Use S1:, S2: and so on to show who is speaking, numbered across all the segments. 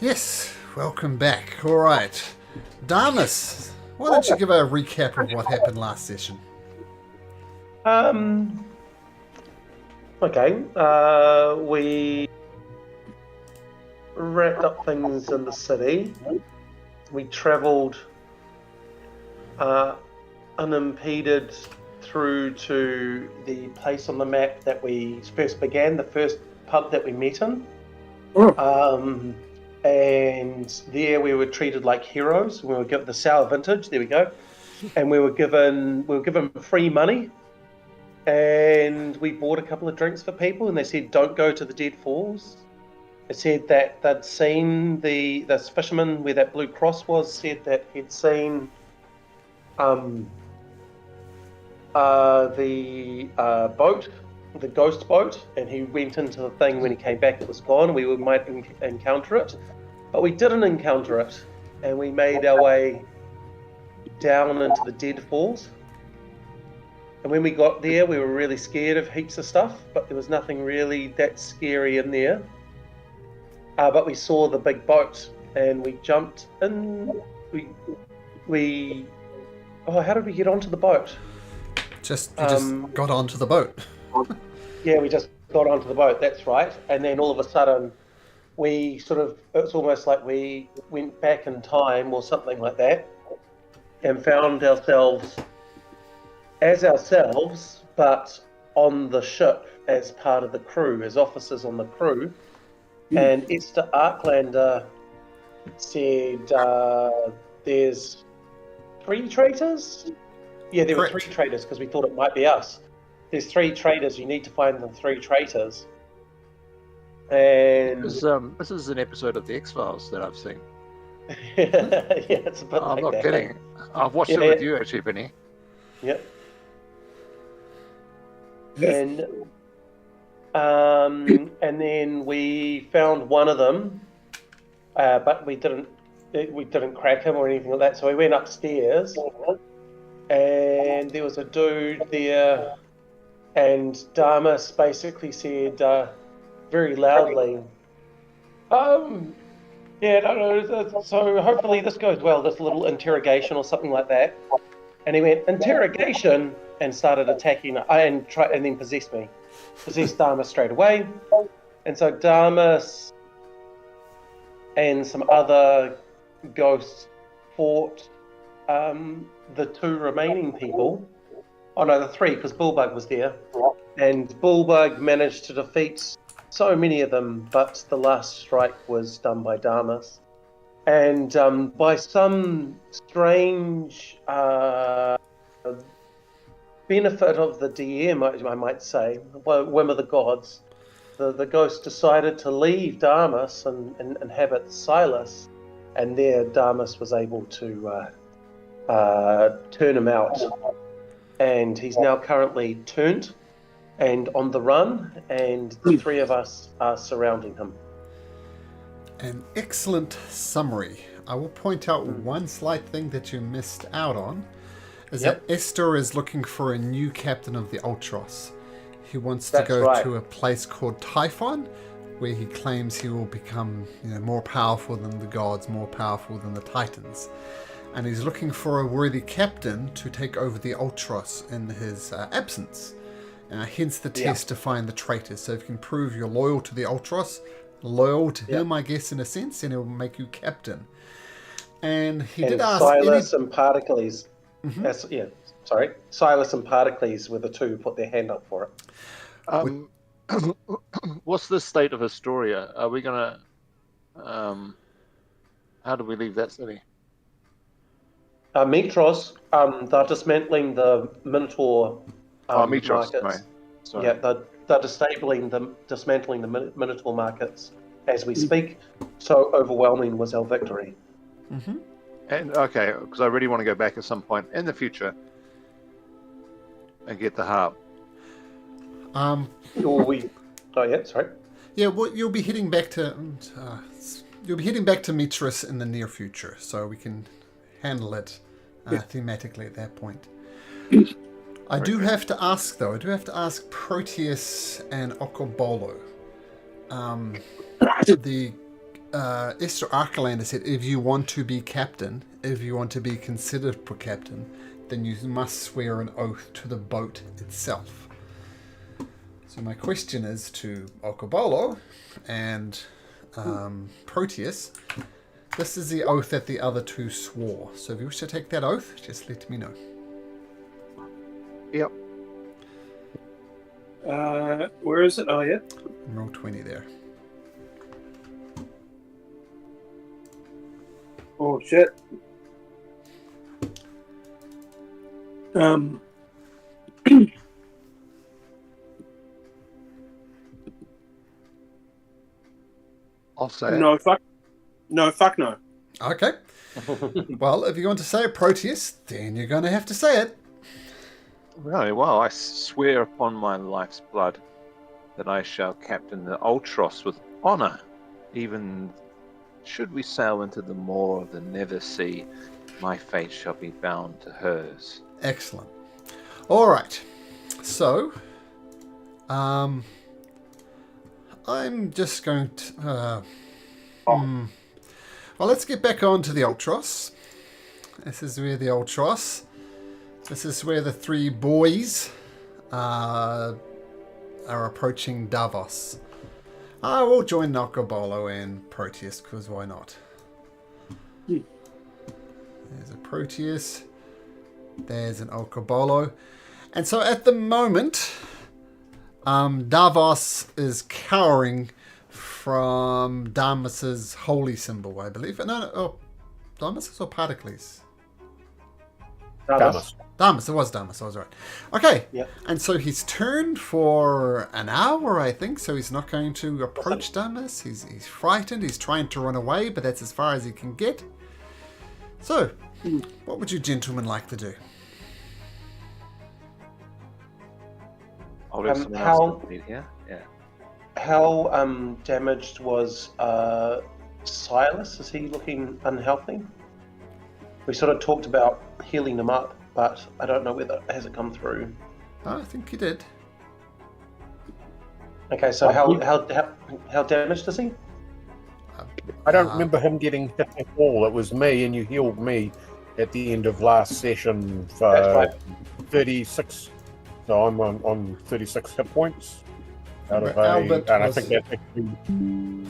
S1: Yes, welcome back. All right. Damus, why don't you give a recap of what happened last session?
S2: Um. Okay. We wrapped up things in the city. We travelled unimpeded through to the place on the map that we first began, the first pub that we met in. And there we were treated like heroes. We were given the sour vintage. There we go. And we were given free money. And we bought a couple of drinks for people, and they said, "Don't go to the Dead Falls." It said that they'd seen this fisherman where that blue cross was. Said that he'd seen the boat, the ghost boat, and he went into the thing. When he came back, it was gone. We might encounter it, but we didn't encounter it, and we made our way down into the Dead Falls. And when we got there, we were really scared of heaps of stuff, but there was nothing really that scary in there. But we saw the big boat, and we jumped in. How did we get onto the boat?
S1: Just got onto the boat.
S2: Yeah, we just got onto the boat. That's right. And then all of a sudden, it's almost like we went back in time or something like that, and found ourselves as ourselves, but on the ship as part of the crew, as officers on the crew. And Estor Arklander said, "There's 3 traitors." Yeah, there
S1: Correct.
S2: were 3 traitors because we thought it might be us. There's 3 traitors. You need to find the 3 traitors. And
S3: This is an episode of the X-Files that I've seen.
S2: yeah, it's a bit
S3: I'm
S2: like
S3: not
S2: that.
S3: kidding. I've watched it with you actually, Benny.
S2: Yep.
S1: Yes.
S2: And then we found one of them, but we didn't crack him or anything like that. So we went upstairs, and there was a dude there, and Damus basically said very loudly, yeah, no, so hopefully this goes well, this little interrogation or something like that. And he went, "Interrogation," and started attacking, and then possessed Damus straight away. And so Damus and some other ghosts fought the 2 remaining people. Oh no, the 3, because Bullbug was there. And Bullbug managed to defeat so many of them, but the last strike was done by Damus. And by some strange benefit of the DM, I might say, whim of the gods, the ghost decided to leave Damus and inhabit Silas, and there Damus was able to turn him out. And he's now currently turned and on the run, and the 3 of us are surrounding him.
S1: An excellent summary. I will point out one slight thing that you missed out on, is that Estor is looking for a new captain of the Ultros. He wants to go to a place called Typhon, where he claims he will become more powerful than the gods, more powerful than the Titans. And he's looking for a worthy captain to take over the Ultros in his absence. Hence the test to find the traitors. So if you can prove you're loyal to the Ultros, loyal to him, I guess, in a sense, and it will make you captain. And he did ask
S2: Silas and Particles. Silas and Particles were the 2 who put their hand up for it.
S3: What's the state of Astoria? Are we gonna? How do we leave that city?
S2: Metros, they're dismantling the Minotaur
S3: Metros,
S2: markets.
S3: right. Sorry.
S2: Yeah, they're dismantling the Minotaur markets as we speak. So overwhelming was our victory.
S1: Mm-hmm.
S3: And okay, because I really want to go back at some point in the future and get the harp.
S1: Yeah, well, you'll be heading back to Metros in the near future, so we can handle it thematically at that point. I do have to ask Proteus and Okobolo. The Estor Archelander said, if you want to be captain, if you want to be considered for captain, then you must swear an oath to the boat itself. So my question is to Okobolo and Proteus. This is the oath that the other two swore. So if you wish to take that oath, just let me know.
S3: Yep.
S4: Where is it? Oh, yeah.
S1: Roll 20 there.
S4: Oh, shit.
S3: I'll say it.
S4: No, fuck. No, fuck no.
S1: Okay. Well, if you want to say it, Proteus, then you're going to have to say it.
S3: Very well. I swear upon my life's blood that I shall captain the Ultros with honor, even should we sail into the maw of the Nether Sea, my fate shall be bound to hers.
S1: Excellent. All right. So, I'm just going to... well, let's get back on to the Ultros. This is where the Ultros... This is where the three boys are approaching Davos. I will join Nokobolo and Proteus, because why not? There's a Proteus. There's an Okobolo. And so at the moment, Davos is cowering from Damas's holy symbol, I believe. No, Damas or Particles? Damas, it was Damas, I was right. Okay,
S2: Yep.
S1: And so he's turned for an hour, I think, so he's not going to approach Damas. He's frightened, he's trying to run away, but that's as far as he can get. So, what would you gentlemen like to do?
S3: I'll leave someone
S2: how-
S3: else to lead here. Yeah.
S2: How damaged was Silas? Is he looking unhealthy? We sort of talked about healing them up, but I don't know whether has it come through.
S1: Oh, I think he did.
S2: Okay, so how damaged is he?
S5: I don't remember him getting hit at all. It was me, and you healed me at the end of last session for
S2: That's right.
S5: 36. So I'm on 36 hit points out of
S1: Albert
S5: and I
S1: was-
S5: think that's actually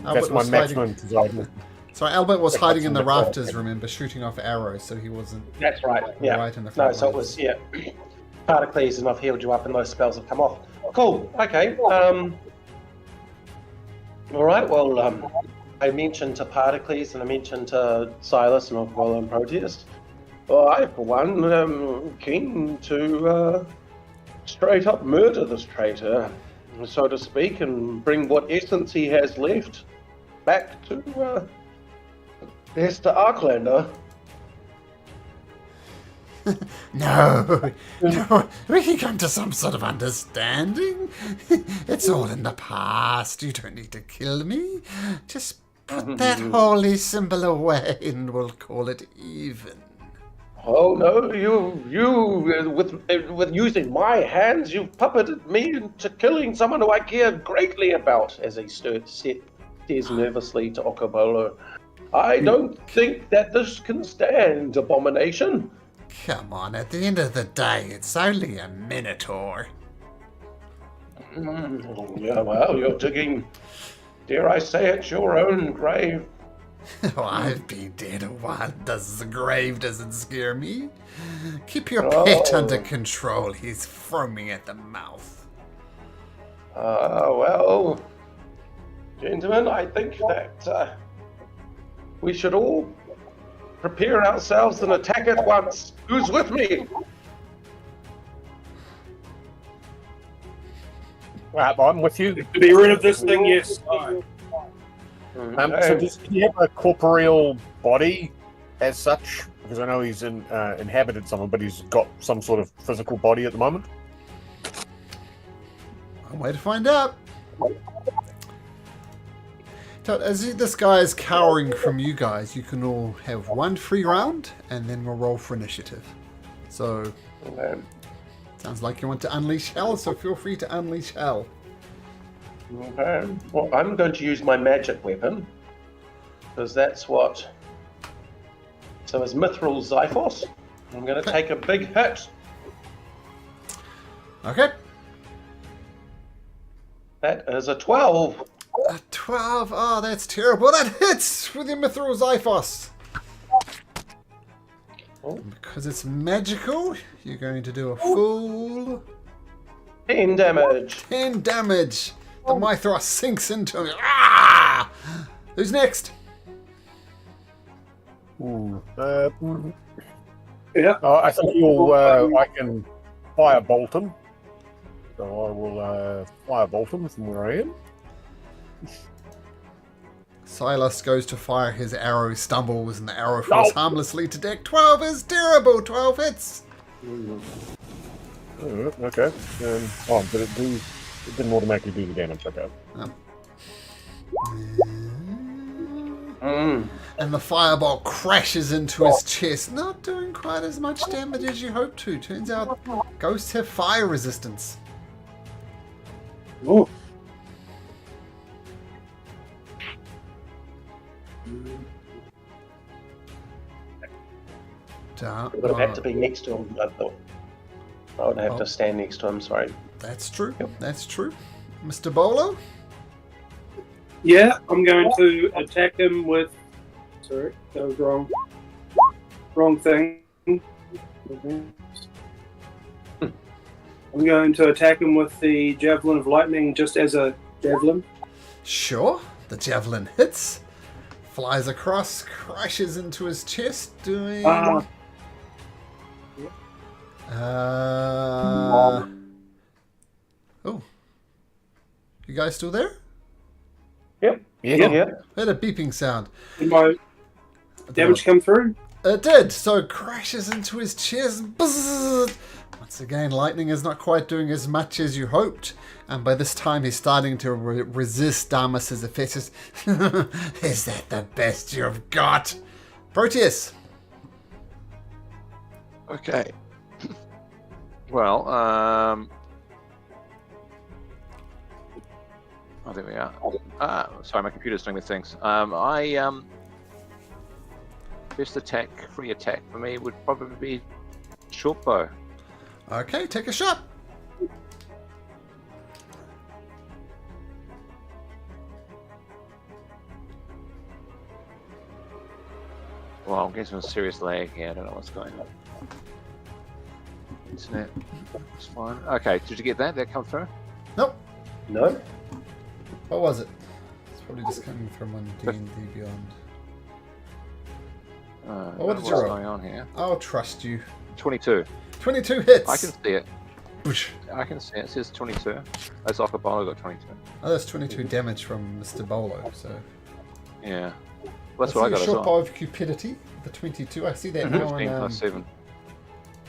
S1: Albert
S5: that's my
S1: was
S5: maximum. 'Cause I-
S1: So Albert was
S5: Like
S1: hiding in the
S5: what's in the
S1: rafters,
S5: ball.
S1: remember, shooting off arrows, so he wasn't
S2: That's right. Yeah.
S1: right in the
S2: No,
S1: front
S2: so it
S1: lines.
S2: was Particles, and I've healed you up, and those spells have come off. Cool. Okay. All right. Well, I mentioned to Particles, and I mentioned to Silas and Okobolo and Proteus. Well, I, for one, am keen to straight up murder this traitor, so to speak, and bring what essence he has left back to Estor Archelander.
S1: No, we can come to some sort of understanding. It's all in the past. You don't need to kill me. Just put that holy symbol away and we'll call it even.
S2: Oh no, you with using my hands, you've puppeted me into killing someone who I care greatly about. As he stares nervously to Okobolo. I don't think that this can stand, abomination.
S1: Come on, at the end of the day, it's only a minotaur.
S2: Yeah, well, you're digging, dare I say it, your own grave.
S1: Oh, I've been dead a while. The grave doesn't scare me. Keep your
S2: Oh.
S1: pet under control. He's foaming at the mouth.
S2: Well, gentlemen, I think that we should all prepare ourselves and attack at once. Who's with me?
S5: Right, I'm with you.
S4: To be rid of this thing, yes.
S5: So does he have a corporeal body as such? Because I know he's inhabited someone, but he's got some sort of physical body at the moment.
S1: One way to find out. So as this guy is cowering from you guys, you can all have one free round, and then we'll roll for initiative. So, sounds like you want to unleash hell, so feel free to unleash hell.
S2: Okay. Well, I'm going to use my magic weapon. Because that's what. So his Mithril Zyphos. I'm going to take a big hit.
S1: Okay.
S2: That is a 12.
S1: A 12. Oh, that's terrible. That hits with your Mithril Zyphos.
S2: Oh.
S1: Because it's magical, you're going to do a full
S2: 10 damage.
S1: 10 damage. The Mithras sinks into him. Ah! Who's next?
S5: Ooh.
S4: Yeah.
S5: I think I can firebolt him. So I will firebolt him from where I am.
S1: Silas goes to fire his arrow, stumbles, and the arrow falls harmlessly to deck. 12 is terrible. 12 hits.
S5: Okay. But it didn't automatically do the damage. Okay.
S1: And the fireball crashes into his chest, not doing quite as much damage as you hoped to. Turns out ghosts have fire resistance.
S4: Oh.
S2: Would have had to be next to him, I thought. I would have to stand next to him, sorry.
S1: That's true. That's true. Mr. Bolo?
S4: Yeah, I'm going to attack him with. Sorry, that was wrong. Wrong thing. I'm going to attack him with the Javelin of Lightning just as a javelin.
S1: Sure. The javelin hits, flies across, crashes into his chest, doing... Oh. You guys still there?
S2: Yep.
S5: Yeah.
S1: I heard a beeping sound.
S4: Did my damage come through?
S1: It did. So it crashes into his chest. Bzzz. Once again, lightning is not quite doing as much as you hoped. And by this time, he's starting to resist Damas's effects. Is that the best you've got? Proteus.
S3: Okay. Well, oh, there we are. Sorry, my computer's doing the things. Best attack, free attack for me would probably be short bow.
S1: Okay, take a shot.
S3: Well, I'm getting some serious lag here. I don't know what's going on. Internet, it's fine. Okay, did you get that? That come through?
S1: Nope.
S2: No?
S1: What was it? It's probably just coming from on D&D Beyond. What did you
S3: what's
S1: roll?
S3: going on here?
S1: I'll trust you.
S3: 22.
S1: 22 hits.
S3: I can see it.
S1: Boosh.
S3: I can see it. It says 22. That's Akabalo got 22.
S1: Oh, that's 22 damage from Mr. Bolo, so...
S3: Yeah. That's
S1: I
S3: what I
S1: see
S3: got
S1: a
S3: as
S1: short
S3: well.
S1: bow of cupidity, the 22. I see that now
S3: 15 plus 7.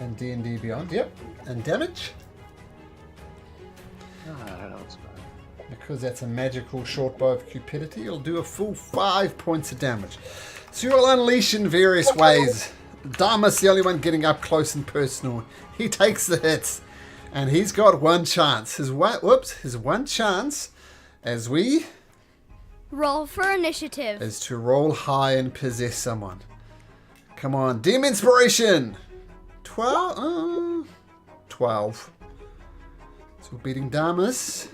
S1: in D&D Beyond. Yep. And damage?
S3: I don't know what's going on.
S1: Because that's a magical short bow of cupidity, it'll do a full 5 points of damage. So you'll unleash in various ways. Damas, the only one getting up close and personal. He takes the hits. And he's got one chance. His one chance as we...
S6: Roll for initiative.
S1: is to roll high and possess someone. Come on, Dim Inspiration! 12? 12. So we're beating Damas.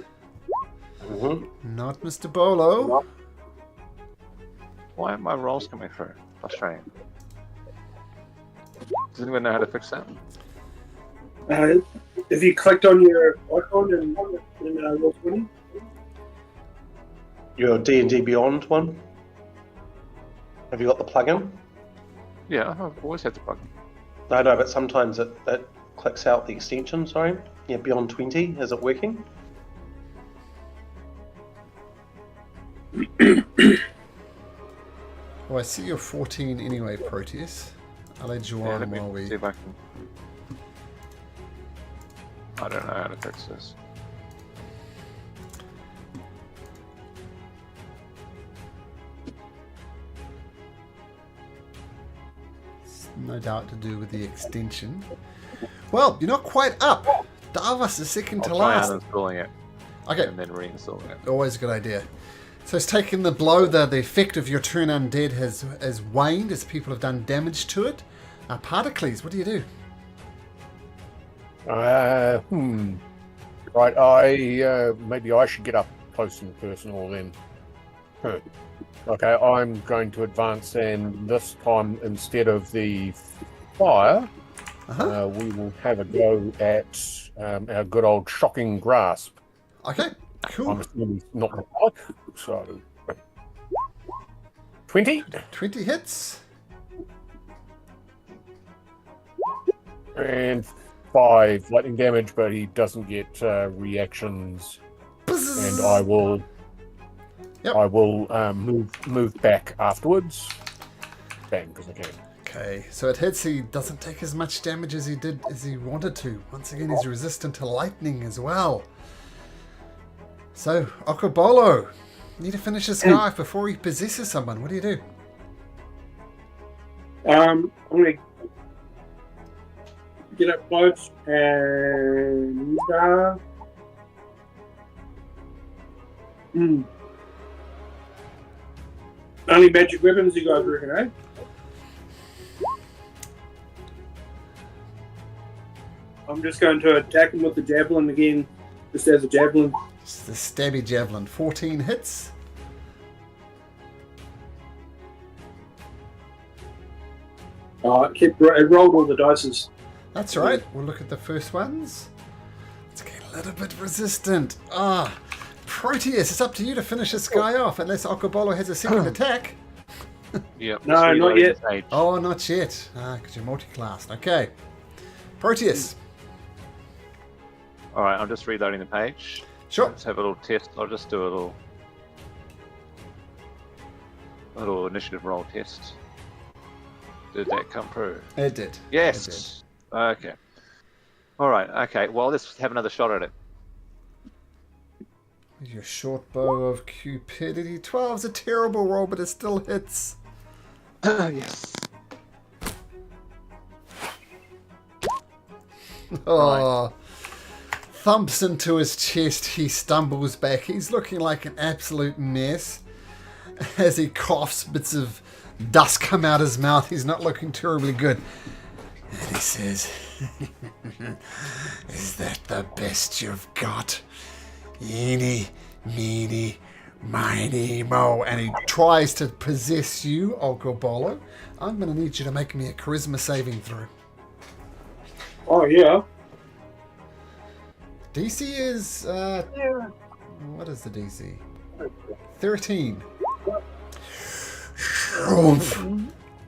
S1: Not Mr. Bolo.
S3: Why are my rolls coming through? Frustrating. Does anyone know how to fix that?
S4: If you clicked on your icon and roll 20.
S2: Your D&D Beyond one? Have you got the plugin?
S3: Yeah, I've always had the plug.
S2: No, but sometimes it clicks out the extension, sorry. Yeah, Beyond 20. Is it working?
S1: Oh, I see you're 14 anyway, Proteus. I'll add you on
S3: Let me
S1: while we...
S3: see if I can... I don't know how to fix this.
S1: It's no doubt to do with the extension. Well, you're not quite up. Davos is second to
S3: I'll try
S1: last.
S3: uninstalling it
S1: Okay,
S3: and then reinstalling it.
S1: always a good idea. So it's taken the blow. The effect of your turn undead has waned as people have done damage to it. Particles, what do you do?
S5: Right, maybe I should get up close and personal then. Okay, I'm going to advance, and this time instead of the fire, we will have a go at our good old shocking grasp.
S1: Okay, cool.
S5: I'm assuming it's not metallic, so 20.
S1: 20 hits.
S5: And 5 lightning damage, but he doesn't get reactions. And I will move back afterwards. Bang, because I can.
S1: Okay, so it hits. He doesn't take as much damage as he wanted to. Once again, he's resistant to lightning as well. So, Okobolo, you need to finish this guy before he possesses someone. What do you do?
S4: I'm gonna get up close and only magic weapons you guys reckon, eh? I'm just going to attack him with the javelin again, just as a javelin.
S1: It's the stabby javelin. 14 hits.
S4: It rolled all the dices.
S1: That's right. We'll look at the first ones. It's getting a little bit resistant. Proteus, it's up to you to finish this guy off, unless Okobolo has a second attack.
S3: Yep.
S4: No, not yet.
S1: Oh, not yet. Because you're multi-classed. Okay. Proteus.
S3: All right, I'm just reloading the page.
S1: Sure.
S3: Let's have a little test. I'll just do a little initiative roll test. Did that come through?
S1: It did.
S3: Yes.
S1: It did.
S3: Okay. All right. Okay. Well, let's have another shot at it.
S1: Your short bow of cupidity. 12's a terrible roll, but it still hits.
S3: Yes.
S1: Oh. Thumps into his chest. He stumbles back. He's looking like an absolute mess. As he coughs, bits of dust come out his mouth. He's not looking terribly good. And he says, "Is that the best you've got? Eeny, meeny, miny, mo." And he tries to possess you, Okobolo. I'm going to need you to make me a charisma saving throw.
S4: Oh, yeah.
S1: DC is, what is the DC? 13.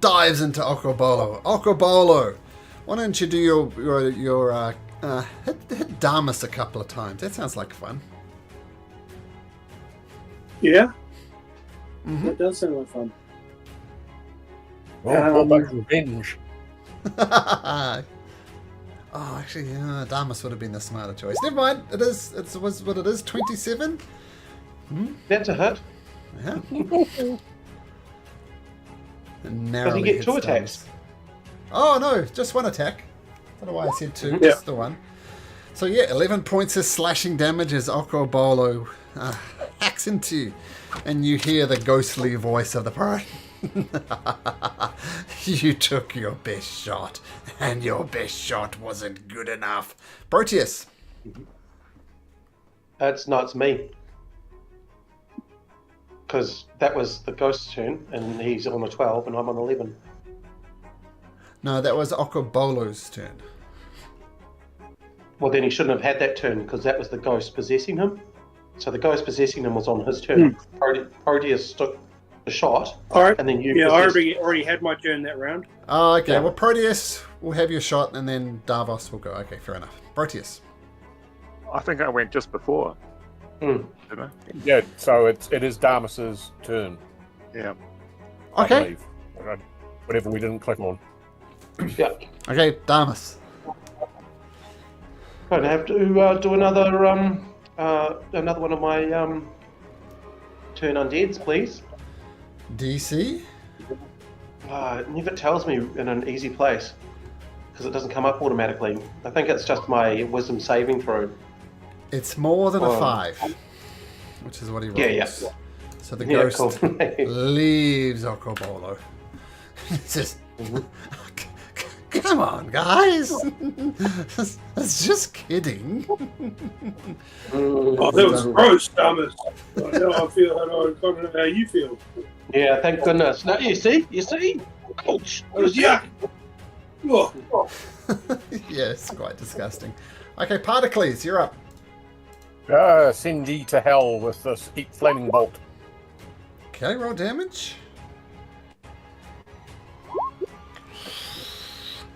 S1: Dives into Okobolo. Okobolo, why don't you do your hit Damas a couple of times? That sounds like fun.
S4: Yeah?
S1: Mm-hmm.
S4: That does sound like fun.
S5: Well, what about revenge?
S1: Oh, actually, Damas would have been the smarter choice. Never mind. It was what it is. 27.
S2: That's a hit.
S1: Yeah.
S2: Does he get 2 attacks?
S1: Oh no, just 1 attack. I don't know why I said 2.
S4: Yeah.
S1: Just the 1. So yeah, 11 points of slashing damage as Okobolo hacks into you, and you hear the ghostly voice of the pirate. You took your best shot, and your best shot wasn't good enough. Proteus.
S2: It's me. Because that was the ghost's turn, and he's on a 12, and I'm on 11.
S1: No, that was Okobolo's turn.
S2: Well, then he shouldn't have had that turn, because that was the ghost possessing him. So the ghost possessing him was on his turn. Proteus took the shot,
S4: All right.
S2: and then you...
S4: Yeah, I already had my turn that round.
S1: Oh, okay.
S2: Yeah.
S1: Well, Proteus will have your shot, and then Davos will go. Okay, fair enough. Proteus.
S3: I think I went just before. Didn't I?
S5: Yeah, so it is Damas's turn.
S3: Yeah.
S5: I
S1: Okay.
S5: believe. Whatever we didn't click on.
S2: Yeah.
S1: Okay, Damas.
S2: Going to have to do another one of my turn undeads, please.
S1: DC.
S2: It never tells me in an easy place because it doesn't come up automatically. I think it's just my wisdom saving throw.
S1: It's more than a
S2: Oh.
S1: 5, which is what he rolls.
S2: Yeah.
S1: So the
S2: Yeah,
S1: ghost
S2: cool.
S1: leaves Okobolo. It's just, come on, guys. It's just kidding.
S4: Oh, that was gross, Thomas. Now I feel how you feel.
S2: Yeah, thank goodness. No, you see? Ouch!
S4: That was yuck. Oh,
S1: Yeah, it's quite disgusting. Okay, Particles, you're up.
S5: Send ye to hell with this heat flaming bolt.
S1: Okay, roll damage.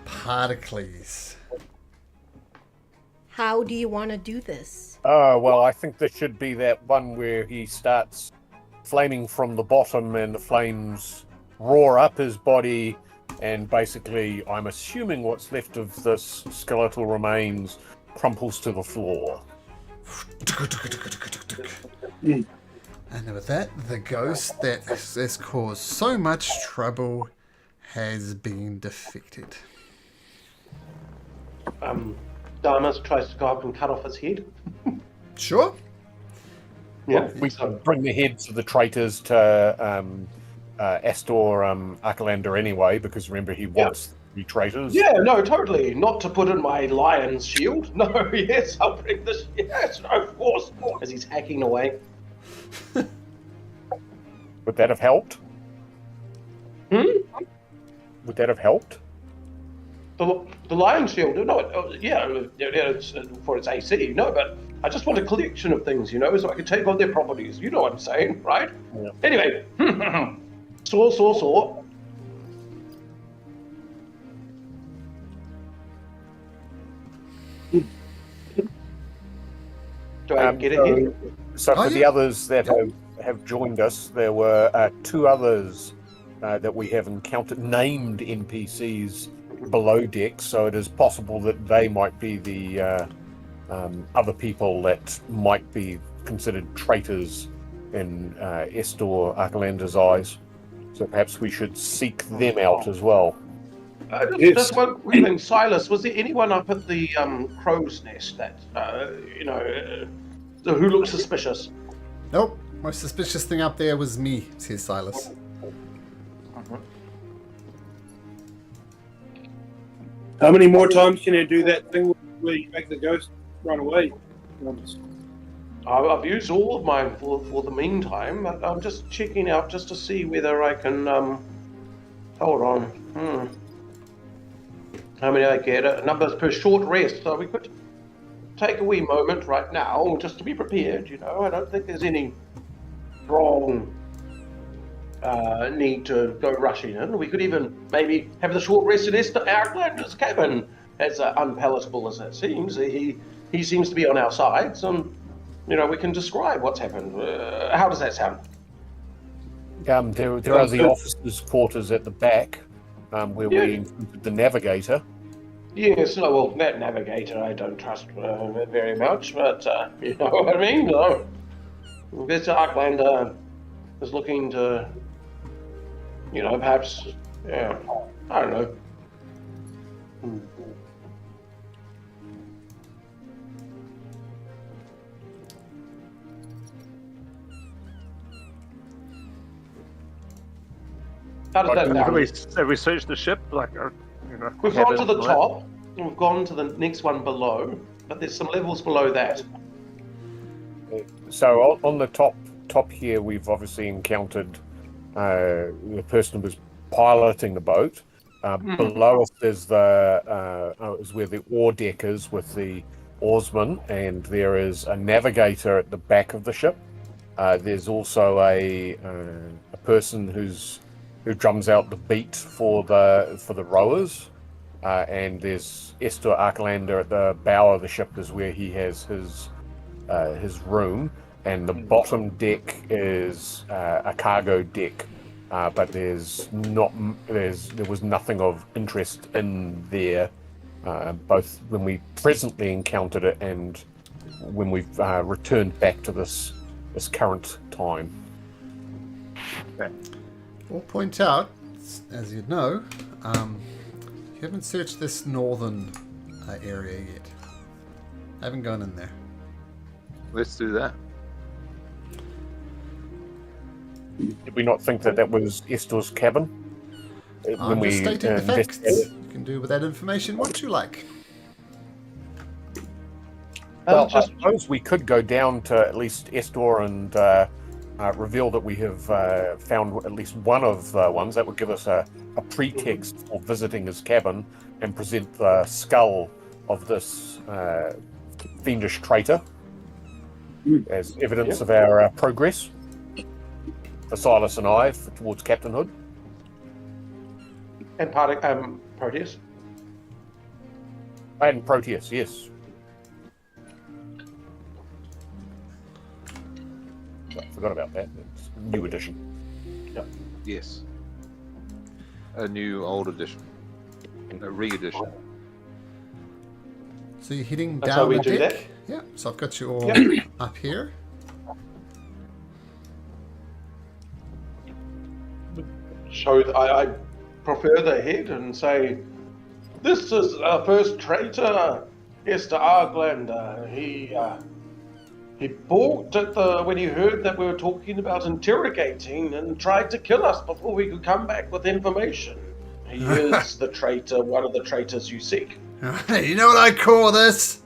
S1: Particles.
S7: How do you want to do this?
S5: Well, I think there should be that one where he starts flaming from the bottom and the flames roar up his body, and basically, I'm assuming what's left of this skeletal remains crumples to the floor.
S1: And with that, the ghost that has caused so much trouble has been defeated.
S2: Damas tries to go up and cut off his head.
S1: Sure.
S2: Yeah.
S5: We bring the heads of the traitors to Estor Archelander anyway, because remember he wants the traitors.
S2: Yeah, no, totally. Not to put in my lion's shield. No, yes, I'll bring this. Yes, no, of course. As he's hacking away.
S5: Would that have helped? Would that have helped?
S2: The lion's shield. No, it's for its AC. No, but I just want a collection of things, so I can take on their properties. You know what I'm saying, right?
S5: Yeah.
S2: Anyway, saw. Do I get it here?
S5: So for the others that have joined us, there were two others that we have encountered, named NPCs below deck, so it is possible that they might be the other people that might be considered traitors in Estor Archelander's eyes. So perhaps we should seek them out as well.
S2: Just one quick thing, Silas. Was there anyone up at the crow's nest that who looks suspicious?
S1: Nope. Most suspicious thing up there was me, says Silas.
S4: how many more times can you do that thing where you make the ghost run away?
S2: I've used all of mine for the meantime, but I'm just checking out just to see whether I can. Hold on. How many I get? Numbers per short rest. So we could take a wee moment right now just to be prepared. I don't think there's any strong need to go rushing in. We could even maybe have the short rest in Estor Archelander's cabin, as unpalatable as it seems. He seems to be on our sides, and we can describe what's happened. How does that sound?
S5: There are the officers' quarters at the back, where we included the navigator.
S2: Yes, well, that navigator I don't trust very much, but you know what I mean? So, Mr. Archlander is looking to, perhaps, I don't know. How does that sound?
S3: Have we searched the ship?
S2: We've gone to the top, and we've gone to the next one below, but there's some levels below that.
S5: So on the top here, we've obviously encountered the person who was piloting the boat. Below us is is where the oar deck is with the oarsman, and there is a navigator at the back of the ship. There's also a person who drums out the beat for the rowers, and there's Estor Archelander at the bow of the ship is where he has his room, and the bottom deck is a cargo deck, but there was nothing of interest in there, both when we presently encountered it and when we've returned back to this current time.
S3: Okay.
S1: I'll point out, as you know, you haven't searched this northern area yet. Haven't gone in there.
S3: Let's do that.
S5: Did we not think that was Estor's cabin?
S1: I'm just stating the facts.
S5: investigated?
S1: You can do with that information what you like.
S5: Well,
S2: Just
S5: I suppose we could go down to at least Estor and reveal that we have found at least one of the ones. That would give us a pretext for visiting his cabin and present the skull of this fiendish traitor as evidence of our progress for Silas and I towards captainhood.
S2: and Proteus.
S5: And Proteus, yes. I forgot about that. It's a new edition.
S3: Yes. A new old edition. A re-edition.
S1: So you're heading
S2: That's how
S1: down
S2: we
S1: the
S2: do
S1: deck.
S2: that?
S1: Yeah. So I've got you all up here.
S2: I prefer the head and say, "This is our first traitor, Estor Arglander. He balked at when he heard that we were talking about interrogating and tried to kill us before we could come back with information. He is the traitor, one of the traitors you seek."
S1: You know what I call this?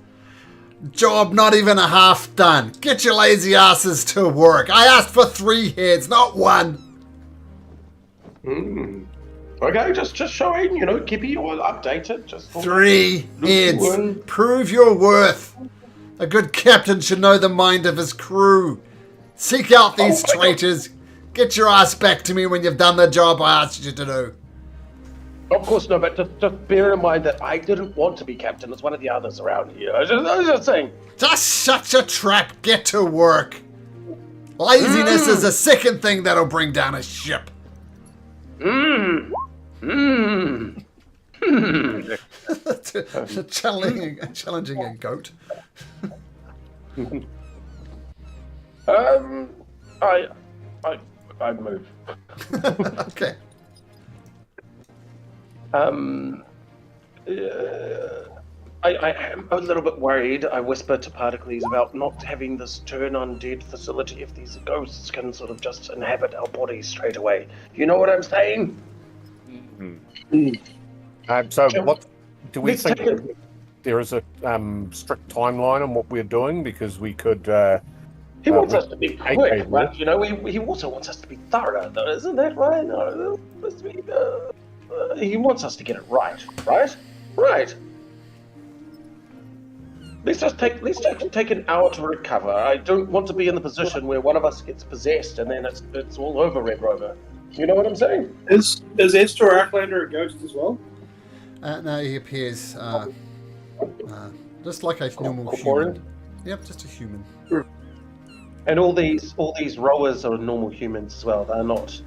S1: Job not even a half done. Get your lazy asses to work. I asked for 3 heads, not 1.
S2: Okay, just showing, keeping you all updated. Just
S1: 3 heads.
S2: one.
S1: Prove your worth. A good captain should know the mind of his crew. Seek out these traitors. Get your ass back to me when you've done the job I asked you to do.
S2: Of course, no, but just bear in mind that I didn't want to be captain. It's one of the others around here. I was just saying.
S1: Just shut your trap. Get to work. Laziness is the second thing that'll bring down a ship. Challenging a goat.
S2: I move.
S1: Okay.
S2: I am a little bit worried. I whisper to Particles about not having this turn undead facility if these ghosts can sort of just inhabit our bodies straight away. You know what I'm saying?
S5: So what do we
S2: Let's
S5: think?
S2: take it.
S5: There is a strict timeline on what we're doing because we could.
S2: He wants us to be
S5: okay,
S2: quick, but he also wants us to be thorough, though, isn't that right? No, he wants us to get it right, right? Right. Let's take an hour to recover. I don't want to be in the position where one of us gets possessed and then it's all over, Red Rover. You know what I'm saying?
S4: Is Estor Arglander a ghost as well?
S1: No, he appears just like a normal
S2: Corporeal?
S1: human. Yep, just a human.
S2: And all these rowers are normal humans as well. They're not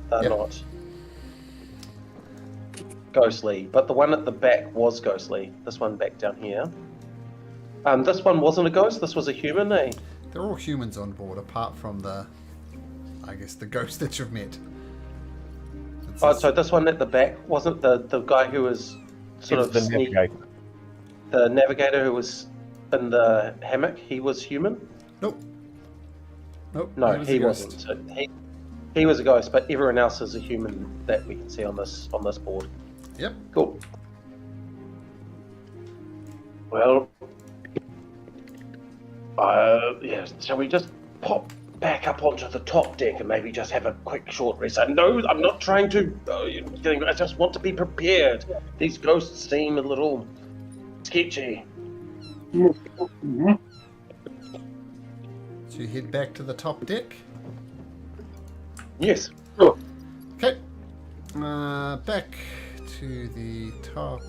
S2: ghostly. But the one at the back was ghostly. This one back down here. This one wasn't a ghost. This was a human, eh?
S1: They're all humans on board, apart from the ghost that you've met.
S2: So this one at the back wasn't the guy who was sort of
S5: the navigator.
S2: The navigator who was in the hammock. He was human.
S1: Nope.
S2: No,
S1: was
S2: he
S1: a ghost.
S2: wasn't. So he was a ghost, but everyone else is a human that we can see on this board.
S1: Yep.
S2: Cool. Well, shall we just pop back up onto the top deck and maybe just have a quick short rest? No, I'm not trying to. I just want to be prepared. These ghosts seem a little sketchy.
S1: So you head back to the top deck.
S2: Yes.
S1: Okay. Back to the top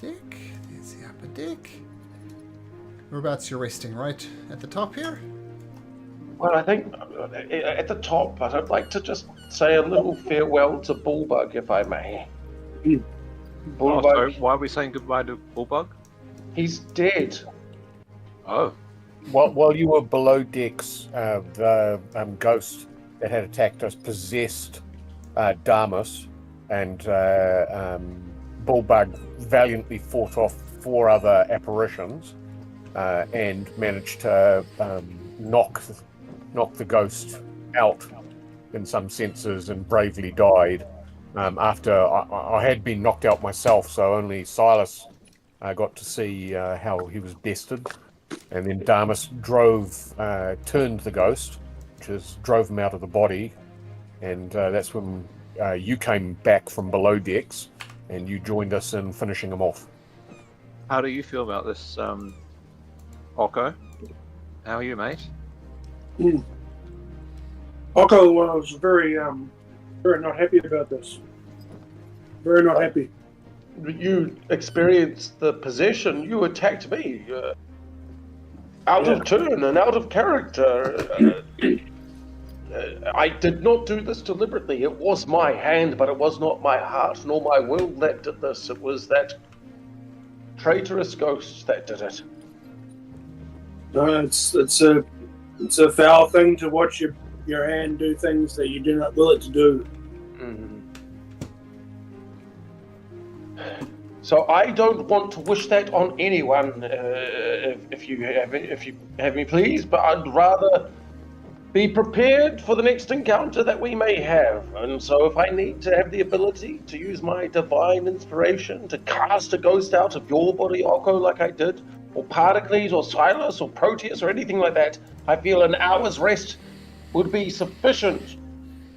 S1: deck. There's the upper deck. Whereabouts you're resting, right at the top here?
S2: Well, I think at the top, but I'd like to just say a little farewell to Bullbug, if I may. Bullbug,
S3: So why are we saying goodbye to Bullbug?
S2: he's dead.
S3: Oh.
S5: While you were below decks, the ghost that had attacked us possessed Damus, and Bullbug valiantly fought off 4 other apparitions and managed to knock the ghost out in some senses and bravely died after I had been knocked out myself, so only Silas got to see how he was bested. And then Damas turned the ghost, which is drove him out of the body, and that's when you came back from below decks and you joined us in finishing him off.
S3: How do you feel about this, Oko? How are you, mate?
S4: Oko was very not happy about this. Very not happy.
S2: You experienced the possession. You attacked me. Out of turn and out of character. I did not do this deliberately. It was my hand, but it was not my heart nor my will that did this. It was that traitorous ghost that did it.
S4: No, it's a foul thing to watch your hand do things that you do not will it to do.
S2: So I don't want to wish that on anyone, if you have me, please. But I'd rather be prepared for the next encounter that we may have. And so, if I need to have the ability to use my divine inspiration to cast a ghost out of your body, Oko, like I did, or Particles, or Silas, or Proteus, or anything like that, I feel an hour's rest would be sufficient.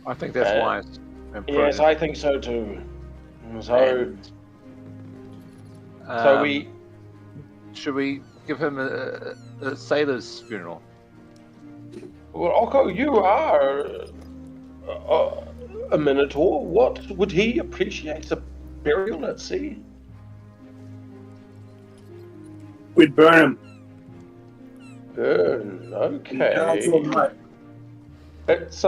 S3: I think that's wise.
S2: Yes, I think so too.
S3: Should we give him a sailor's funeral?
S2: Well, Oko, you are a Minotaur. What would he appreciate? A burial at sea?
S4: We'd burn him.
S2: Burn, okay. It's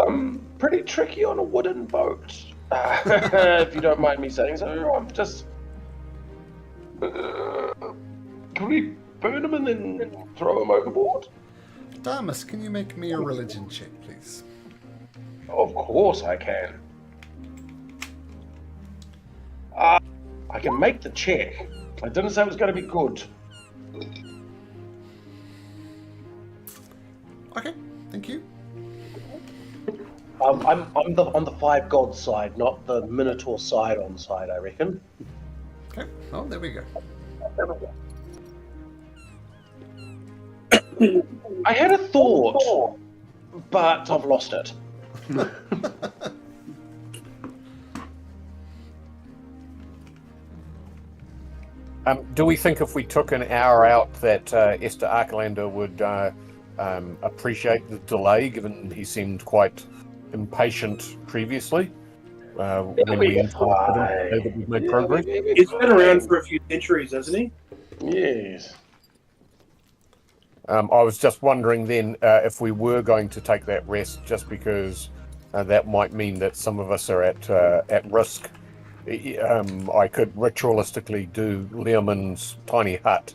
S2: pretty tricky on a wooden boat. If you don't mind me saying so. I'm just... can we burn him and then throw him overboard?
S1: Damas, can you make me a religion check, please?
S2: Of course I can. I can make the check. I didn't say it was going to be good.
S1: Okay, thank you.
S2: I'm on the five gods side, not the Minotaur side on side, I reckon.
S1: Okay, oh, there we go.
S2: I had a thought, but I've lost it.
S5: Do we think if we took an hour out that Estor Arkelander would appreciate the delay, given he seemed quite impatient previously? When we informed him that we've made progress?
S4: He's been around for a few centuries, hasn't he?
S2: Yes.
S5: I was just wondering then if we were going to take that rest, just because that might mean that some of us are at risk. I could ritualistically do Leoman's tiny hut,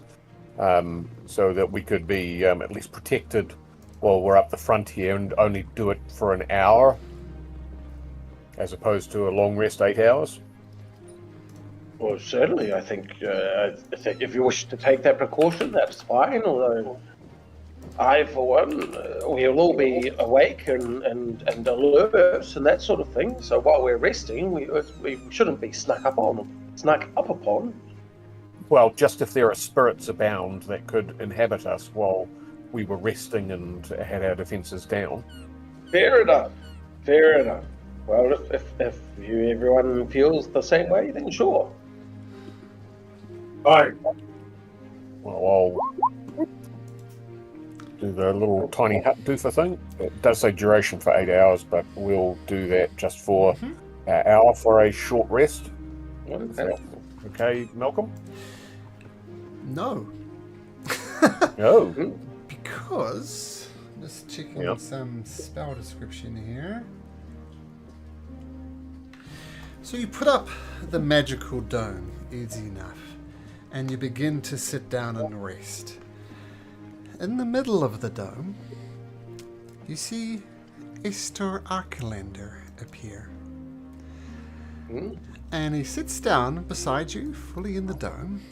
S5: so that we could be at least protected while we're up the front here, and only do it for an hour, as opposed to a long rest, 8 hours.
S2: Well, certainly, I think if you wish to take that precaution, that's fine. Although I, for one, we'll all be awake and alert and that sort of thing. So while we're resting, we shouldn't be snuck up upon.
S5: Well, just if there are spirits abound that could inhabit us while we were resting and had our defences down.
S2: Fair enough. Well, if everyone feels the same way, then sure.
S4: Alright.
S5: Well, I'll do the little tiny hut doofer thing. It does say duration for 8 hours, but we'll do that just for an hour for a short rest. Okay, Malcolm?
S1: No.
S5: No.
S1: Because, just checking some spell description here. So you put up the magical dome, easy enough, and you begin to sit down and rest. In the middle of the dome, you see Estor Arkelander appear. And he sits down beside you, fully in the dome,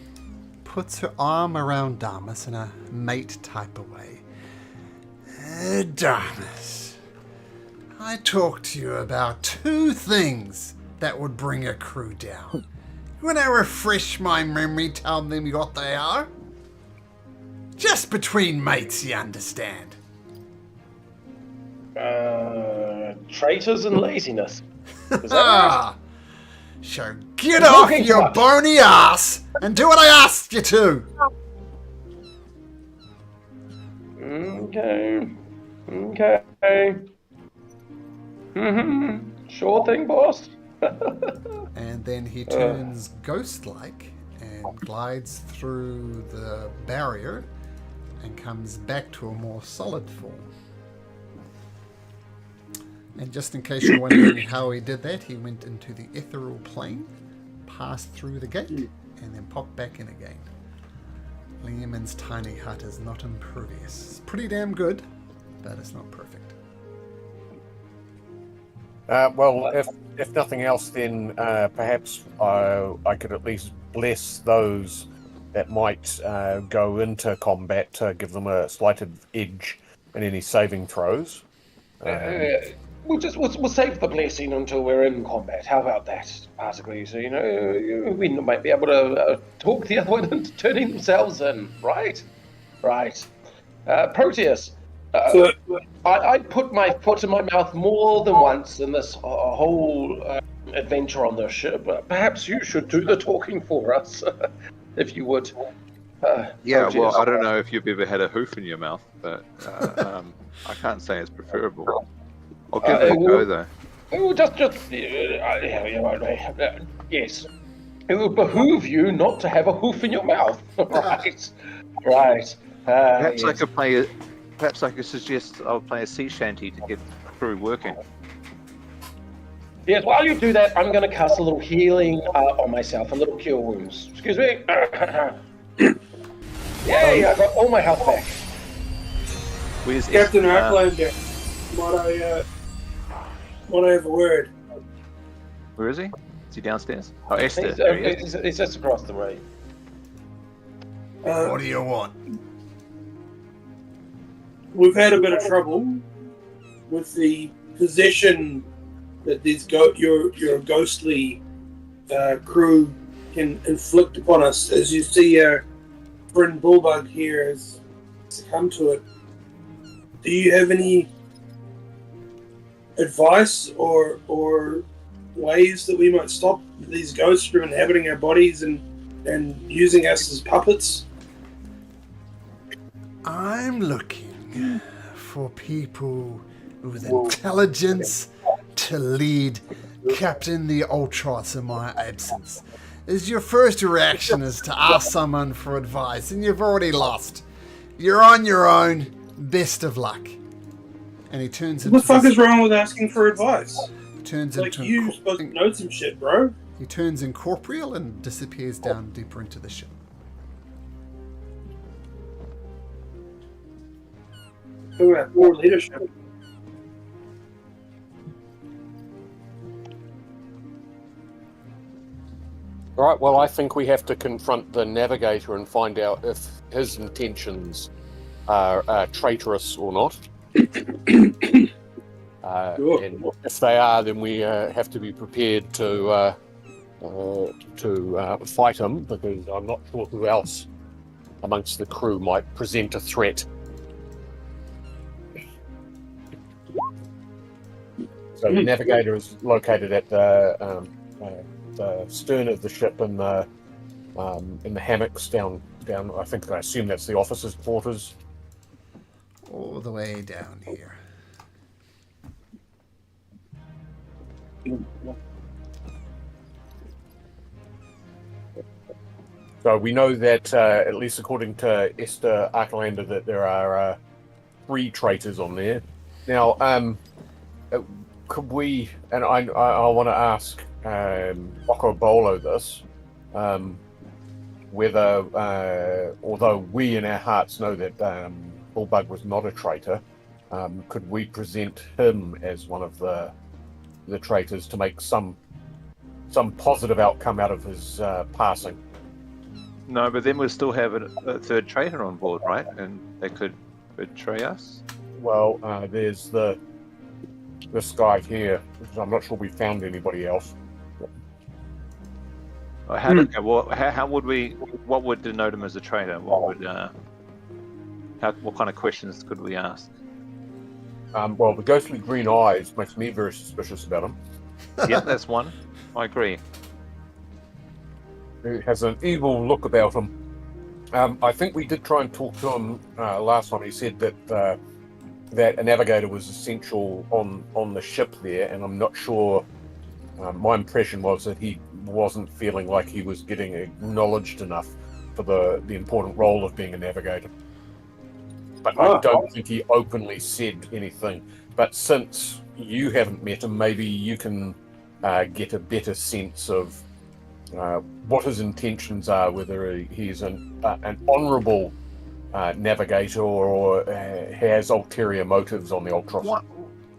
S1: puts her arm around Damas in a mate type of way. Damas, I talked to you about 2 things that would bring a crew down. You want to refresh my memory, tell them what they are? Just between mates, you understand.
S2: Traitors and laziness. Is that right?
S1: Ah! So get off
S2: talking too
S1: your
S2: much.
S1: bony ass and do what I asked you to!
S2: Okay. Sure thing, boss.
S1: And then he turns ghost-like and glides through the barrier and comes back to a more solid form. And just in case you're wondering how he did that, he went into the ethereal plane, passed through the gate, and then popped back in again. Liamon's tiny hut is not impervious. It's pretty damn good, but it's not perfect.
S5: Well, if nothing else, then perhaps I could at least bless those that might go into combat to give them a slight edge in any saving throws.
S2: We'll save the blessing until we're in combat. How about that, basically? So, we might be able to talk the other one into turning themselves in, right? Right. Proteus, I put my foot in my mouth more than once in this whole adventure on the ship. Perhaps you should do the talking for us, if you would.
S3: Yeah,
S2: Proteus.
S3: well, I don't know if you've ever had a hoof in your mouth, but I can't say it's preferable. I'll give it a go, though.
S2: Yes. It would behoove you not to have a hoof in your mouth. Right.
S3: Perhaps
S2: Yes.
S3: I could play. Perhaps I could suggest I'll play a sea shanty to get crew working.
S2: Yes, while you do that, I'm going to cast a little healing on myself, a little cure wounds. Excuse me. Yay, I got all my health back.
S3: Where's
S4: Captain
S3: Estor?
S4: Outlander, might I have a word?
S3: Where is he? Is he downstairs? Oh, Estor.
S2: He's,
S3: There he is.
S2: he's just across the way.
S1: What do you want?
S4: We've had a bit of trouble with the possession that these your ghostly crew can inflict upon us. As you see, our friend Bullbug here has succumbed to it. Do you have any advice or ways that we might stop these ghosts from inhabiting our bodies and using us as puppets?
S1: I'm looking for people with intelligence to lead Captain the Ultros in my absence. Is your first reaction is to ask someone for advice, and you've already lost. You're on your own. Best of luck. And he turns into
S4: What the fuck is wrong with asking for advice?
S1: turns
S4: Like,
S1: into
S4: you're supposed to know some shit, bro.
S1: he turns incorporeal and disappears down deeper into the ship.
S4: Talking about poor leadership.
S5: All right, well, I think we have to confront the navigator and find out if his intentions are traitorous or not.
S4: Sure.
S5: And if they are, then we have to be prepared to fight him, because I'm not sure who else amongst the crew might present a threat. So the navigator is located at the stern of the ship in the hammocks down. I assume that's the officers' quarters.
S1: All the way down here.
S5: So we know that, at least according to Esther Arklander, that there are 3 traitors on there. Now, could we? And I want to ask Rocco Bolo this, whether, although we in our hearts know that Bullbug was not a traitor, could we present him as one of the traitors to make some positive outcome out of his passing?
S3: No, but then we'll still have a third traitor on board, right? And they could betray us.
S5: Well, there's the this guy here. Because I'm not sure we found anybody else.
S3: Well, how would we? What would denote him as a traitor? What kind of questions could we ask?
S5: Well, the ghostly green eyes makes me very suspicious about him.
S3: Yeah, that's one. I agree.
S5: He has an evil look about him. I think we did try and talk to him last time. He said that that a navigator was essential on the ship there, and I'm not sure. My impression was that he wasn't feeling like he was getting acknowledged enough for the important role of being a navigator. But I don't think he openly said anything. But since you haven't met him, maybe you can get a better sense of what his intentions are, whether he's an honourable navigator or has ulterior motives on the Ultros.
S3: What?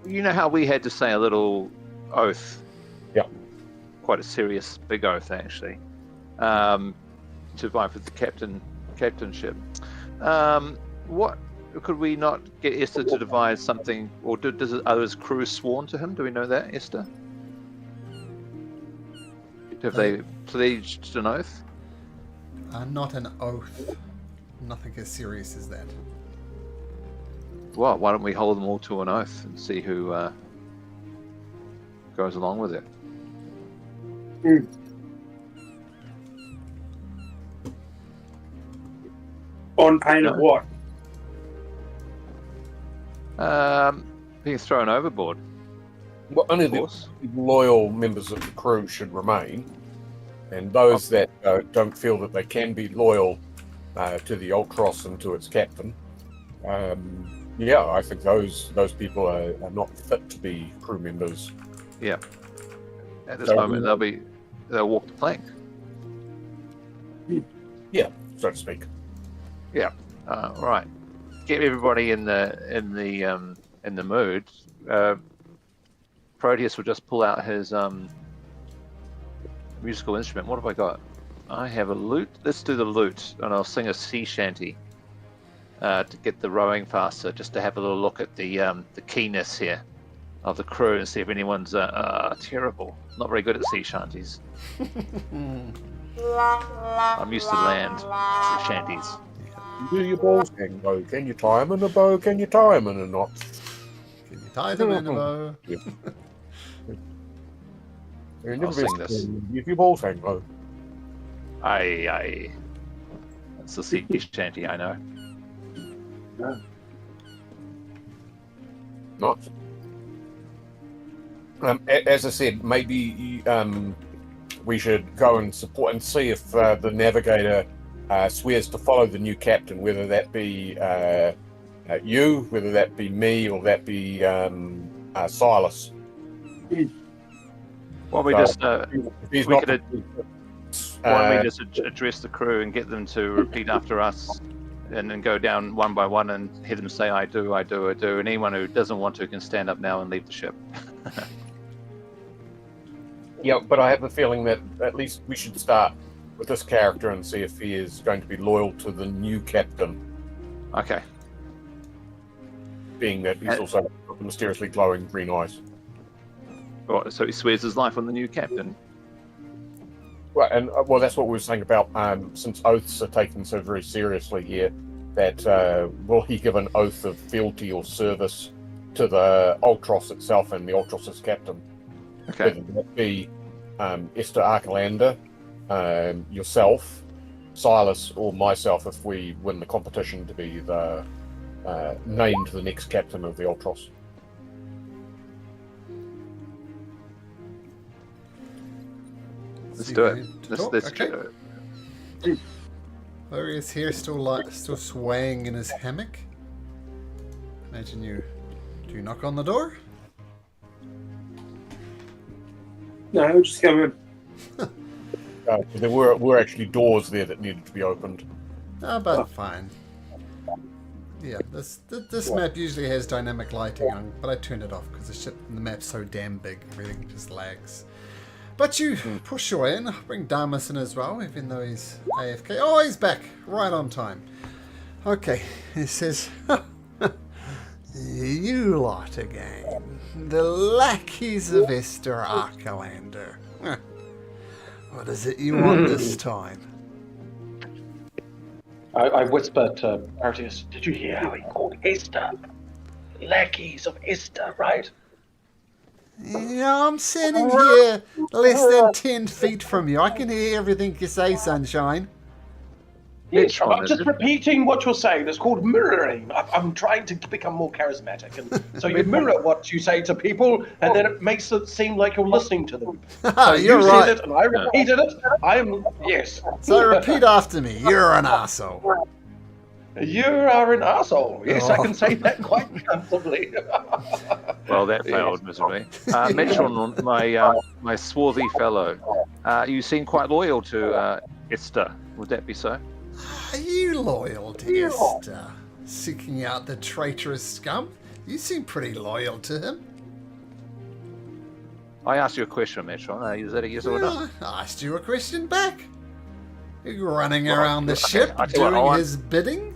S3: You know how we had to say a little oath?
S5: Yeah.
S3: Quite a serious, big oath, actually, to vie for the captainship. What could we not get Estor to devise something, or are his crew sworn to him? Do we know that, Estor? Have they pledged an oath?
S1: Not an oath. Nothing as serious as that.
S3: Well, why don't we hold them all to an oath and see who goes along with it?
S4: On pain of what?
S3: Being thrown overboard.
S5: Well, only the loyal members of the crew should remain, and those that don't feel that they can be loyal to the Ultros and to its captain, I think those people are not fit to be crew members.
S3: Yeah. At this moment, they'll walk the plank.
S5: Yeah, so to speak.
S3: Yeah. Right. Get everybody in the mood. Proteus will just pull out his musical instrument. What have I got? I have a lute. Let's do the lute, and I'll sing a sea shanty to get the rowing faster. Just to have a little look at the keenness here of the crew and see if anyone's terrible. Not very good at sea shanties. I'm used to land shanties.
S5: Do your balls hang low? Can you tie them in a bow? Can you tie them in a knot?
S1: Can you tie them in a bow?
S5: Yeah.
S3: I'll sing this.
S5: If your balls hang low.
S3: Aye. That's the sea shanty, I know.
S4: No.
S5: Not. As I said, maybe we should go and support and see if the navigator swears to follow the new captain, whether that be you, whether that be me, or that be Silas.
S3: Well, we just address the crew and get them to repeat after us, and then go down one by one and hear them say, "I do, I do, I do." And anyone who doesn't want to can stand up now and leave the ship.
S5: Yeah, but I have a feeling that at least we should start with this character and see if he is going to be loyal to the new captain.
S3: Okay.
S5: Being that he's also got the mysteriously glowing green eyes.
S3: Right, so he swears his life on the new captain.
S5: Well, and that's what we were saying about since oaths are taken so very seriously here. That will he give an oath of fealty or service to the Ultros itself and the Ultros' captain?
S3: Okay.
S5: Whether that be Estor Archelander, yourself, Silas, or myself, if we win the competition to be the named the next captain of the Ultros.
S3: Let's do it. Let's
S1: okay. Larry is here, still swaying in his hammock. Imagine you. Do you knock on the door?
S4: No, just come in.
S5: There were actually doors there that needed to be opened.
S1: But fine. Yeah, this map usually has dynamic lighting on, but I turned it off because the map's so damn big, everything just lags. But you push your way in. Bring Damas in as well, even though he's AFK. Oh, he's back, right on time. Okay, he says, "You lot." plot again. The lackeys of Estor Archelander. What is it you want this time?
S2: I whispered to Proteus, did you hear how he called Estor? Lackeys of Estor, right?
S1: Yeah, I'm sitting here less than 10 feet from you. I can hear everything you say, Sunshine.
S2: Yes, I'm just repeating what you're saying. It's called mirroring. I'm trying to become more charismatic. And so you mirror what you say to people, and then it makes it seem like you're listening to them. So
S1: You're
S2: you
S1: right.
S2: said it, and I repeated it. Yes.
S1: So repeat after me. You're an arsehole.
S2: You are an arsehole. Yes, I can say that quite comfortably.
S3: Well, that failed miserably. Metron, my swarthy fellow, you seem quite loyal to Estor. Would that be so?
S1: Are you loyal to Estor? Seeking out the traitorous scum? You seem pretty loyal to him.
S3: I asked you a question, Metron. Is that a yes or a no?
S1: I asked you a question back. Are you running around the ship
S3: I tell you
S1: doing
S3: what,
S1: his bidding?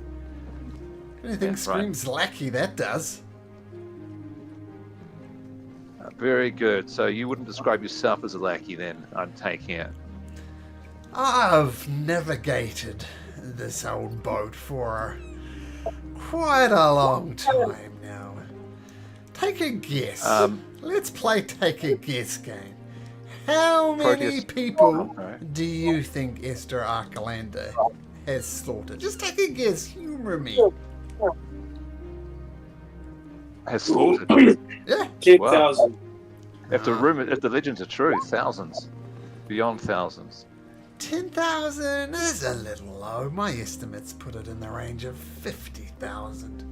S1: Anything
S3: Yeah,
S1: screams lackey, that does.
S3: Very good. So you wouldn't describe yourself as a lackey then, I'm taking it.
S1: I've navigated this old boat for quite a long time now. Take a guess. Let's play take a guess game. How many
S3: Proteus.
S1: people
S3: Alright.
S1: do you think Estor Archelander has slaughtered? Just take a guess. Humor me.
S3: Has slaughtered.
S1: Yeah.
S4: 10,000.
S3: If the legends are true, thousands. Beyond thousands.
S1: 10,000 is a little low. My estimates put it in the range of 50,000.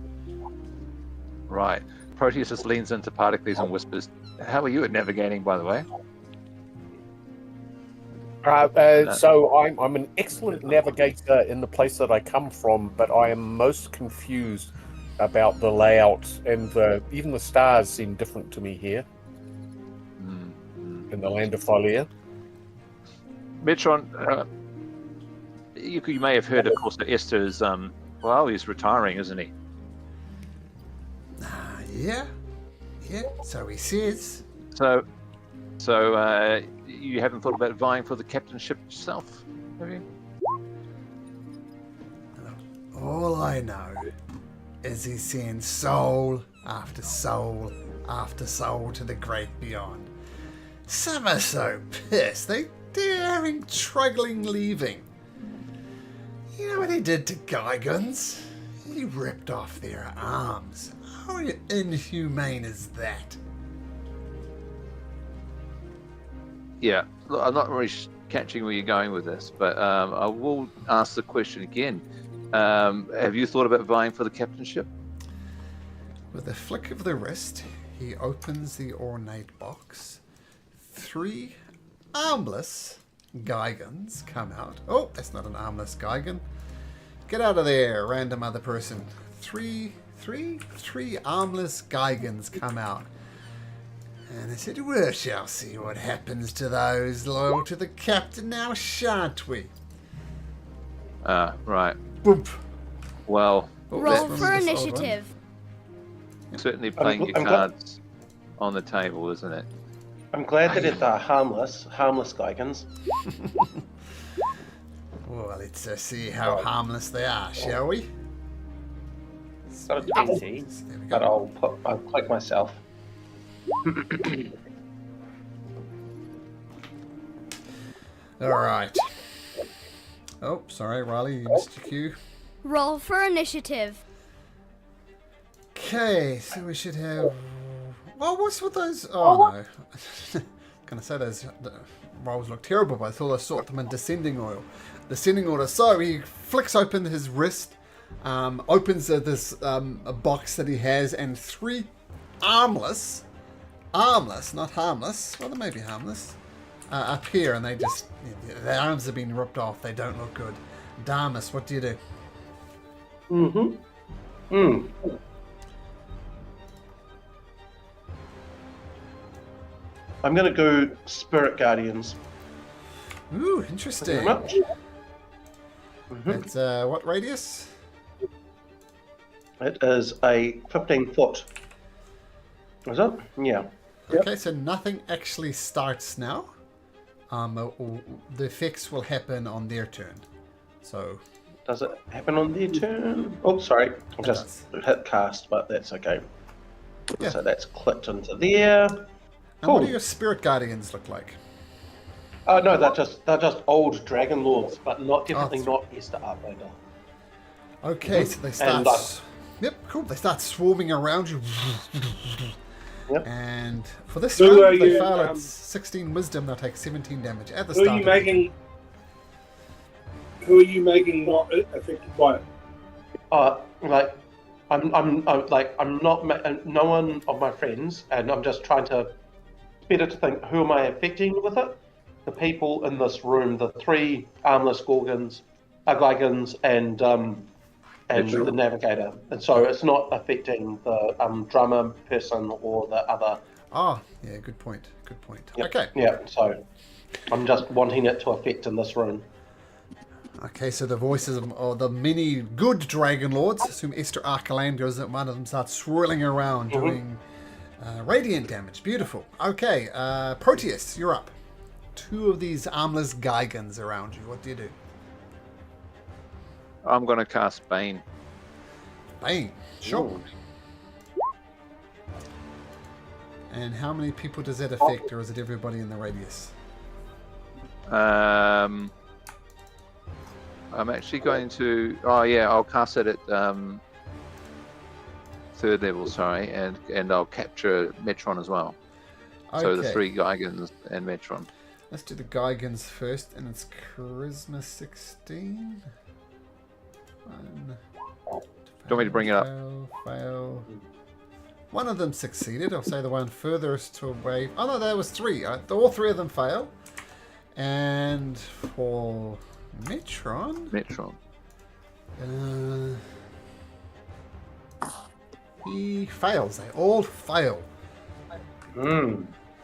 S3: Right. Proteus just leans into Particles and whispers, how are you at navigating, by the way?
S5: So I'm an excellent navigator in the place that I come from, but I am most confused about the layout, and even the stars seem different to me here in the land of Thylia.
S3: Metron, you may have heard, of course, that Estor is, he's retiring, isn't he?
S1: Yeah, so he says.
S3: So you haven't thought about vying for the captainship yourself, have you?
S1: All I know is he sends soul after soul after soul to the great beyond. Some are so pissed, they're having struggling leaving. You know what he did to Gygons? He ripped off their arms. How inhumane is that?
S3: Yeah, look, I'm not really catching where you're going with this, but I will ask the question again. Have you thought about vying for the captainship?
S1: With a flick of the wrist, he opens the ornate box. 3 armless Gygons come out. Oh, that's not an armless Gygon. Get out of there, random other person. Three armless Gygons come out. And I said, we shall see what happens to those loyal to the captain now, shan't we?
S3: Right.
S1: Boop.
S3: Well,
S6: Roll
S1: that's
S6: for
S1: from this old
S6: initiative.
S3: certainly playing your
S2: I'm
S3: cards on the table, isn't it?
S2: I'm glad that it's harmless Gygons.
S1: Well, let's see how harmless they are, shall we?
S2: Got a 20,
S1: There we
S2: but
S1: go.
S2: I'll click myself.
S1: All right. Oh, sorry, Riley, you missed your cue.
S6: Roll for initiative.
S1: Okay, so we should have. Well, what's with those? Oh no, gonna say those rolls look terrible, but I thought I sort them in descending order. So he flicks open his wrist, opens this a box that he has, and 3 armless, not harmless. Well, they may be harmless. Appear, and they just their arms have been ripped off. They don't look good. Darmus, what do you do?
S2: I'm going to go Spirit Guardians.
S1: Ooh, interesting.
S2: Much.
S1: It's what radius?
S2: It is a 15 foot. Is it? Yeah.
S1: Okay, so nothing actually starts now. The effects will happen on their turn. So
S2: Does it happen on their turn? Oh, sorry. I just hit cast, but that's okay.
S1: Yeah.
S2: So that's clicked into there.
S1: And
S2: Cool.
S1: what do your spirit guardians look like?
S2: No, they're just old dragon lords, but definitely not Estor Artlander.
S1: Okay, so they start. Yep, cool. They start swarming around you.
S2: Yep.
S1: And for this
S4: Who
S1: round,
S4: are
S1: they
S4: you,
S1: fail at 16 wisdom. They'll take 17 damage at the
S4: Who
S1: start.
S4: are you making? Who are you making not affected by it?
S2: I'm not no one of my friends, and I'm just trying to. It's better to think who am I affecting with it? The people in this room, the 3 armless Gorgons, Gigans, and the navigator, and so it's not affecting the drummer person or the other.
S1: Ah, yeah, good point. Good point.
S2: Yep.
S1: Okay.
S2: Yeah, so I'm just wanting it to affect in this room.
S1: Okay, so the voices of the many good dragon lords, assume Estor Archelander is that one of them starts swirling around doing radiant damage. Beautiful. Okay, Proteus, you're up. 2 of these armless Gigans around you. What do you do?
S3: I'm going to cast Bane.
S1: Bane. Sure.
S2: Ooh.
S1: And how many people does that affect, or is it everybody in the radius?
S3: I'm actually going to. Oh yeah, I'll cast it at 3rd level. Sorry, and I'll capture Metron as well.
S1: Okay.
S3: So the 3 Gigans and Metron.
S1: Let's do the Gigans first, and it's Charisma 16. One.
S3: Do you want me to bring it up?
S1: Fail. One of them succeeded. I'll say the one furthest away. Oh no, there was 3. All 3 of them fail. And for Metron, he fails. They all fail.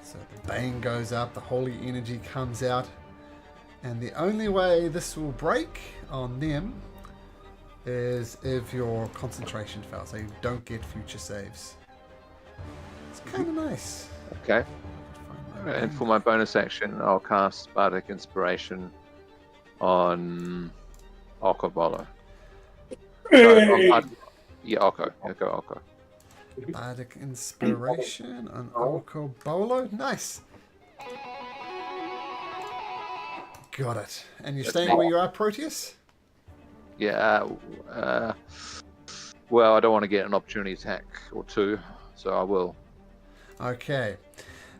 S1: So the Bane goes up, the holy energy comes out, and the only way this will break on them is if your concentration fails, so you don't get future saves. It's kind of nice.
S3: Okay. And for my bonus action, I'll cast Bardic Inspiration on Okobolo. Yeah, Oko. I'll go Oko.
S1: Bardic Inspiration on Okobolo. Nice. Got it. And you're staying where you are, Proteus?
S3: Yeah. Well, I don't want to get an opportunity attack or 2, so I will.
S1: Okay.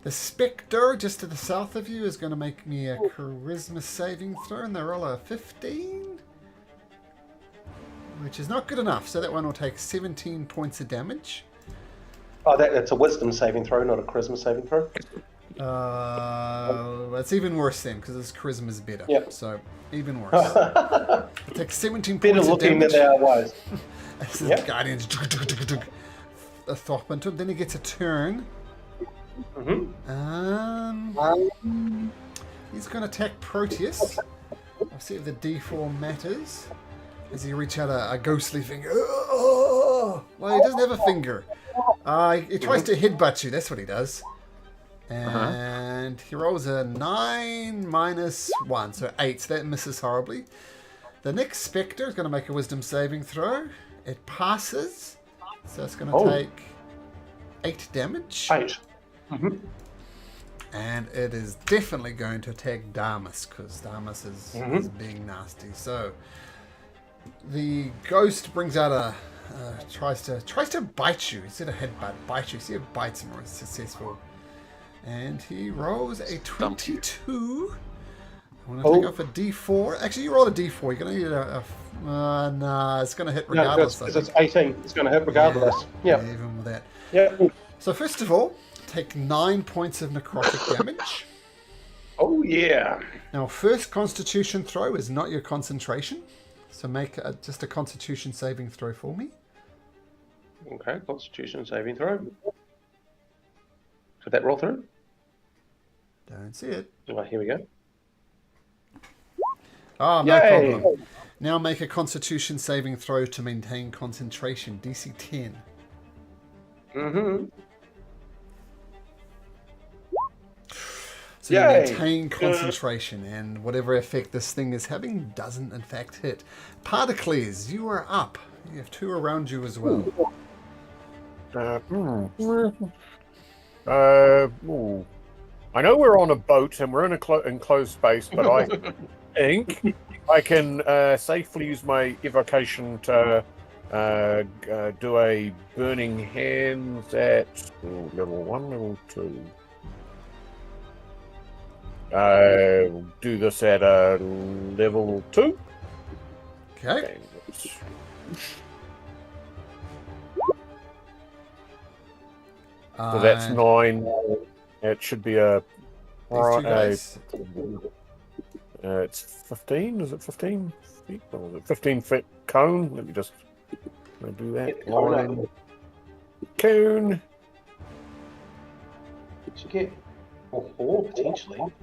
S1: The Spectre, just to the south of you, is going to make me a Charisma saving throw, and they roll a 15. Which is not good enough, so that one will take 17 points of damage.
S2: Oh, that's a wisdom saving throw, not a charisma saving throw.
S1: That's even worse then, because this charisma is better.
S2: Yep.
S1: So, even worse. It takes 17
S2: Better
S1: points of
S2: looking
S1: damage.
S2: than they are wise.
S1: As the
S2: Yep.
S1: Guardians a thwop into him. Then he gets a turn. He's going to attack Proteus. I'll see if the D4 matters. As he reach out a ghostly finger. Oh! Well, he doesn't have a finger. He tries to headbutt you. That's what he does. And he rolls a 9 minus 1, so 8. So that misses horribly. The next Spectre is going to make a Wisdom saving throw. It passes. So it's going to take 8 damage.
S2: 8.
S1: And it is definitely going to attack Damas, because Damas is being nasty. So the ghost brings out tries to bite you instead of headbutt. Bite you. See, it bites him, or it's successful. And he rolls a 22. I want to take off a D4. Actually, you roll a D4. You're going to need nah, it's going to hit regardless.
S2: Because it's 18. It's going to hit regardless. Yeah.
S1: Even with that.
S2: Yeah.
S1: So first of all, take 9 points of necrotic damage.
S2: Oh, yeah.
S1: Now, first Constitution throw is not your concentration. So make just a Constitution saving throw for me.
S2: Okay, Constitution saving throw. Did that roll through?
S1: Don't see it.
S2: Oh, here we go.
S1: Oh, no
S2: Yay!
S1: problem. Now make a Constitution saving throw to maintain concentration. DC 10.
S2: Mm-hmm. 10.
S1: So you
S2: Yay.
S1: maintain concentration, and whatever effect this thing is having doesn't in fact hit. Particles, you are up. You have 2 around you as well.
S5: Ooh. I know we're on a boat and we're in a enclosed space, but I think I can safely use my evocation to do a burning hands at level 1, level 2. Do this at level 2.
S1: Okay.
S5: So that's 9. It should be a.
S1: These 2 guys.
S5: It's 15. Is it 15 feet? Or is it 15 foot cone? Let me just do that. Line. Cone.
S2: Did you get 4 potentially?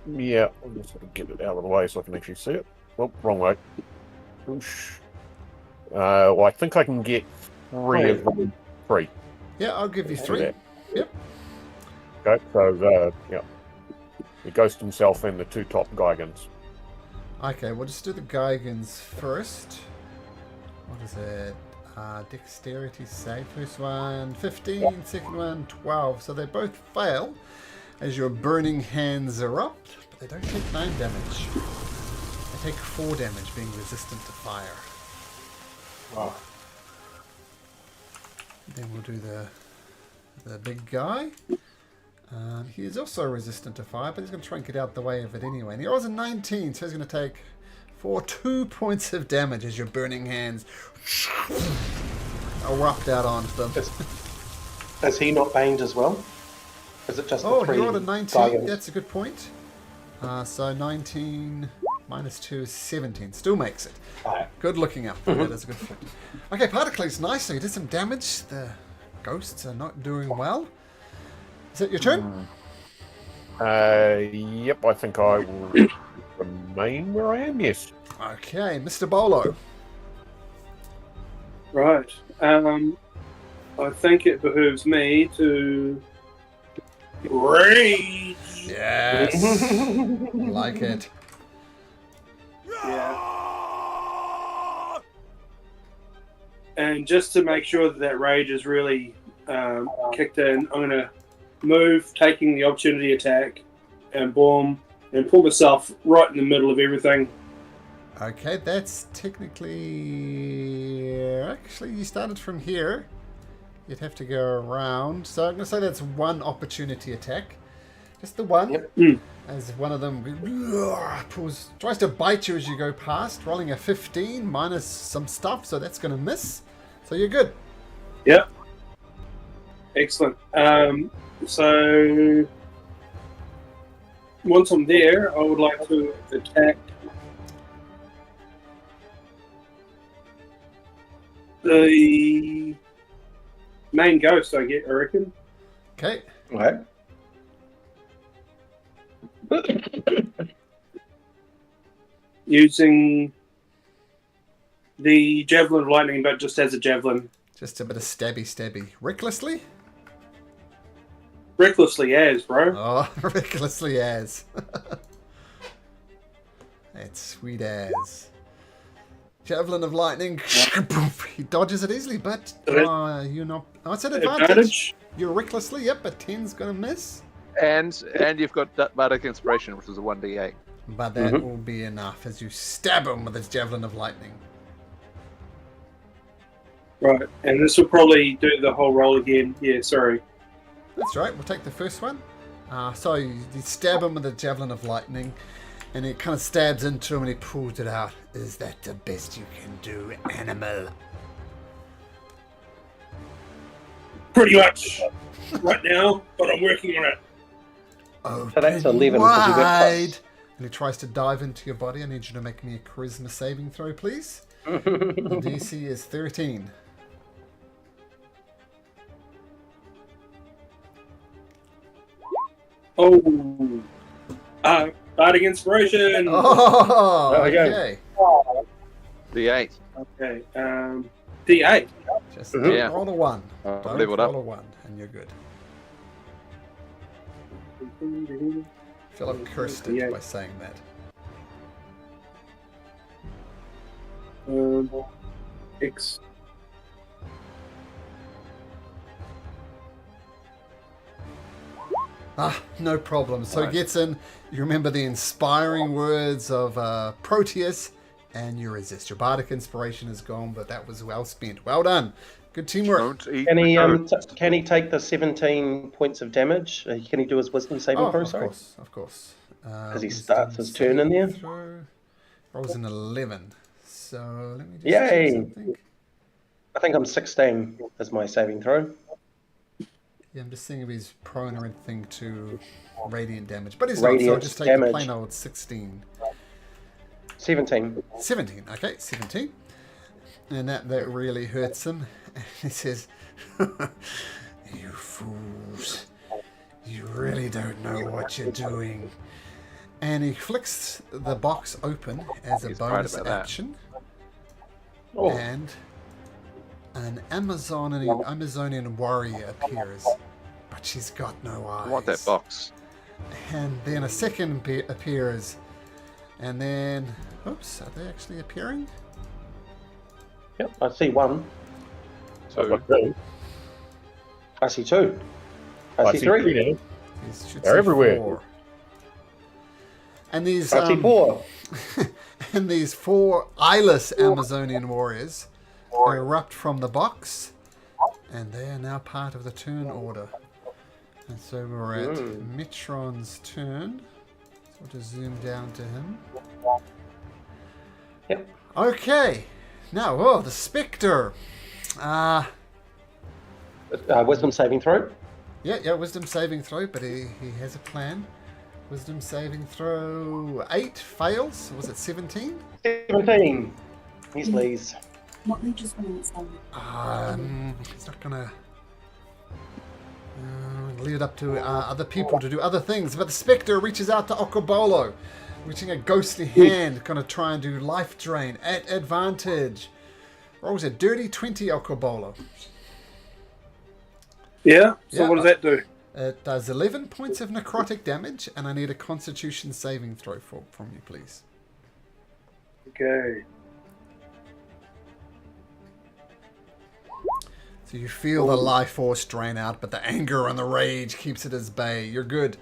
S5: Yeah, I'll just get it out of the way so I can actually see it. Well, wrong way. Oosh. Well, I think I can get 3 of them. 3.
S1: Yeah, I'll give you 3. Yep.
S5: Okay, so yeah, the ghost himself and the 2 top Gigans.
S1: Okay, we'll just do the Gigans first. What is it? Dexterity save. First one 15, second one 12. So they both fail as your burning hands erupt, but they don't take 9 damage. They take 4 damage, being resistant to fire.
S2: Wow.
S1: Then we'll do the big guy. He is also resistant to fire, but he's going to try and get out the way of it anyway. And he rolls a 19, so he's going to take 2 points of damage as your burning hands erupt out onto them.
S2: Is he not banged as well? Is it just
S1: Oh,
S2: the 3
S1: he rolled a 19.
S2: Gigans?
S1: That's a good point. So 19 minus 2 is 17. Still makes it.
S2: Alright.
S1: Good looking up. That is a good point. Okay, Particles, nice. So you did some damage. The ghosts are not doing well. Is it your turn?
S5: Yep, I think I will remain where I am, yes.
S1: Okay, Mr. Bolo.
S4: Right. I think it behooves me to rage.
S1: Yes. Like it.
S4: Yeah. And just to make sure that rage is really kicked in, I'm going to move, taking the opportunity attack, and boom, and pull myself right in the middle of everything.
S1: Okay, that's technically... Actually, you started from here. You'd have to go around. So I'm going to say that's 1 opportunity attack. Just the 1.
S2: Yep.
S1: As one of them tries to bite you as you go past, rolling a 15 minus some stuff, so that's going to miss. So you're good.
S4: Yep. Excellent. So once I'm there, I would like to attack the main ghost. I reckon.
S1: Okay.
S2: Okay.
S4: Using the javelin of lightning, but just as a javelin,
S1: Just a bit of stabby. Recklessly?
S4: recklessly as, bro.
S1: Oh, recklessly as. That's sweet as. Javelin of lightning. He dodges it easily, but you're not. Oh, it's an advantage. You're recklessly, yep, but 10's going to miss.
S3: And you've got Bardic Inspiration, which is a 1d8.
S1: But that will be enough as you stab him with his Javelin of Lightning.
S4: Right, and this will probably do the whole roll again. Yeah, sorry.
S1: That's right, we'll take the first one. So you stab him with the Javelin of Lightning, and it kind of stabs into him and he pulls it out. Is that the best you can do, animal?
S4: Pretty much right now, but I'm working on it.
S1: Oh,
S2: So that's 11 because you got
S1: wide.
S2: plus.
S1: And he tries to dive into your body. I need you to make me a charisma saving throw, please. The DC is 13.
S4: Oh, Bardic Inspiration.
S1: Oh,
S4: There we go.
S1: okay.
S3: D8.
S4: Okay, D8.
S1: Just
S3: Yeah.
S1: don't roll a 1.
S3: I'll
S1: Don't
S3: level it up.
S1: roll a 1, and you're good. I feel I've cursed it by saying that.
S4: X.
S1: Ah, no problem. So
S3: Right.
S1: gets in. You remember the inspiring words of Proteus, and you resist. Your bardic inspiration is gone, but that was well spent. Well done. Good teamwork.
S3: Don't eat
S2: Can
S3: the
S2: he
S3: ghost.
S2: can he take the 17 points of damage? Can he do his wisdom saving
S1: Oh,
S2: throw?
S1: of
S2: Sorry,
S1: course, of course.
S2: because he
S1: Wisdom
S2: starts his turn in there.
S1: saving throw. Rolls an 11. So let me just
S2: Yay.
S1: check something.
S2: I think I'm 16 as my saving throw.
S1: Yeah, I'm just seeing if he's prone or anything to radiant damage. But he's not, so I'll
S2: Radiant
S1: just take the
S2: damage.
S1: plain old 16.
S2: 17.
S1: 17, okay, 17. And that really hurts him. And he says, you fools, you really don't know what you're doing. And he flicks the box open as a
S3: He's right
S1: bonus
S3: about that.
S1: action.
S2: Oh,
S1: And an Amazonian warrior appears. But she's got no eyes.
S3: I want that box.
S1: And then a second appears. And then, oops, are they actually appearing?
S2: yep, I see one.
S3: So
S2: I see two. I see three.
S5: now.
S1: These should
S5: They're
S1: say
S5: everywhere.
S1: 4. And these
S2: I see four.
S1: and these 4 eyeless Amazonian warriors erupt from the box, and they are now part of the turn order. And so we're at Metron's turn. So we'll just zoom down to him.
S2: Yep.
S1: Okay. Now, the Spectre.
S2: Wisdom saving throw.
S1: Yeah, wisdom saving throw, but he has a plan. Wisdom saving throw 8 fails. Was it 17?
S2: 17. Yes, please.
S8: What they just want to
S1: He's not gonna leave it up to other people to do other things. But the Spectre reaches out to Okobolo, reaching a ghostly hand, gonna try and do life drain at advantage. Rolls a dirty 20, Okobolo.
S4: Yeah? So
S1: Yeah.
S4: what does that do?
S1: It does 11 points of necrotic damage, and I need a Constitution saving throw from you, please.
S4: Okay.
S1: So you feel the life force drain out, but the anger and the rage keeps it at bay. You're good.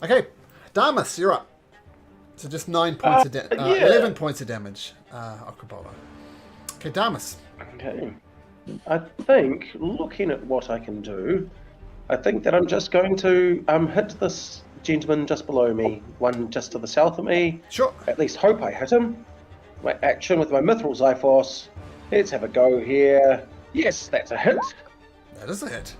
S1: Okay, Damas, you're up. So just 9 points of 11 points of damage, Okobolo. Okay, Damas.
S2: Okay. I think, looking at what I can do, I think that I'm just going to hit this gentleman just below me, one just to the south of me.
S1: Sure.
S2: At least hope I hit him. My action with my Mithril Zyphos. Let's have a go here. Yes, that's a hit.
S1: That is a hit.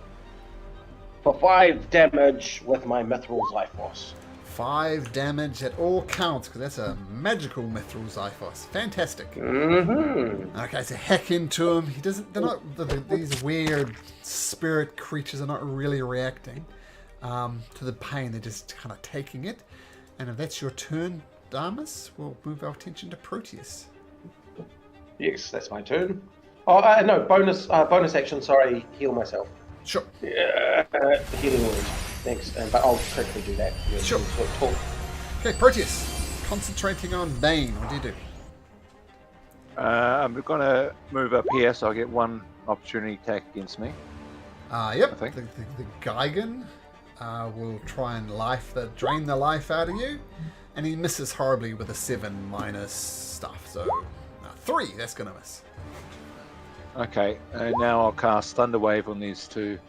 S2: For 5 damage with my Mithril Zyphos.
S1: 5 damage at all counts, because that's a magical Mithril Zyphos. Fantastic.
S2: Mm-hmm.
S1: Okay, so hack into him. He doesn't. They're not. These weird spirit creatures are not really reacting to the pain. They're just kind of taking it. And if that's your turn, Damas, we'll move our attention to Proteus.
S2: Yes, that's my turn. Oh, no, bonus action, sorry, heal myself.
S1: Sure.
S2: Healing word. Thanks, but I'll quickly do that. Yeah,
S1: Sure.
S2: Talk.
S1: Okay, Proteus, concentrating on Bane. What do you do?
S3: I'm going to move up here so I get one opportunity attack against me.
S1: Yep.
S3: I think.
S1: The Gigan will try and drain the life out of you, and he misses horribly with a 7 minus stuff. So 3. That's gonna miss.
S3: Okay, and now I'll cast Thunder Wave on these 2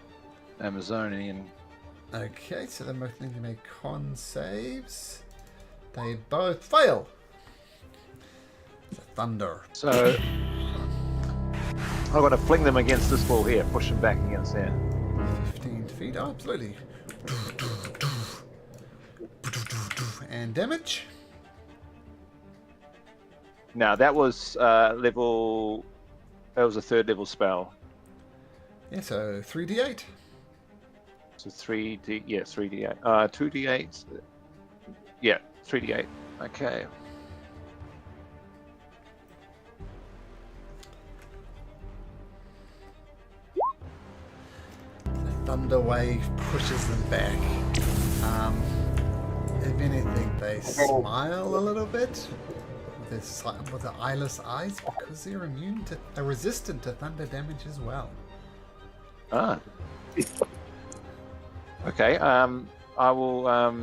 S3: Amazonian.
S1: Okay, so they both need to make con saves. They both fail. So thunder.
S3: So I'm going to fling them against this wall here, push them back against there.
S1: 15 feet. Oh, absolutely. And damage.
S3: Now that was level. That was a 3rd level spell.
S1: Yeah, so 3d8.
S3: So 3d. Yeah, 3d8. 2d8. Yeah, 3d8. Okay.
S1: The thunder wave pushes them back. If anything, they smile a little bit with their eyeless eyes because they're resistant to thunder damage as well.
S3: Ah. Okay. I will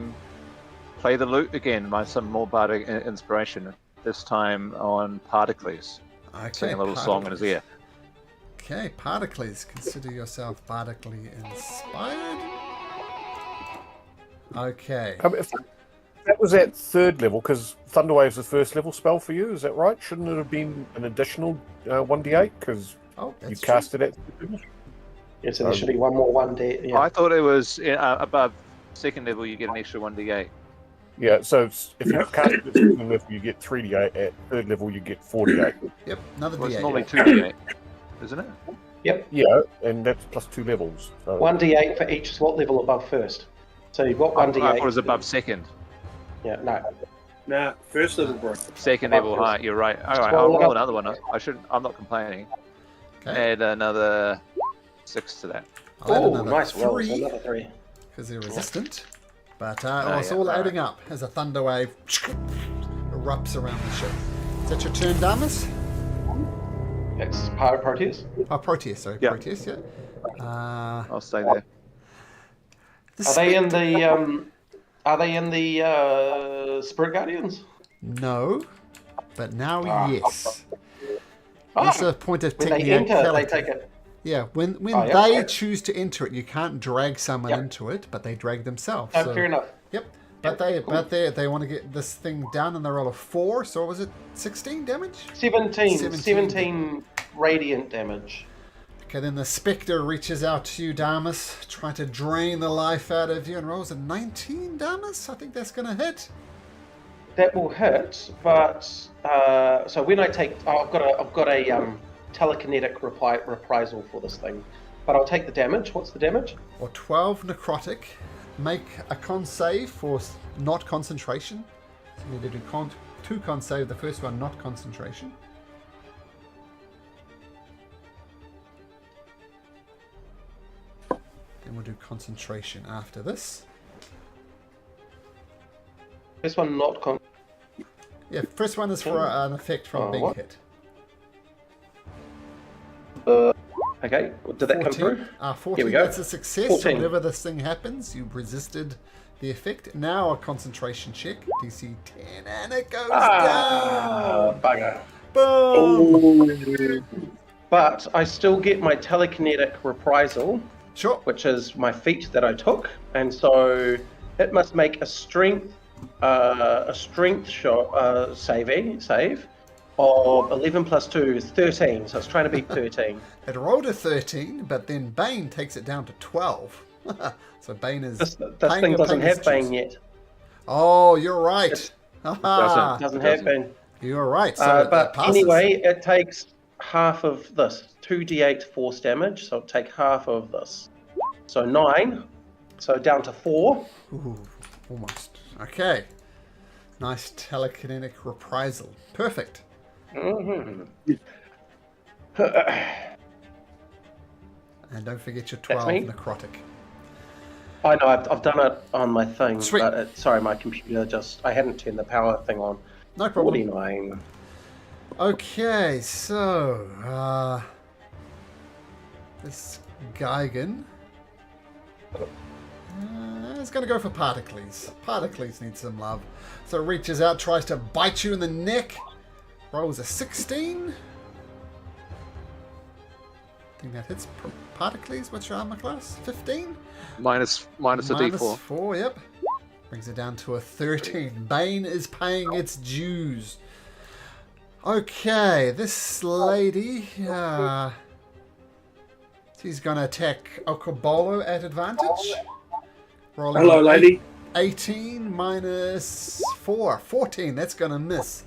S3: play the lute again. Some more bardic inspiration. This time on Particles.
S1: Okay,
S3: Sing a little song in his ear.
S1: Okay, Particles. Consider yourself bardically inspired. Okay.
S5: If that was at 3rd level, because Thunderwave's the 1st level spell for you, is that right? Shouldn't it have been an additional 1d8? Because you cast it at 3rd level?
S2: Yes, and there should be one more 1d. Yeah.
S3: I thought it was above 2nd level, you get an extra 1d8.
S5: Yeah, so if you cast it at 2nd level, you get 3d8. At 3rd level, you get 4d8.
S1: Yep, another
S3: Well,
S1: D8.
S3: it's normally 2d8, isn't it?
S2: Yep.
S5: Yeah, and that's plus 2 levels. So.
S2: 1d8 for each slot level above 1st. So you've got 1d8.
S3: I thought it was above 2nd.
S2: Yeah, no.
S4: Nah, 1st level, bro.
S3: 2nd level high, you're right. Alright, I'll roll another one. I'm not complaining.
S1: Okay.
S3: Add another 6 to that.
S1: I'll add
S2: Oh,
S1: another
S2: nice roll.
S1: 3
S2: So another 3.
S1: because they're resistant. But it's
S3: yeah,
S1: all
S3: right.
S1: adding up as a thunder wave erupts around the ship. Is that your turn, Damas?
S2: It's Proteus.
S1: Oh, Proteus, sorry.
S3: Yeah.
S1: Proteus, yeah.
S3: I'll stay there.
S2: Are they in the Spirit Guardians?
S1: No, but now yes.
S2: Ah,
S1: That's a point of
S2: when they enter, they
S1: technicality.
S2: take it.
S1: Yeah, when
S2: Oh, yeah,
S1: they
S2: yeah.
S1: choose to enter it, you can't drag someone into it, but they drag themselves.
S2: Oh,
S1: so,
S2: fair enough.
S1: Yep. But they want to get this thing down and they roll a 4, so was it 16 damage?
S2: 17 radiant damage.
S1: Okay, then the Spectre reaches out to you, Damas, trying to drain the life out of you and rolls a 19, Damas? I think that's going to hit.
S2: That will hit, but so when I take, I've got a telekinetic reprisal for this thing, but I'll take the damage. What's the damage?
S1: Or 12 necrotic. Make a con save for not concentration. So you need to do 2 con save, the first one not concentration. Then we'll do concentration after this.
S2: This one not con.
S1: Yeah, first one is for an effect from being
S2: what?
S1: hit.
S2: Okay, did that come through?
S1: 14,
S2: Here we go.
S1: that's a success.
S2: 14.
S1: So whenever this thing happens, you've resisted the effect. Now a concentration check, DC 10, and it goes down.
S2: Bugger.
S1: Boom!
S2: But I still get my telekinetic reprisal,
S1: Sure.
S2: which is my feat that I took, and so it must make a strength save of 11 plus 2 is 13. So it's trying to beat 13.
S1: It rolled a 13, but then Bane takes it down to 12. So Bane is.
S2: This
S1: paying
S2: thing
S1: a
S2: doesn't
S1: payer's
S2: have Bane
S1: dues.
S2: yet.
S1: Oh, you're right. Haha.
S2: Doesn't have Bane.
S1: You're right. So
S2: But
S1: it passes.
S2: anyway, it takes half of this. 2d8 force damage, so it'll take half of this. So 9. So down to 4.
S1: Ooh, almost. Okay. Nice telekinetic reprisal. Perfect.
S2: Mm-hmm.
S1: And don't forget your
S2: That's
S1: 12
S2: me.
S1: necrotic.
S2: I know, I've done it on my thing,
S1: Sweet.
S2: but sorry, my computer I hadn't turned the power thing on.
S1: No problem.
S2: 49.
S1: Okay, so this Gigan is going to go for Particles. Particles needs some love. So it reaches out, tries to bite you in the neck. Rolls a 16. I think that hits Particles. What's your armor class? 15?
S3: Minus a d4.
S1: 4, yep. Brings it down to a 13. Bane is paying its dues. Okay, this lady, she's going to attack Okobolo at advantage. Rolling
S4: Hello, lady.
S1: 18 minus 4. 14, that's going to miss.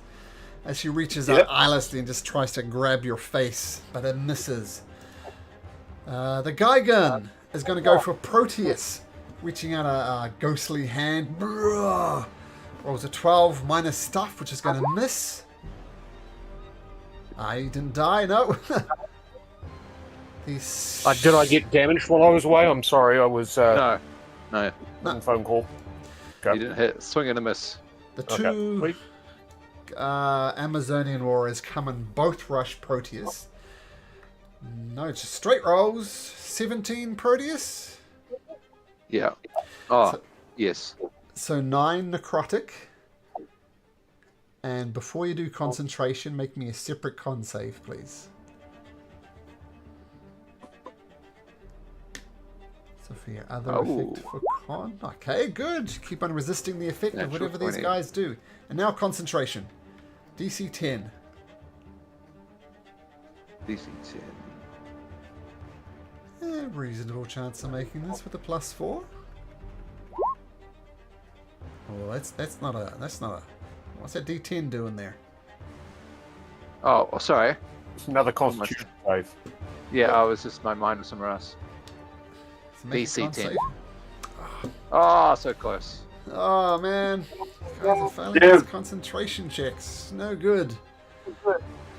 S1: As she reaches out eyelessly and just tries to grab your face, but it misses. The Gigan is going to go for Proteus, reaching out a ghostly hand. Rolls a 12 minus stuff, which is going to miss. I didn't die, no.
S5: Did I get damaged while I was away? I'm sorry, I was
S3: No.
S5: on a phone call. Okay.
S3: You didn't hit. Swing and a miss.
S1: The
S5: Okay,
S1: two
S5: sweet.
S1: Amazonian warriors come and both rush Proteus. No, just straight rolls. 17 Proteus.
S3: Yeah. Oh,
S1: So-
S3: yes.
S1: So 9 necrotic. And before you do concentration, make me a separate con save, please. So for your other effect for con. Okay, good. Keep on resisting the effect of
S3: Natural
S1: whatever these
S3: 20.
S1: guys do. And now concentration. DC 10.
S3: DC 10.
S1: Reasonable chance of making this with a +4. Oh, that's not a. What's that D10 doing there?
S3: Oh, sorry.
S5: It's another Constitution save.
S3: Yeah, my mind was somewhere else.
S1: So make a
S3: DC
S1: con
S3: 10.
S1: save.
S3: Oh, so close.
S1: Oh man, guys are failing
S4: Damn.
S1: these concentration checks. No good.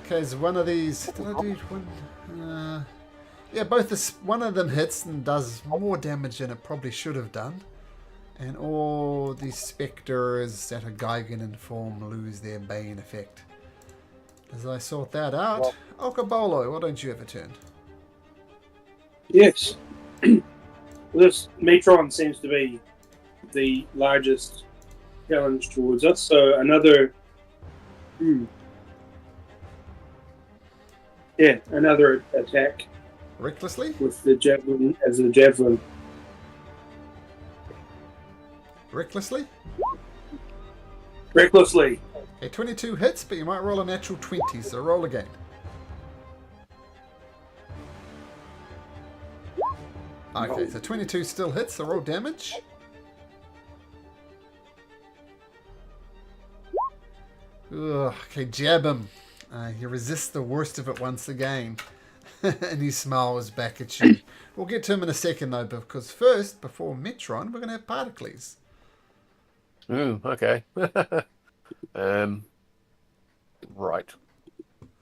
S1: Okay, is one of these? Did I do one? Yeah, one of them hits and does more damage than it probably should have done. And all these spectres that are Geigen in form lose their Bane effect. As I sort that out, Okabolo, why don't you have a turn?
S4: Yes. This Metron seems to be the largest challenge towards us, so another. Yeah, another attack
S1: Recklessly?
S4: with the javelin as a javelin.
S1: Recklessly?
S4: Recklessly.
S1: Okay, 22 hits, but you might roll a natural 20, so roll again. Okay, so 22 still hits, so roll damage. Ugh, okay, jab him. He resists the worst of it once again. And he smiles back at you. We'll get to him in a second, though, because first, before Metron, we're going to have Particles.
S5: Ooh, okay. Right.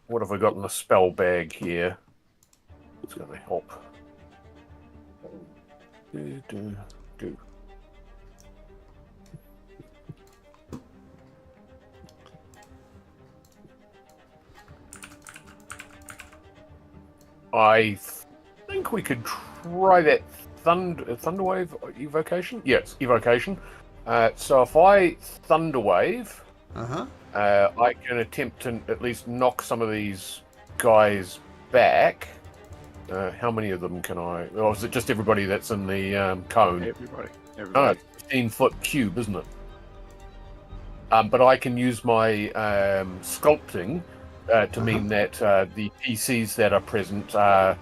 S5: What have I got in the spell bag here? It's going to help. Do. I think we could try that Thunderwave evocation. Yes, evocation. So if I Thunderwave, I can attempt to at least knock some of these guys back. How many of them can I? Or is it just everybody that's in the cone?
S3: Everybody.
S5: Oh, it's a 15-foot cube, isn't it? But I can use my sculpting to mean that the PCs that are present are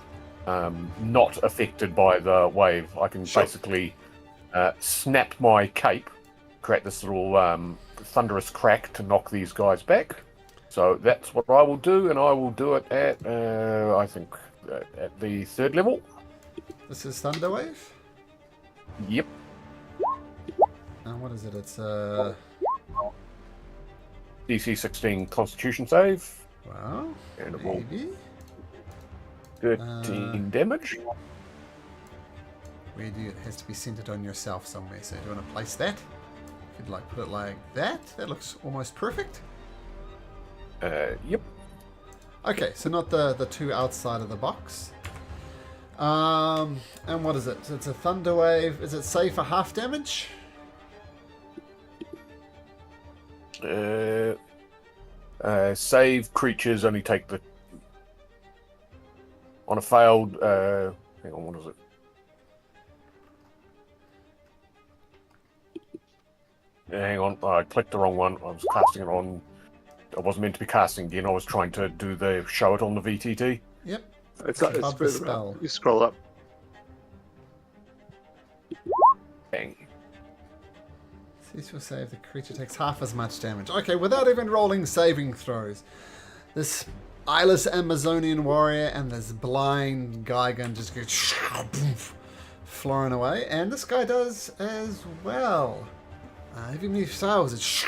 S5: not affected by the wave. I can basically snap my cape, create this little thunderous crack to knock these guys back. So that's what I will do, and I will do it at, I think, at the 3rd level.
S1: This is Thunderwave?
S5: Yep.
S1: And what is it? It's
S5: DC 16 Constitution save.
S1: Wow.
S5: And it will
S1: Maybe.
S5: 13 damage.
S1: Where do you, it has to be centered on yourself somewhere. So do you want to place that? You'd like put it like that. That looks almost perfect.
S5: Yep.
S1: Okay, so not the two outside of the box. And what is it? So it's a thunder wave. Is it safe for half damage?
S5: Save creatures only take the on a failed. Hang on, what is it? Hang on, I clicked the wrong one. I was casting it on. I wasn't meant to be casting again. I was trying to do the show it on the VTT.
S1: Yep.
S3: It's
S1: above the
S3: further
S1: spell.
S3: up. You scroll up.
S5: Bang.
S1: Cease will save. The creature takes half as much damage. Okay, without even rolling saving throws. This eyeless Amazonian warrior and this blind Geigen just goes flying away. And this guy does as well. Even if he fails, it's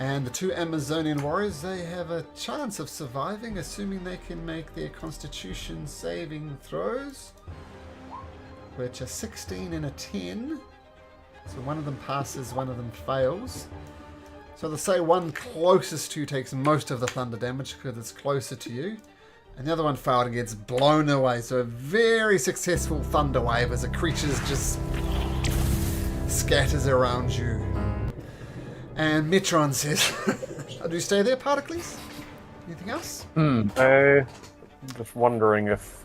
S1: and the two Amazonian warriors, they have a chance of surviving, assuming they can make their Constitution saving throws, which are 16 and a 10. So one of them passes, one of them fails. So they'll say one closest to you takes most of the thunder damage because it's closer to you. And the other one failed and gets blown away. So a very successful thunder wave as the creatures just scatters around you. And Metron says, do you stay there, Particles? Anything else?
S5: Just wondering if...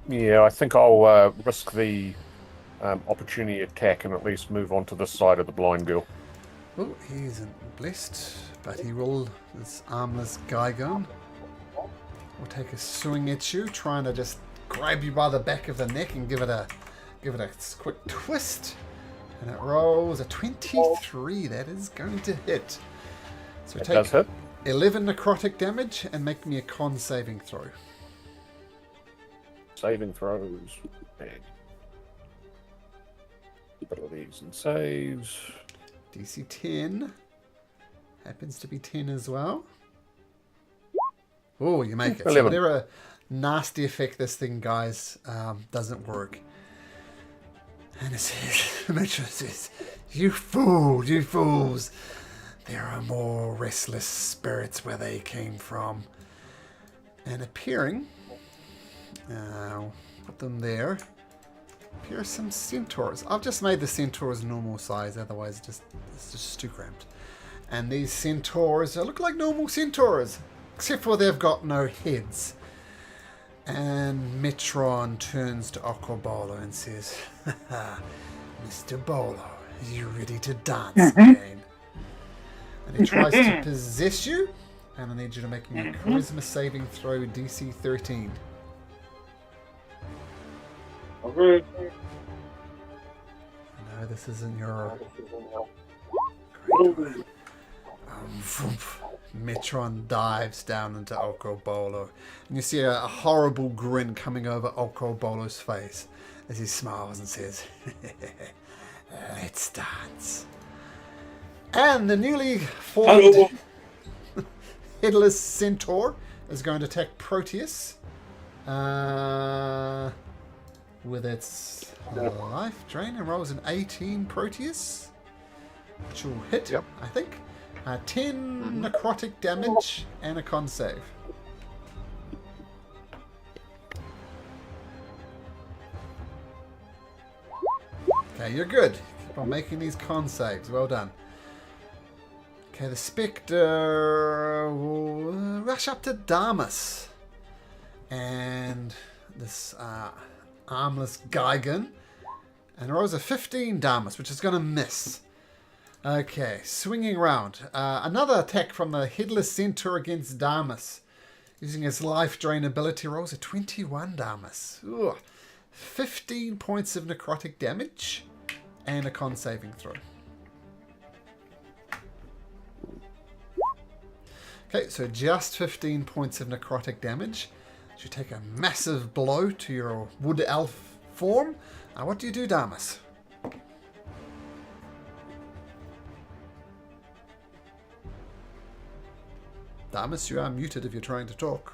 S5: yeah, I think I'll risk the opportunity attack and at least move on to this side of the blind girl.
S1: Oh, he isn't blessed, but he will, this armless Gygon, will take a swing at you, trying to just grab you by the back of the neck and give it a quick twist. And it rolls a 23. That is going to hit. So
S5: It
S1: take
S5: does hit.
S1: 11 necrotic damage and make me a con saving throw.
S5: Saving throws. Bad. Abilities and saves.
S1: DC 10. Happens to be 10 as well. Oh, you make it. So
S5: 11.
S1: whatever nasty effect this thing, guys, doesn't work. And it says, Mitchell says, you fools. There are more restless spirits where they came from. And appearing, put them there. Appear some centaurs. I've just made the centaurs normal size, otherwise it's just too cramped. And these centaurs look like normal centaurs, except for they've got no heads. And Metron turns to Okobolo and says, Mr. Bolo, are you ready to dance again? And he tries to possess you, and I need you to make me a charisma saving throw DC 13.
S4: Okay.
S1: No, this isn't your great one. Metron dives down into Okobolo, and you see a horrible grin coming over Okobolo's face as he smiles and says, let's dance. And the newly formed headless centaur is going to attack Proteus with its life drain and rolls an 18 Proteus, which will hit,
S3: Yep.
S1: I think. 10 necrotic damage and a con save. Okay, you're good. Keep on making these con saves. Well done. Okay, the Spectre will rush up to Damus. And this armless Gygon. And rolls a 15 Damus, which is going to miss. Okay, swinging round. Another attack from the Headless Centaur against Damus. Using his life drain ability, rolls a 21 Damus. Ooh, 15 points of necrotic damage and a con saving throw. Okay, so just 15 points of necrotic damage. You take a massive blow to your wood elf form. What do you do, Damus? Damus, you are muted if you're trying to talk.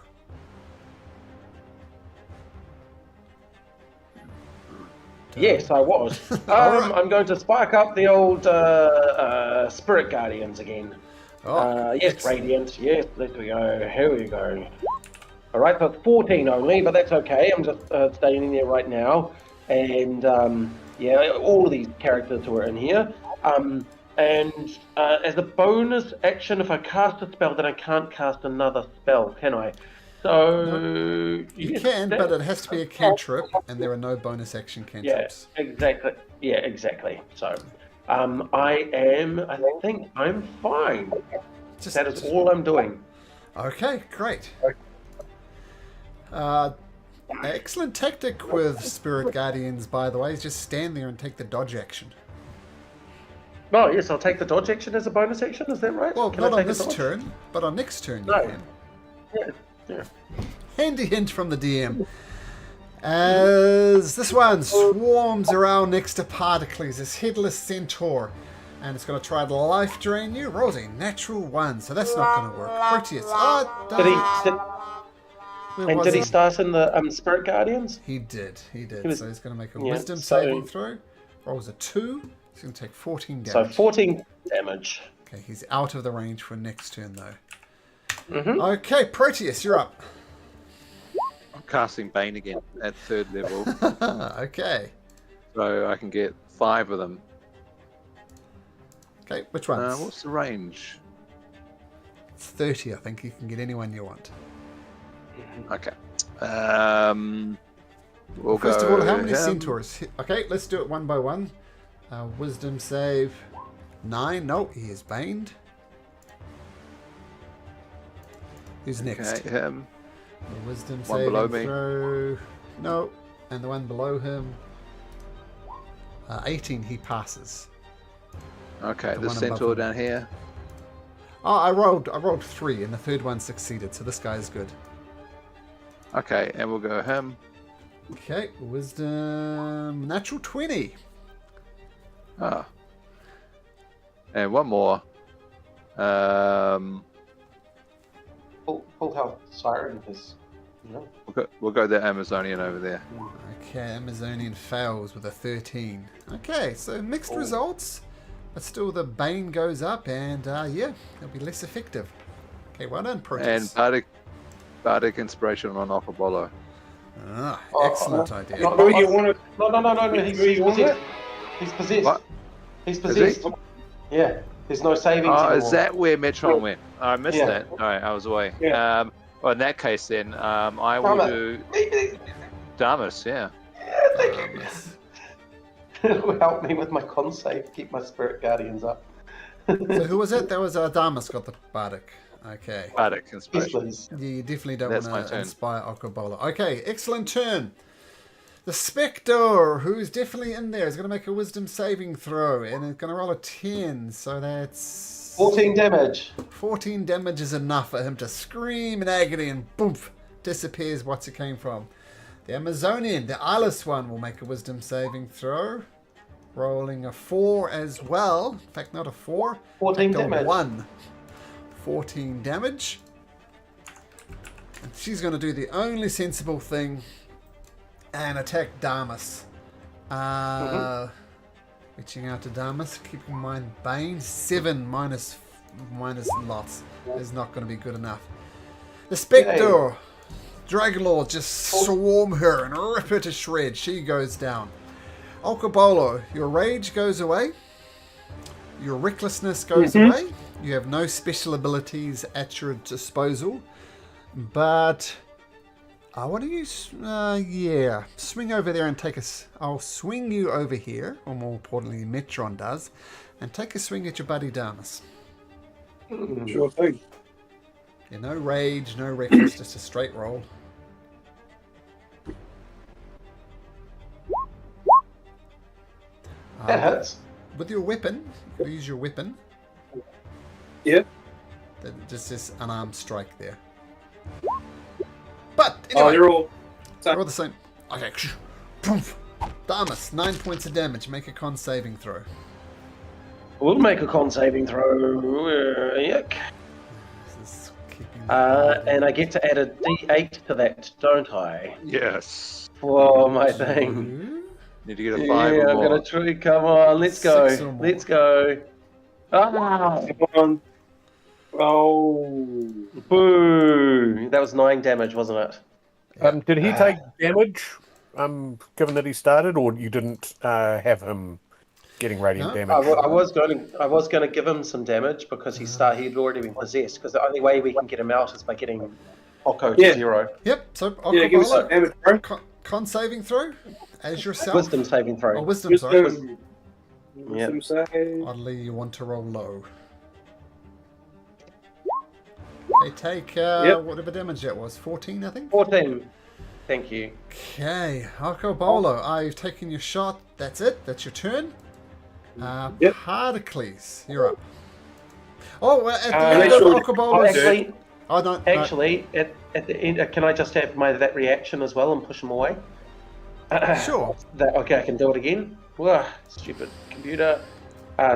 S2: Yes, I was. I'm going to spark up the old Spirit Guardians again. Yes,
S1: excellent.
S2: Radiant. Yes, there we go. Here we go. All right, so it's 14 only, but that's okay. I'm just staying in there right now. And, yeah, all of these characters who are in here. And as a bonus action, if I cast a spell, then I can't cast another spell, can I? So...
S1: No, you
S2: yes,
S1: can, but it has to be a cantrip, and there are no bonus action cantrips.
S2: Yeah, exactly. Yeah, exactly. So, I think I'm fine. That is all I'm doing.
S1: Okay, great. Excellent tactic with Spirit Guardians, by the way, is just stand there and take the dodge action.
S2: Oh, yes, I'll take the dodge action as a bonus action, is that right?
S1: Well,
S2: Can
S1: not
S2: I
S1: on
S2: take a
S1: this
S2: dodge?
S1: turn, but on next turn you
S2: No.
S1: can.
S2: Yeah.
S1: Handy hint from the DM. As this one swarms around next to Particles, this headless centaur, and it's going to try to life drain you. Rolls a natural 1, so that's not going to work. Proteus.
S2: Did he start in the Spirit Guardians?
S1: He did.
S2: was-
S1: So he's going to make a
S2: yeah,
S1: wisdom
S2: so-
S1: saving throw. rolls a 2. He's going to take 14
S2: So
S1: damage.
S2: 14 damage.
S1: Okay, he's out of the range for next turn, though.
S2: Mm-hmm.
S1: Okay, Proteus, you're up.
S3: I'm casting Bane again at 3rd level,
S1: Okay.
S3: so I can get 5 of them.
S1: Okay, which ones?
S3: What's the range?
S1: It's 30, I think. You can get anyone you want.
S3: Okay. We'll
S1: First
S3: go
S1: of all, how many
S3: him.
S1: centaurs? Okay, let's do it one by one. Wisdom save 9. No, he is baned. Who's next?
S3: Okay, him.
S1: The wisdom
S3: One
S1: saving
S3: below me.
S1: throw. No, and the one below him. 18, he passes.
S3: Okay,
S1: The
S3: the
S1: one above
S3: centaur
S1: him.
S3: down here.
S1: Oh, I rolled 3, and the third one succeeded, so this guy's good.
S3: Okay, and we'll go him.
S1: Okay, wisdom natural 20.
S3: Ah. And one more.
S2: Full health siren is, you know.
S3: We'll go the Amazonian over there.
S1: Okay, Amazonian fails with a 13. Okay, so mixed results, but still the Bane goes up, and yeah, it'll be less effective. Okay, well done,
S3: And
S1: Proteus.
S3: Bardic Inspiration on Akabolo.
S1: Excellent idea.
S2: No,
S4: Who you want to?
S2: no. He's possessed. He's possessed.
S3: What?
S2: He's
S3: Is
S2: possessed.
S3: he?
S2: Yeah. There's no savings
S3: Oh,
S2: anymore.
S3: is that where Metron went? I missed
S2: Yeah.
S3: that. Alright, I was away.
S4: Yeah.
S3: Well, in that case, then, I will
S2: Damas.
S3: do Damas, yeah.
S2: It'll help me with my con save, keep my spirit guardians up.
S1: So who was it? That was Damas got the Bardic. Okay.
S3: Bardic
S2: Yes,
S3: Inspiration.
S2: please.
S1: Yeah, you definitely don't
S3: That's
S1: want
S3: my
S1: to
S3: turn.
S1: inspire Okobola. Okay, excellent turn. The Spectre, who's definitely in there, is going to make a wisdom saving throw, and it's going to roll a 10, so that's...
S2: 14 damage.
S1: 14 damage is enough for him to scream in agony, and boom, disappears what's it came from. The Amazonian, the eyeless one, will make a wisdom saving throw. Rolling a 4 as well. In fact, not a 4.
S2: 14
S1: In fact, a
S2: damage.
S1: 1. 14 damage. And she's going to do the only sensible thing and attack Damas. Reaching out to Damas. Keep in mind, Bane 7 minus lots is not going to be good enough. The Spectre, Dragonlord just swarm her and rip her to shreds. She goes down. Okobolo, your rage goes away. Your recklessness goes away. You have no special abilities at your disposal. But I want to use, swing over there and take a... I'll swing you over here, or more importantly, Metron does, and take a swing at your buddy Damas.
S4: Sure thing.
S1: Yeah, no rage, no reckless, just a straight roll.
S2: That hurts.
S1: With your weapon, you can use your weapon.
S4: Yeah.
S1: That just says unarmed strike there. But
S4: Oh,
S1: anyway,
S4: they're all.
S1: they're all the same. Okay. Poof. Damas, 9 points of damage. Make a con saving throw.
S2: We'll make a con saving throw. Yuck.
S1: This is keeping
S2: And I get to add a d8 to that, don't I?
S3: Yes.
S2: For my thing.
S3: Need to get a 5
S2: Yeah,
S3: or
S2: I'm
S3: more.
S2: gonna try. Come on, let's go.
S1: 6 or more.
S2: Let's go. Ah,
S4: Come on. Oh.
S2: boo! That was 9 damage, wasn't it?
S5: Did he take damage, given that he started, or you didn't have him getting radiant
S1: No,
S5: damage?
S2: I was going to give him some damage because he'd already been possessed. Because the only way we can get him out is by getting Oko to
S4: Yeah.
S2: 0.
S1: Yep, so
S4: Yeah, give us some
S1: Okobolo,
S4: damage, bro.
S1: con saving throw as yourself.
S2: Wisdom saving throw.
S1: Oh, wisdom, sorry.
S4: Wisdom. Wisdom save.
S1: Oddly, you want to roll low. Okay, take whatever damage that was. 14, I think?
S2: 14. Thank you.
S1: Okay, Okobolo, I've taken your shot. That's it. That's your turn.
S4: Yep.
S1: Hardicles, you're up. Oh, at the
S4: make
S1: end of
S4: sure-
S1: Okobolo's...
S2: Actually,
S1: Oh, no,
S2: at the end, can I just have that reaction as well and push him away?
S1: no. Sure.
S2: Okay, I can do it again. Whoa, stupid computer.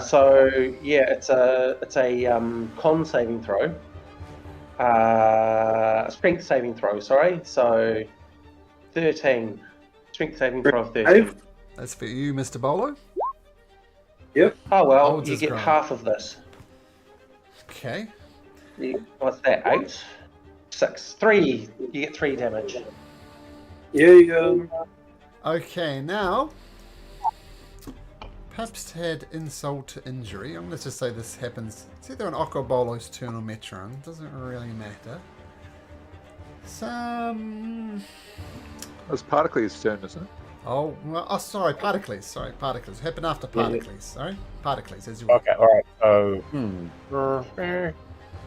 S2: So yeah, it's a con saving throw. Strength saving throw. Sorry. So 13. Strength saving throw of 13.
S1: That's for you, Mr. Bolo.
S4: Yep.
S2: Oh well,
S1: Holds
S2: you
S1: his
S2: get
S1: ground.
S2: half of this.
S1: Okay.
S2: What's that? 8, 6, 3. You get 3 damage.
S4: Yeah, you go.
S1: Okay, now perhaps to add insult to injury, I'm going to just say this happens. It's either an Okobolo's turn or Metron. Doesn't really matter. Some.
S3: It's Particles' turn, isn't it?
S1: Oh, well, oh, sorry, Particles. Sorry, Particles. Happen after
S4: Yeah.
S1: Particles. Sorry, Particles, as you will.
S5: Okay, all right.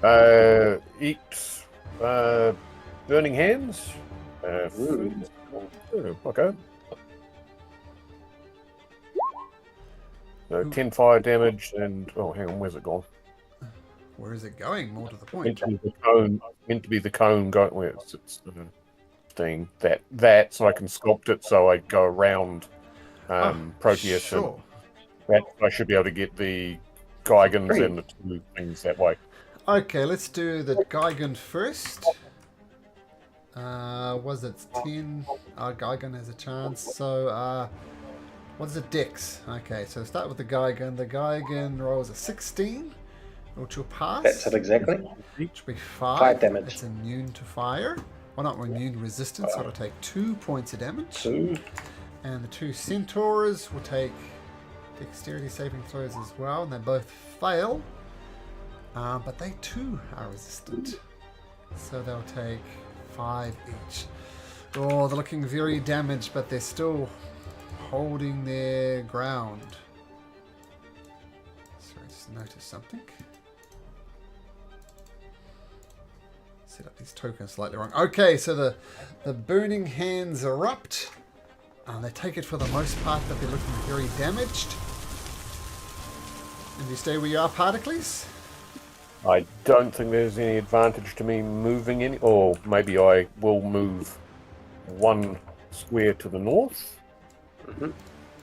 S5: So, eat burning hands. Okay. So 10 fire damage and hang on, where's it gone?
S1: Where is it going? More to the
S5: Meant
S1: point.
S5: to be the cone. Meant to be the cone going where it's thing that so I can sculpt it so I go around Proteus
S1: Sure.
S5: and that I should be able to get the Gigans
S2: Great.
S5: and the 2 things that way.
S1: Okay, let's do the Gigan first. Was it 10? Gigan has a chance. So, what's it, Dex? Okay, so start with the Gigan. The Gigan rolls a 16, which will pass.
S2: That's it exactly.
S1: Which will be 5.
S2: 5 damage.
S1: It's immune to fire. Well, not immune, resistant, so it'll take 2 points of damage.
S2: 2.
S1: And the 2 Centaurs will take dexterity saving throws as well, and they both fail. But they too are resistant. So they'll take 5 each. Oh, they're looking very damaged, but they're still holding their ground. Sorry, just noticed something. Set up these tokens slightly wrong. Okay, so the burning hands erupt. They take it for the most part, but they're looking very damaged. And you stay where you are, Particles?
S5: I don't think there's any advantage to me moving any, or maybe I will move 1 square to the north,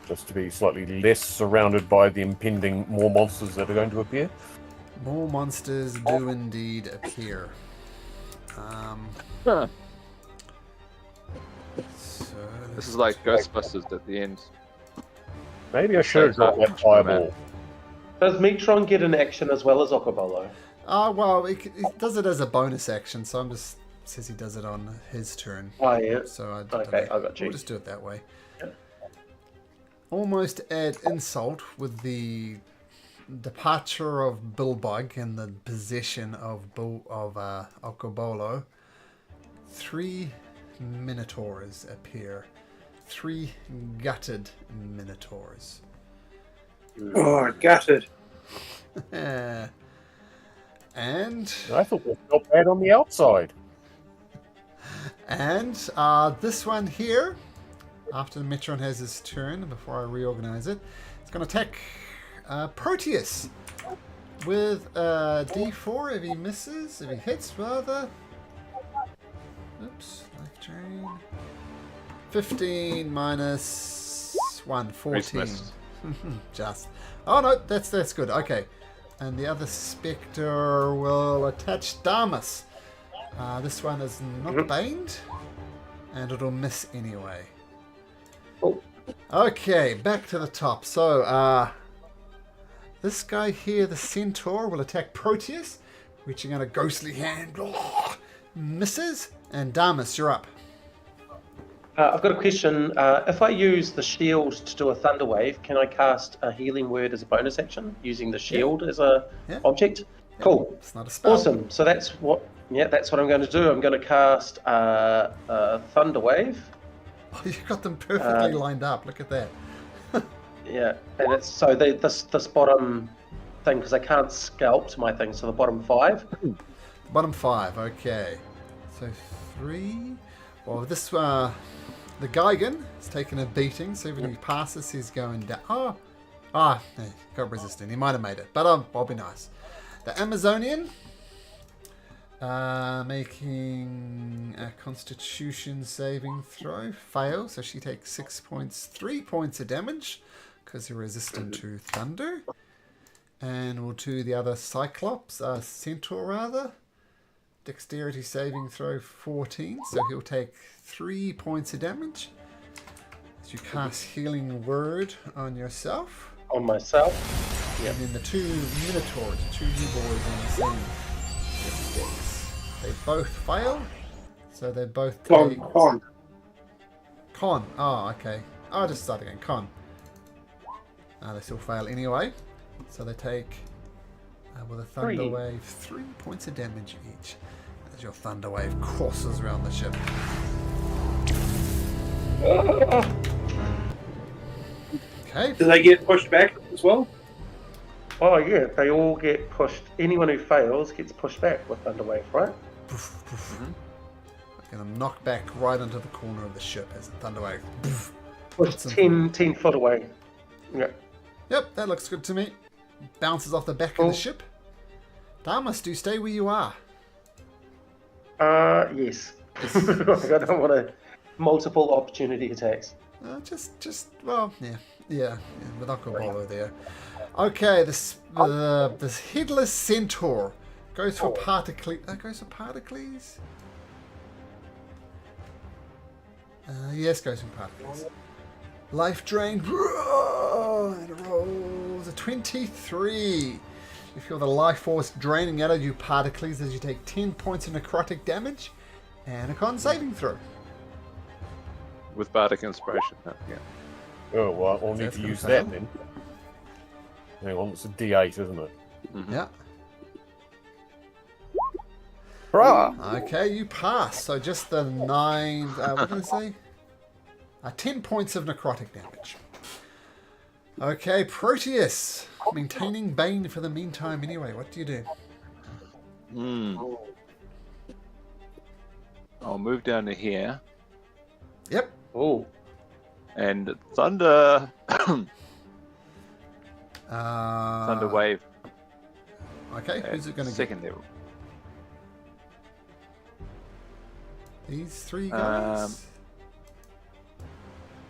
S5: just to be slightly less surrounded by the impending more monsters that are going to appear.
S1: More monsters do indeed appear.
S3: Huh.
S1: So
S3: This is like Ghostbusters at the end.
S5: Maybe I should have got that fireball.
S2: Does Metron get an action as well as Okobolo?
S1: well, it does it as a bonus action, so I'm just says he does it on his turn.
S2: Oh, yeah.
S1: So I
S2: Okay, I got you.
S1: We'll just do it that way.
S2: Yeah.
S1: Almost add insult with the departure of Bilbug and the possession of Okobolo. 3 Minotaurs appear. 3 gutted Minotaurs.
S4: Oh, gutted.
S1: And
S5: I thought we felt bad on the outside.
S1: this one here, after the Metron has his turn, before I reorganize it, it's going to attack Proteus with a D4 if he misses, if he hits rather. Oops, life drain. 15 minus 1, 14. Just. Oh no, that's good. Okay. And the other Spectre will attach Damus. This one is not baned, and it'll miss anyway.
S2: Oh.
S1: Okay, back to the top. So, this guy here, the Centaur, will attack Proteus, reaching out a ghostly hand. Misses, and Damus, you're up.
S2: I've got a question. If I use the shield to do a thunder wave, can I cast a healing word as a bonus action using the shield as a object? Cool.
S1: It's not a spell.
S2: Awesome. So that's what I'm going to do. I'm going to cast a thunder wave.
S1: Oh, you've got them perfectly lined up. Look at that.
S2: Yeah, and it's so this bottom thing, because I can't sculpt my thing. So the bottom 5.
S1: Bottom 5. Okay. So 3. Well, this the Gigan is taking a beating, so even if he passes, he's going down. Got resistant. He might have made it, but I'll be nice. The Amazonian making a Constitution saving throw, fails, so she takes 3 points of damage because you're resistant to thunder. And we'll do the other Cyclops, Centaur rather. Dexterity saving throw 14, so he'll take 3 points of damage as you cast Healing Word on yourself.
S2: On myself.
S1: And then the two Minotaurs, two you boys on the same sticks. They both fail. So they both take... Con. Oh, okay. I'll just start again. Con. They still fail anyway. So they take, with a Thunder Wave, 3 points of damage each. As your Thunder Wave courses around the ship. Okay.
S4: Do they get pushed back as well?
S2: Oh yeah, they all get pushed. Anyone who fails gets pushed back with Thunder Wave, right?
S1: Poof, poof. Gonna knock back right into the corner of the ship as a Thunder Wave.
S2: Push 10 foot away. Yeah.
S1: Yep, that looks good to me. Bounces off the back of the ship. Damas, do stay where you are.
S2: Yes. I don't want to multiple opportunity attacks.
S1: Well, yeah, with Akobolo there. Okay, this headless centaur goes for Particles. Goes for Particles. Yes, goes for Particles. Life drain. And it rolls a 23. You feel the life force draining out of you, Particles, as you take 10 points of necrotic damage and a con saving throw.
S3: With Bardic Inspiration. Yeah.
S5: Oh, well, I'll need to use that then. Hang on, it's a D8, isn't it?
S3: Mm-hmm.
S1: Yeah.
S5: Hurrah!
S1: Okay, you pass. So just the 9... what did I say? 10 points of necrotic damage. Okay, Proteus. Maintaining Bane for the meantime anyway. What do you do?
S3: I'll move down to here.
S1: Yep.
S2: Oh.
S3: And Thunder...
S1: Uh,
S3: Thunder Wave.
S1: Okay, who's it going to get?
S3: Second level.
S1: These three guys?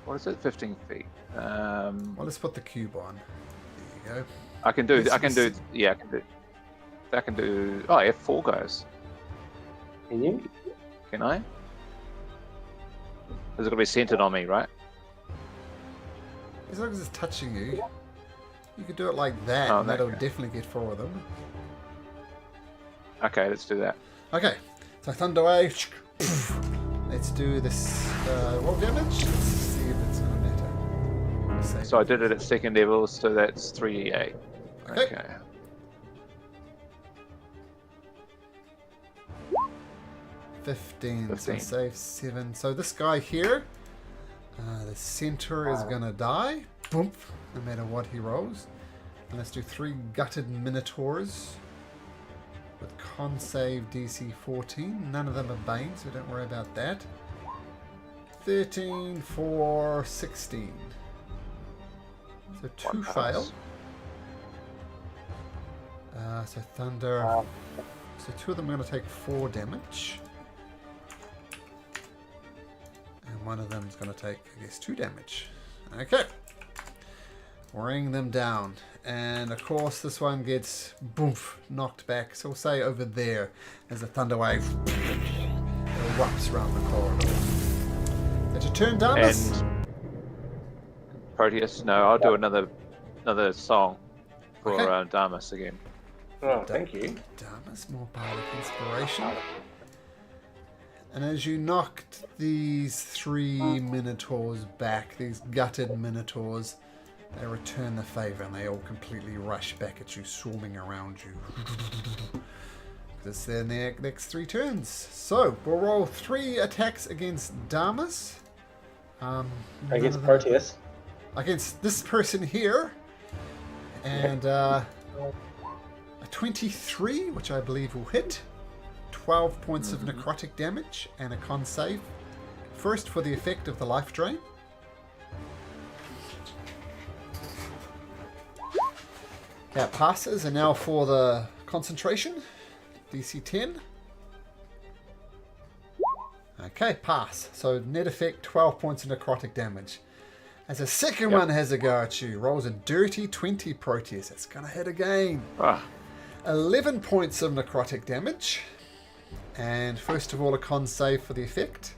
S3: What is it? 15 feet.
S1: Well, let's put the cube on. There you go.
S3: I can do. Yeah, I can do. Oh, I have 4 guys.
S2: Can you?
S3: Can I? Is it going to be centered on me, right?
S1: As long as it's touching you, you could do it like that, and that'll definitely get 4 of them.
S3: Okay, let's do that.
S1: Okay, so Thunder Wave. Let's do this. What damage? Let's see if it's going to matter.
S3: So I did it at second level, so that's 3e8.
S1: Okay. 15. So save 7. So this guy here, the center is going to die. Boom. No matter what he rolls. And let's do 3 gutted minotaurs with con save DC 14. None of them are Bane, so don't worry about that. 13 for 16. So 2 fail. So Thunder. So 2 of them are going to take 4 damage. And one of them is going to take, I guess, 2 damage. Okay. Bring them down. And of course this one gets knocked back. So we'll say over there as a thunder wave erupts around the corridor. That's your turn, Damas.
S3: And Proteus, no, I'll do another song for Damas again.
S2: Oh, thank you.
S1: Damas, more bardic inspiration. And as you knocked these 3 minotaurs back, these gutted minotaurs, they return the favor and they all completely rush back at you, swarming around you. It's their next 3 turns. So we'll roll 3 attacks against Damas.
S2: Against Proteus.
S1: Against this person here. And a 23, which I believe will hit. 12 points of necrotic damage and a con save. First for the effect of the life drain. That passes, and now for the concentration. DC 10. Okay, pass. So net effect 12 points of necrotic damage. As the second one has a go at you, rolls a dirty 20 Proteus. It's going to hit again. 11 points of necrotic damage. And first of all, a con save for the effect.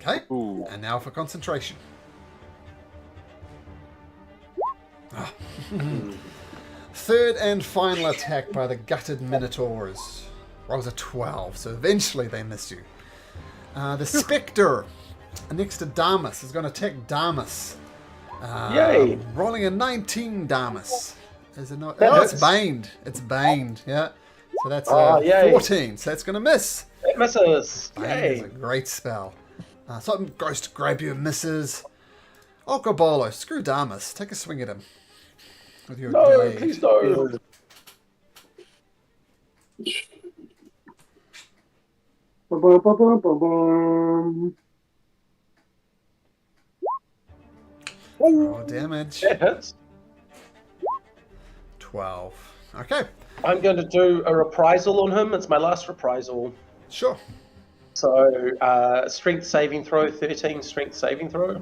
S1: Okay.
S3: Ooh.
S1: And now for concentration. Third and final attack by the gutted Minotaurs. Rolls a 12, so eventually they miss you. The Spectre, next to Damus, is going to attack Damus.
S2: Yay!
S1: Rolling a 19, Damus. Is it not?
S2: That
S1: Oh, it's
S2: hits.
S1: baned. It's baned, yeah. So that's
S2: Yay.
S1: 14, so that's going to miss.
S2: It misses.
S1: Bane is a
S2: Yay!
S1: great spell. Something goes to grab you and misses. Okobolo, screw Damus. Take a swing at him. With your
S2: No,
S1: blade.
S2: please no.
S1: Roll damage.
S2: That hits.
S1: 12. Okay,
S2: I'm going to do a reprisal on him. It's my last reprisal.
S1: sure.
S2: So, strength saving throw, 13 strength saving throw.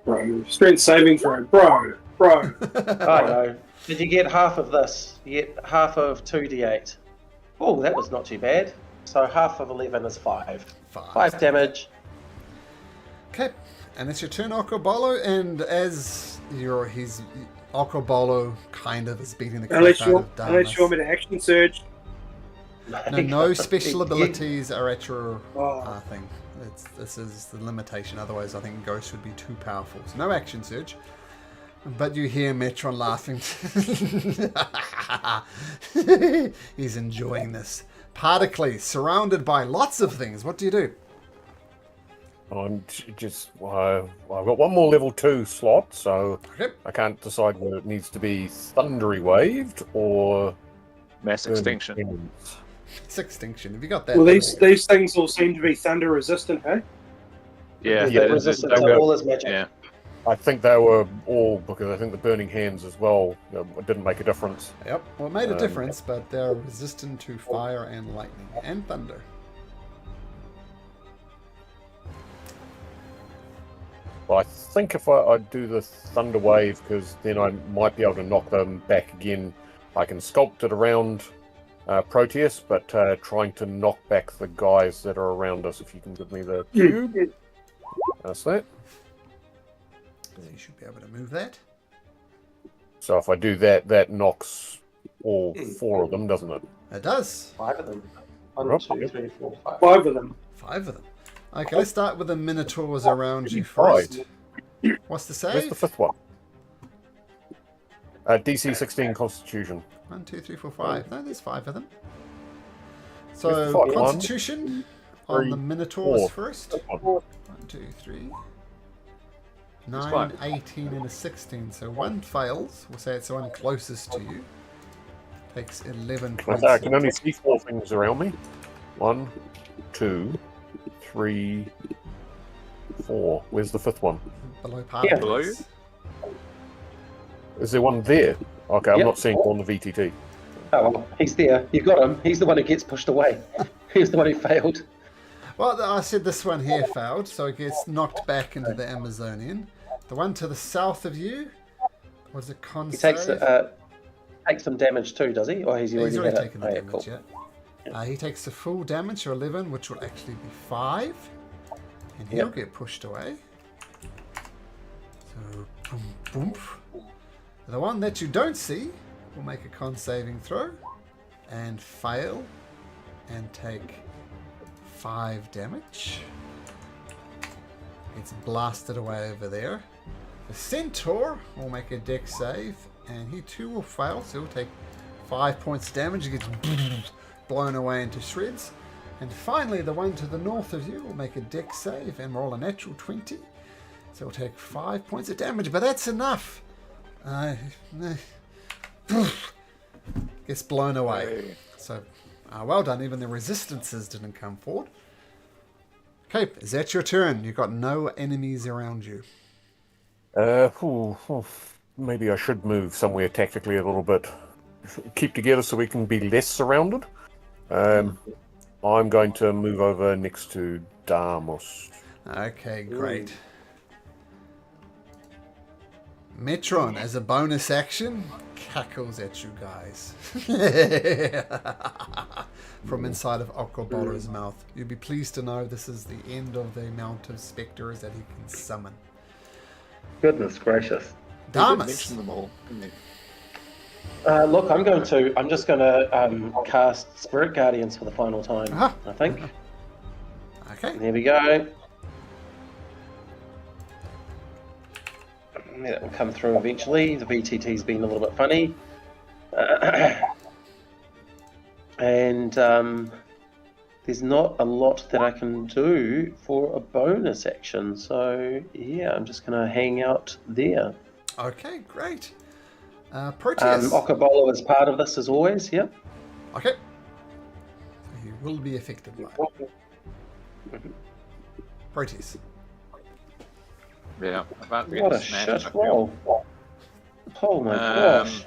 S4: Bro, strength saving throw. Bro.
S2: I know. Did you get half of this? You get half of 2d8. Oh, that was not too bad. So half of 11 is 5. 5 damage.
S1: Okay, and it's your turn, Okobolo, and as he's Okobolo kind of is beating the crap
S4: Unless
S1: out
S4: you
S1: of Damus.
S4: want me to action surge.
S1: No special abilities are at your
S4: Oh.
S1: thing. This is the limitation. Otherwise, I think Ghost would be too powerful. So no action surge. But you hear Metron laughing. He's enjoying this. Particles, surrounded by lots of things. What do you do?
S5: I'm just. I've got one more level 2 slot, so
S1: Okay.
S5: I can't decide whether it needs to be thundery waved or
S3: Mass extinction.
S5: Enemies.
S1: It's extinction. Have you got that?
S4: Well, these things all seem to be thunder resistant, hey?
S3: Yeah,
S5: Yeah,
S3: that is
S2: Resistant
S3: it.
S2: to all his magic.
S3: Yeah.
S5: I think they were all because I think the burning hands as well didn't make a difference.
S1: Yep. Well, it made a difference, but they're resistant to fire and lightning and thunder.
S5: But I think if I do the thunder wave, because then I might be able to knock them back again. I can sculpt it around Proteus, but trying to knock back the guys that are around us. If you can give me the cube, that's that.
S1: So you should be able to move that.
S5: So if I do that, that knocks all 4 of them, doesn't it?
S1: It does.
S2: 5 of them. 1,
S5: Yep.
S2: 2, 3, 4, 5.
S4: 5 of them.
S1: 5 of them. Okay, let's start with the Minotaurs around you
S5: Right.
S1: first. What's the
S5: Where's
S1: save?
S5: the 5th one? DC 16 Constitution.
S1: 1, 2, 3, 4, 5. No, there's 5 of them.
S5: Where's
S1: So,
S5: the 5?
S1: Constitution on
S5: 3,
S1: the Minotaurs
S5: 4.
S1: first. 1, 2, 3.
S3: It's
S1: 9,
S3: fine.
S1: 18, and a 16. So one fails. We'll say it's the one closest to you. Takes 11 points.
S5: I can only see 4 things around me. 1, 2, 3, 4. Where's the 5th one?
S1: Below particles.
S3: Below you?
S5: Is there one there? Okay, I'm
S2: Yep.
S5: not seeing one on the VTT.
S2: Oh, well, he's there. You've got him. He's the one who gets pushed away. He's the one who failed.
S1: Well, I said this one here failed, so it gets knocked back into the Amazonian. The one to the south of you, was it con
S2: He takes
S1: save?
S2: takes some damage too, does he? Or he's
S1: He's
S2: already,
S1: already
S2: had
S1: taken
S2: it?
S1: the
S2: Oh, yeah,
S1: damage,
S2: cool.
S1: yeah. He takes the full damage, or 11, which will actually be 5. And he'll
S2: Yep.
S1: get pushed away. So, boom, boom. The one that you don't see will make a con saving throw and fail and take 5 damage. Gets blasted away over there. The Centaur will make a dex save and he too will fail, so he'll take 5 points of damage. He gets blown away into shreds. And finally, the one to the north of you will make a dex save and roll a natural 20. So he'll take 5 points of damage, but that's enough. Gets blown away. So, well done. Even the resistances didn't come forward. Okay, is that your turn? You've got no enemies around you.
S5: Maybe I should move somewhere tactically a little bit. Keep together so we can be less surrounded. I'm going to move over next to Damus.
S1: Okay, great. Metron, as a bonus action, cackles at you guys. From inside of Okobolo's mouth. You'll be pleased to know this is the end of the amount of spectres that he can summon.
S2: Goodness gracious.
S3: They did
S1: Damas.
S3: mention them all, didn't they?
S2: Look, I'm just going to cast Spirit Guardians for the final time,
S1: Ah.
S2: I think.
S1: Okay.
S2: There we go. That will come through eventually. The VTT's been a little bit funny. And there's not a lot that I can do for a bonus action. So, yeah, I'm just going to hang out there.
S1: Okay, great. Proteus.
S2: Okabolo is part of this as always, yeah.
S1: Okay. So he will be affected by it. Proteus.
S3: Yeah, about to get
S2: What a
S3: smashed.
S2: shit roll. Oh my gosh.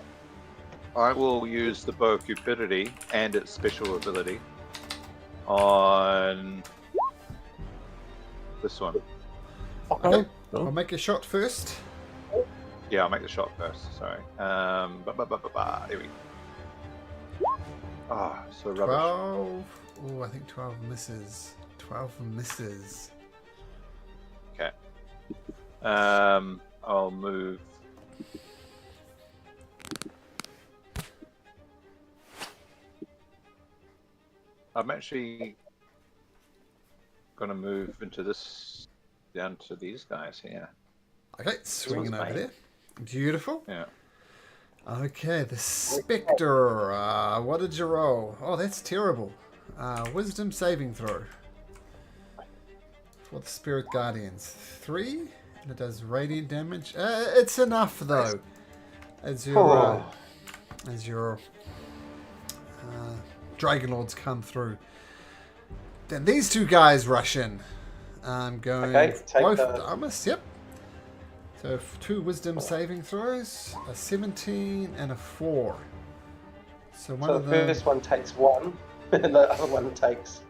S3: I will use the Bow of Cupidity and its special ability on this one.
S1: Okay. I'll make a shot first.
S3: Yeah, I'll make the shot first. Sorry. Here we go. Ah, so rubbish.
S1: 12. Oh, I think 12 misses. 12 misses.
S3: Okay. I'll move. I'm actually gonna move into this, down to these guys here.
S1: Okay, swinging over
S3: mate.
S1: there. Beautiful.
S3: Yeah.
S1: Okay, the Spectre. What did you roll? Oh, that's terrible. Wisdom saving throw. For the Spirit Guardians. 3. And it does radiant damage. It's enough, though. As your Dragon Lords come through. Then these two guys rush in. I'm going both Damas, yep. So 2 wisdom saving throws, a 17 and a 4. So one
S2: So
S1: of
S2: the
S1: them.
S2: first one takes 1, and the other one takes.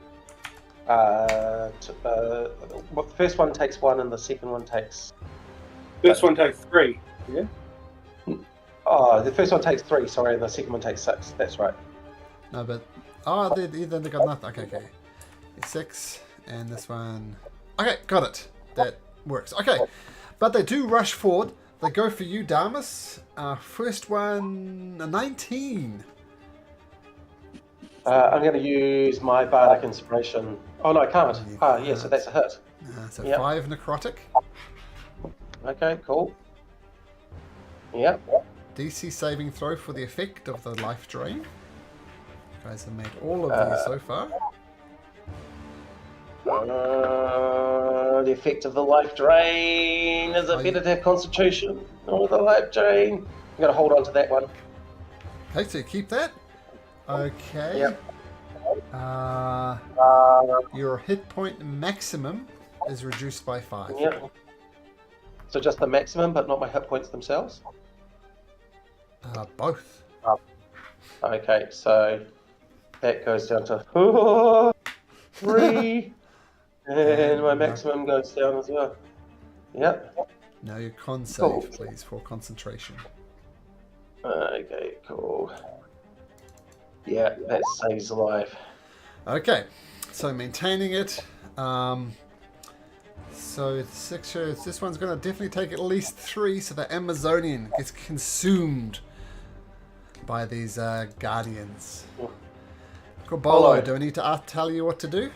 S2: The first one takes 1, and the second one takes.
S4: First one takes 3. Yeah.
S2: Oh, the first one takes 3. Sorry, and the second one takes 6. That's right.
S1: No, but then they got nothing. Okay. 6 and this one. Okay, got it. That works. Okay, but they do rush forward. They go for you, Damas. First one, a 19.
S2: I'm going to use my Bardic Inspiration. Oh no, I can't. Yeah, so that's a hit.
S1: So
S2: Yep.
S1: 5 necrotic.
S2: Okay, cool. Yep.
S1: DC saving throw for the effect of the life drain. You guys have made all of these so far.
S2: The effect of the life drain. Is it better to have Constitution or the life drain? I'm going to hold on to that one.
S1: Okay, so you keep that. Okay.
S2: Yep.
S1: Your hit point maximum is reduced by 5.
S2: Yep. So just the maximum, but not my hit points themselves?
S1: Both.
S2: Okay, so that goes down to 3. And my maximum goes down as well. Yep.
S1: Now your con save,
S2: Cool.
S1: please, for concentration.
S2: Okay, cool. Yeah, that saves a life.
S1: Okay, so maintaining it. So 6 shows. This one's going to definitely take at least 3, so the Amazonian gets consumed by these guardians. Kobolo, do I need to tell you what to do?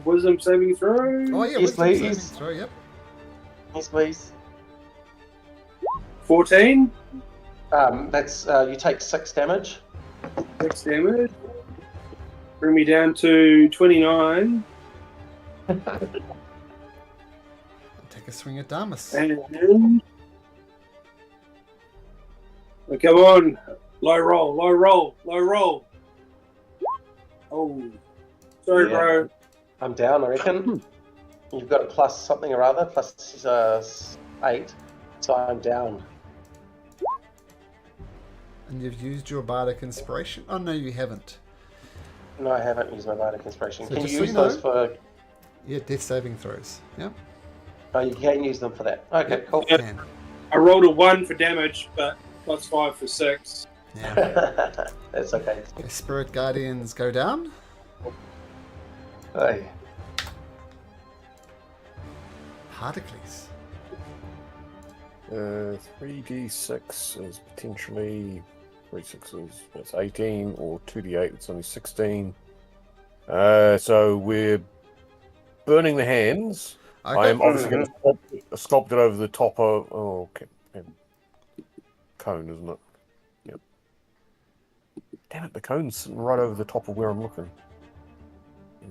S4: Wisdom saving throw.
S1: Oh yeah,
S2: Yes,
S1: wisdom saving
S2: please.
S1: throw, yep.
S2: Yes, please.
S4: 14.
S2: That's you take 6 damage.
S4: 6 damage. Bring me down to 29.
S1: Take a swing at Damas.
S4: And oh, come on. Low roll, low roll, low roll. Oh. Sorry,
S2: Yeah.
S4: bro.
S2: I'm down, I reckon. You've got a plus something or other, plus 8. So I'm down.
S1: And you've used your bardic inspiration? Oh no, you haven't.
S2: No, I haven't used my Bardic Inspiration.
S1: So
S2: Can
S1: just
S2: you
S1: so
S2: use
S1: you know-
S2: those for...
S1: Yeah, death saving throws. Yep.
S2: Oh, you can use them for that. Okay,
S1: Yep.
S2: cool.
S1: Can.
S4: I rolled a 1 for damage, but plus 5 for 6.
S1: Yeah.
S2: That's okay.
S1: The spirit guardians go down.
S2: Hey.
S1: Hardicles.
S5: 3d6 is potentially 3 sixes. That's 18, or 2d8. It's only 16. So we're burning the hands.
S1: Okay.
S5: I am obviously going to sculpt it over the top of. Oh, okay. Cone, isn't it? Yep. Damn it! The cone's sitting right over the top of where I'm looking.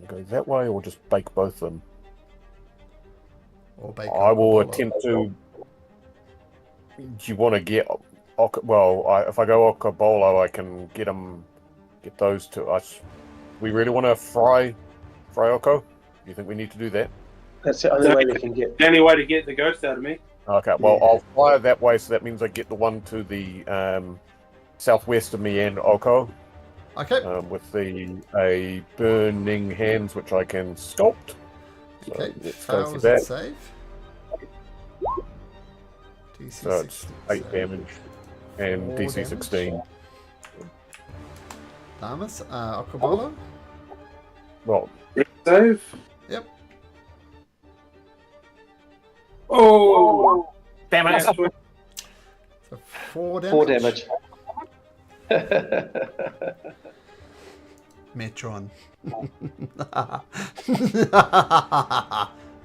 S5: Go that way, or just bake both of them.
S1: Or bake
S5: I will
S1: Oco Bolo.
S5: attempt to. Do you want to get? If I go Okabolo, I can get those to us. We really want to fry Oko? Do you think we need to do that?
S2: That's the only way we can get.
S4: The only way to get the ghost out of me.
S5: Okay, well,
S2: Yeah.
S5: I'll fly it that way, so that means I get the one to the southwest of me and Oko,
S1: Okay.
S5: with a burning hands, which I can sculpt. So
S1: Okay.
S5: let's go for
S1: Fails
S5: that.
S1: the save. DC
S5: So it's
S1: 16
S5: 8
S1: save.
S5: damage and
S1: 4
S5: DC
S1: damage.
S5: 16.
S1: Damas, Oco Bolo.
S5: Well,
S4: Save.
S1: Yep.
S4: Oh!
S5: damn it!
S4: That's what-
S1: So 4 damage.
S2: 4 damage.
S1: Metron.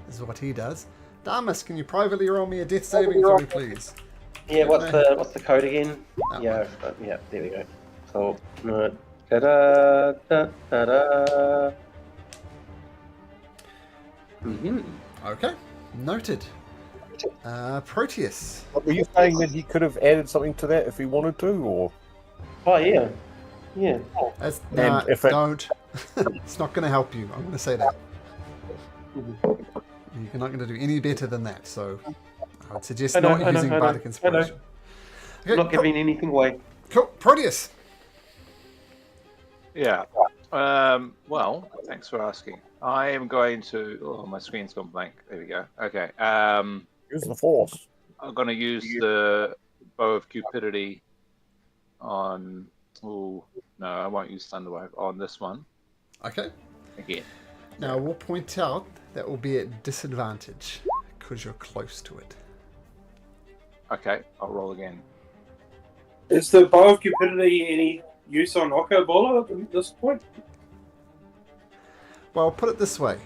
S1: This is what he does. Damas, can you privately roll me a death saving throw, please?
S2: Yeah, what's the code again?
S1: That
S2: Yeah,
S1: one.
S2: yeah, there we go. So, ta-da, ta-da. Mm-hmm.
S1: Okay. Noted. Proteus.
S5: Were you saying that he could have added something to that if he wanted to, or?
S2: Oh yeah, yeah.
S1: That's,
S5: And
S1: nah,
S5: if it-
S1: don't. It's not going to help you. I'm going to say that. You're not going to do any better than that. So I would suggest
S2: I know,
S1: not
S2: I know,
S1: using
S2: I know,
S1: Bardic
S2: I know.
S1: Inspiration.
S2: I'm
S1: Okay,
S2: not giving anything away.
S1: cool. Proteus.
S3: Yeah. Well, thanks for asking. I am going to. Oh, my screen's gone blank. There we go. Okay.
S5: Use the force.
S3: I'm going to use the bow of cupidity on. Oh no, I won't use Thunderwave on this one
S1: Okay.
S3: again.
S1: Now we'll point out that will be at disadvantage because you're close to it.
S3: Okay, I'll roll again.
S4: Is the bow of cupidity any use on Oko Bolo at this point?
S1: Well, put it this way.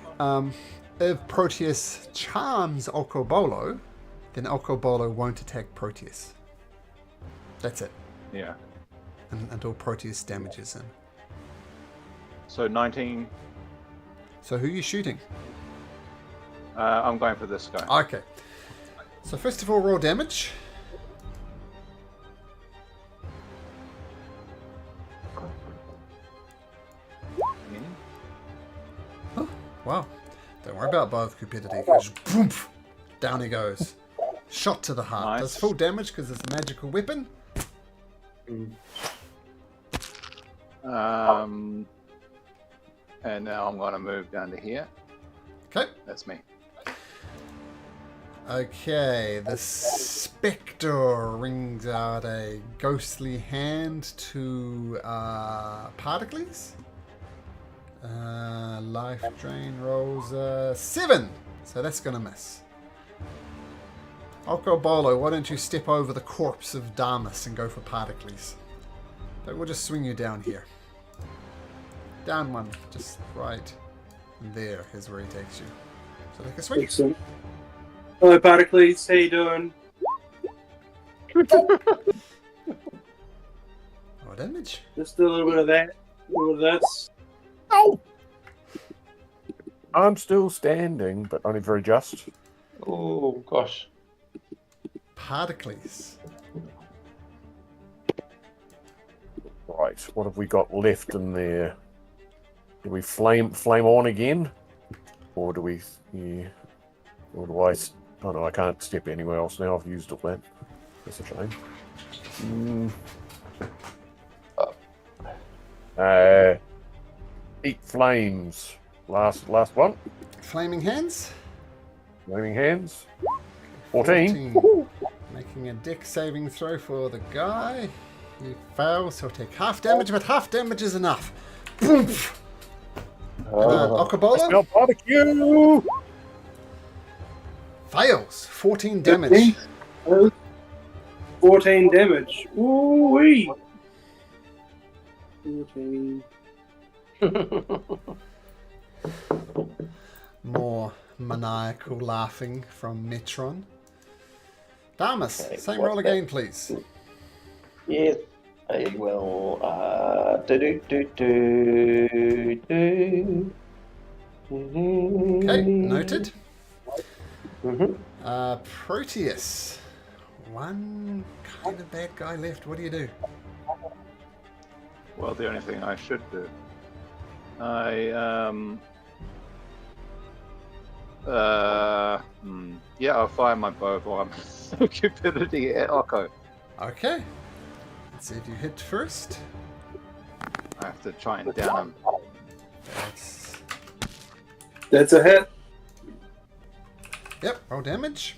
S1: If Proteus charms Okobolo, then Okobolo won't attack Proteus. That's it.
S3: Yeah.
S1: Until Proteus damages him.
S3: So 19.
S1: So who are you shooting?
S3: I'm going for this guy.
S1: Okay. So first of all, roll damage. Oh, wow. Don't worry about bow of cupidity. Just boom, down he goes. Shot to the heart.
S3: Nice.
S1: Does full damage because it's a magical weapon.
S3: And now I'm going to move down to here.
S1: Okay.
S3: That's me.
S1: Okay, the Spectre rings out a ghostly hand to Particles. Life drain rolls 7, so that's going to miss. Okobolo, why don't you step over the corpse of Damas and go for Particles? But we'll just swing you down here. Down one, just right there is where he takes you. So take a swing.
S4: Excellent. Hello, Particles. How you doing?
S1: Oh, damage.
S4: Just a little bit of that. A little bit of this.
S5: Oh! I'm still standing, but only very just.
S2: Oh gosh.
S1: Particles.
S5: Right, what have we got left in there? Do we flame on again? Or do we... Yeah, or do I... Oh no, I can't step anywhere else now. I've used all that. That's a shame. Eat flames. Last one.
S1: Flaming hands.
S5: Flaming hands. 14.
S1: Making a deck saving throw for the guy. He fails, he'll take half damage, but half damage is enough. Boom! Okobolo
S5: Smell barbecue!
S1: fails. 14 damage.
S4: 14 damage. Ooh-wee. 14.
S1: More maniacal laughing from Metron. Damas,
S2: Okay,
S1: same
S2: what's
S1: roll
S2: that?
S1: again, please.
S2: Yes, I will. Do.
S1: Okay, noted.
S2: Mm-hmm.
S1: Proteus. One kind of bad guy left. What do you do?
S3: Well, the only thing I should do, I'll fire my bow while I'm cupidity at Oko.
S1: Okay. Let's see if you hit first.
S3: I have to try and down him.
S4: That's a hit.
S1: Yep, roll damage.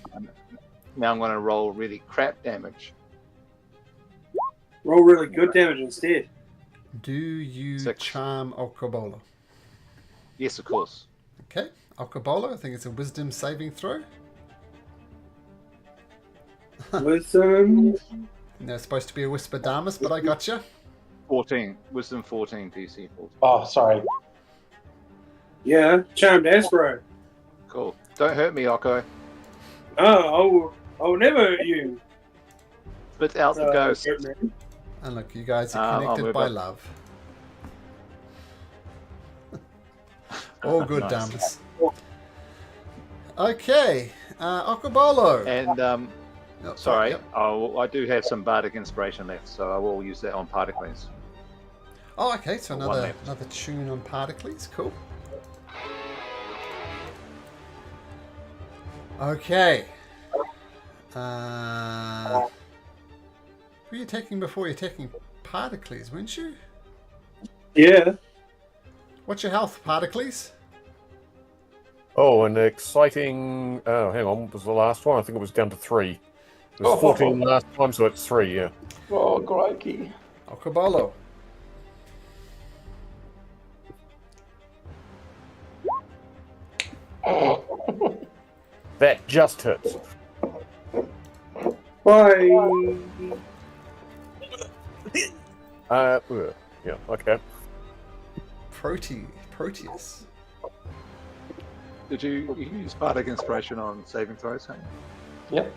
S3: Now I'm going to roll really crap damage.
S4: Roll really good damage instead.
S1: Do you
S3: 6.
S1: charm Okobolo?
S3: Yes, of course.
S1: Okay, Okobolo, I think it's a wisdom saving throw.
S4: Wisdom.
S1: And there's supposed to be a whisper Damas, but I gotcha.
S3: 14. Wisdom 14, DC 14.
S2: Oh, sorry.
S4: Yeah, charmed Aspero.
S3: Cool. Don't hurt me, Oko.
S4: Oh, I will never hurt you.
S3: Spit out the ghost.
S4: Goatman.
S1: And look, you guys are
S3: I'll
S1: connected
S3: move
S1: by
S3: up.
S1: love. All good,
S3: Nice.
S1: Damas. Okay, Okobolo.
S3: And,
S1: Oh,
S3: sorry,
S1: yep.
S3: I do have some bardic inspiration left, so I will use that on Particles.
S1: Oh, okay, so
S3: One
S1: another
S3: left.
S1: tune on Particles. Cool. Okay. Who are you taking before you're taking Particles, weren't you?
S4: Yeah.
S1: What's your health, Particles?
S5: Oh, an exciting. Oh, hang on. What was the last one? I think it was down to 3. It was 14 last time, so it's 3, yeah.
S2: Oh, crikey.
S1: Okobolo.
S5: That just hits.
S4: Bye.
S5: Yeah, okay.
S1: Proteus.
S3: Did you use bardic inspiration on saving throws? Hey?
S2: Yep.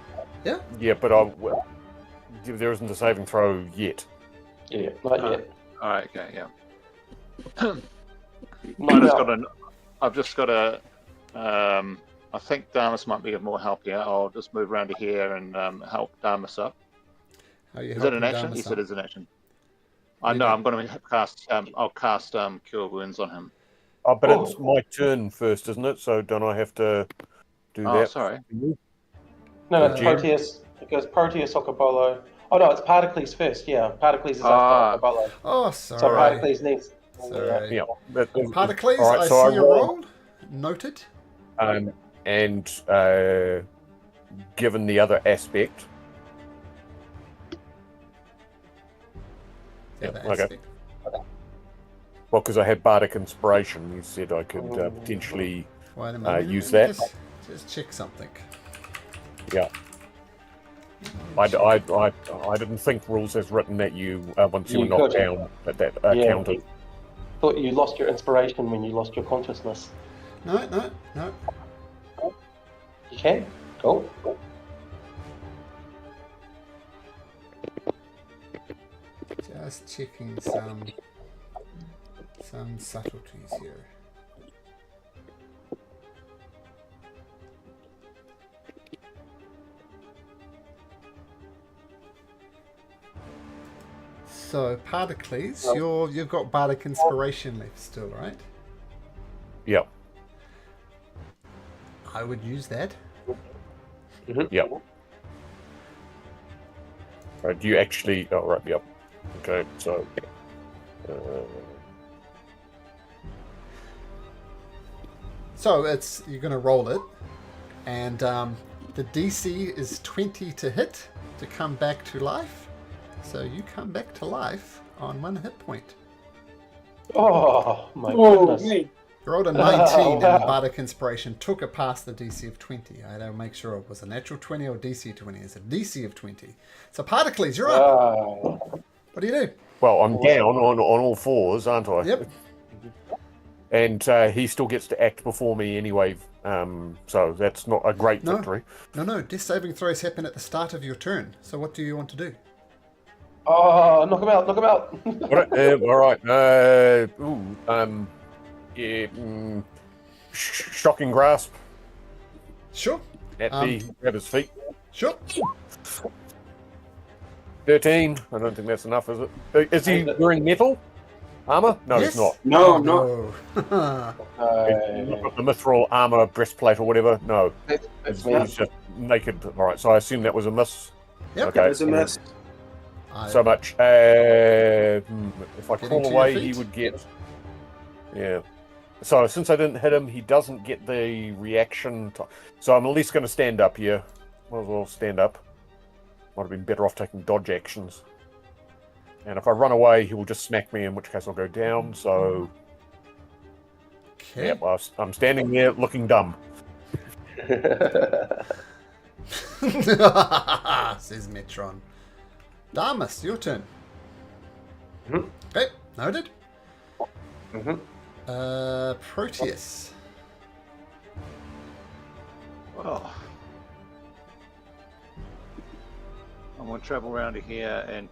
S5: Yeah, but there isn't a saving throw yet.
S2: Yeah, not yet.
S3: All right. Okay. Yeah.
S2: No.
S3: I've just got a. I think Damas might be of more help here. I'll just move around to here and help Damas up.
S1: How are you
S3: Is that an
S1: helping
S3: action?
S1: Damas
S3: Yes,
S1: out?
S3: it is an action. I know. I'm going to cast. I'll cast Cure Wounds on him.
S5: Oh, but it's my turn first, isn't it? So don't I have to do
S3: Oh,
S5: that?
S3: sorry.
S2: No, it's
S5: Do you-
S2: Proteus. It goes Proteus, Okobolo. Oh, no, it's Particles first. Yeah, Particles is after Okobolo.
S1: Oh,
S2: So
S1: sorry.
S2: Particles next.
S1: Sorry.
S5: Yeah.
S1: Particles,
S5: All right,
S1: I
S5: so
S1: see your roll. Noted.
S5: And given the other aspect.
S1: The other
S5: okay.
S1: aspect.
S5: Well, because I had Bardic Inspiration, you said I could potentially
S1: Wait a minute.
S5: use
S1: let me
S5: that.
S1: Just check something.
S5: Yeah. I didn't think rules as written that you once you were
S2: You
S5: knocked
S2: could.
S5: down that
S2: Yeah.
S5: counted.
S2: Thought you lost your inspiration when you lost your consciousness.
S1: No.
S2: You can? Cool.
S1: Just checking some subtleties here. So, Particles, you've got Bardic Inspiration left still, right?
S5: Yeah.
S1: I would use that.
S5: Yeah. Right, do you actually... Oh, right, yep. Okay, so...
S1: So you're going to roll it, and the DC is 20 to hit to come back to life. So you come back to life on 1 hit point.
S2: Oh, my
S4: Oh,
S2: goodness.
S4: man.
S1: You rolled a 19 and the
S2: wow.
S1: Bardic Inspiration took it past the DC of 20. I had to make sure it was a natural 20 or DC 20. It's a DC of 20. So Particles, you're up.
S2: Wow.
S1: What do you do?
S5: Well, I'm down on all fours, aren't I?
S1: Yep.
S5: And he still gets to act before me anyway, so that's not a great victory.
S1: No. Death saving throws happen at the start of your turn. So what do you want to do?
S2: Oh, knock him out, knock him out.
S5: All right. Shocking grasp
S1: Sure.
S5: at his feet.
S1: Sure.
S5: 13. I don't think that's enough, is it? Is he wearing metal armor? No,
S1: Yes.
S5: he's not.
S4: No, I'm not.
S1: No.
S5: He's not got the mithril armor breastplate or whatever. No,
S2: That's me.
S5: he's just naked. All right, so I assume that was a miss.
S1: Yep.
S5: Okay.
S4: It's a mess.
S5: So much. If I
S1: Getting
S5: crawl
S1: to your
S5: away,
S1: feet?
S5: he would get. Yeah. So since I didn't hit him, he doesn't get the reaction. So I'm at least going to stand up here. Might as well stand up. Might have been better off taking dodge actions. And if I run away, he will just smack me, in which case I'll go down. So
S1: Okay.
S5: yeah, well, I'm standing there looking dumb.
S1: Says Metron. Damus, your turn.
S2: Mhm.
S1: Okay, noted.
S2: Mhm.
S1: Proteus.
S3: Well, I'm going to travel around to here and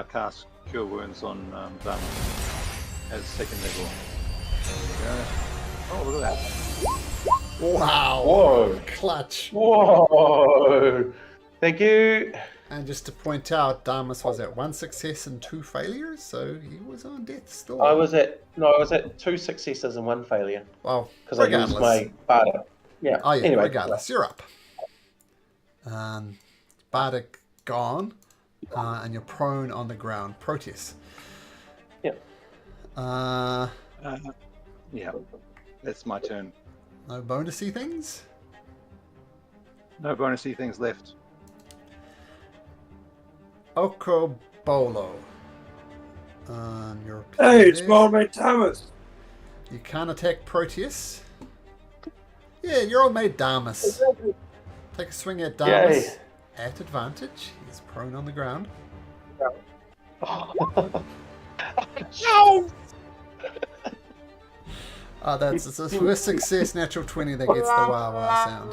S3: cast Cure Wounds on Dharma as second level. There we go. Oh, look at that.
S1: Wow.
S2: Whoa.
S1: Clutch.
S2: Whoa. Thank you.
S1: And just to point out, Damus was at 1 success and 2 failures, so he was on death's door.
S2: I was at 2 successes and 1 failure
S1: Well,
S2: because I used my Bardic. Yeah.
S1: Oh yeah,
S2: Anyway,
S1: regardless, you're up. Bardic gone, and you're prone on the ground. Proteus.
S2: Yep.
S3: Yeah, that's my turn.
S1: No bonusy things?
S3: No bonusy things left.
S1: Okobolo. You're
S4: Hey, it's
S1: there.
S4: my old mate Thomas.
S1: You can't attack Proteus. Yeah, your old mate Damus. Take a swing at Damus.
S2: Yay.
S1: At advantage. He's prone on the ground.
S2: No.
S1: That's it's a first success, natural 20 that gets the wah wah sound.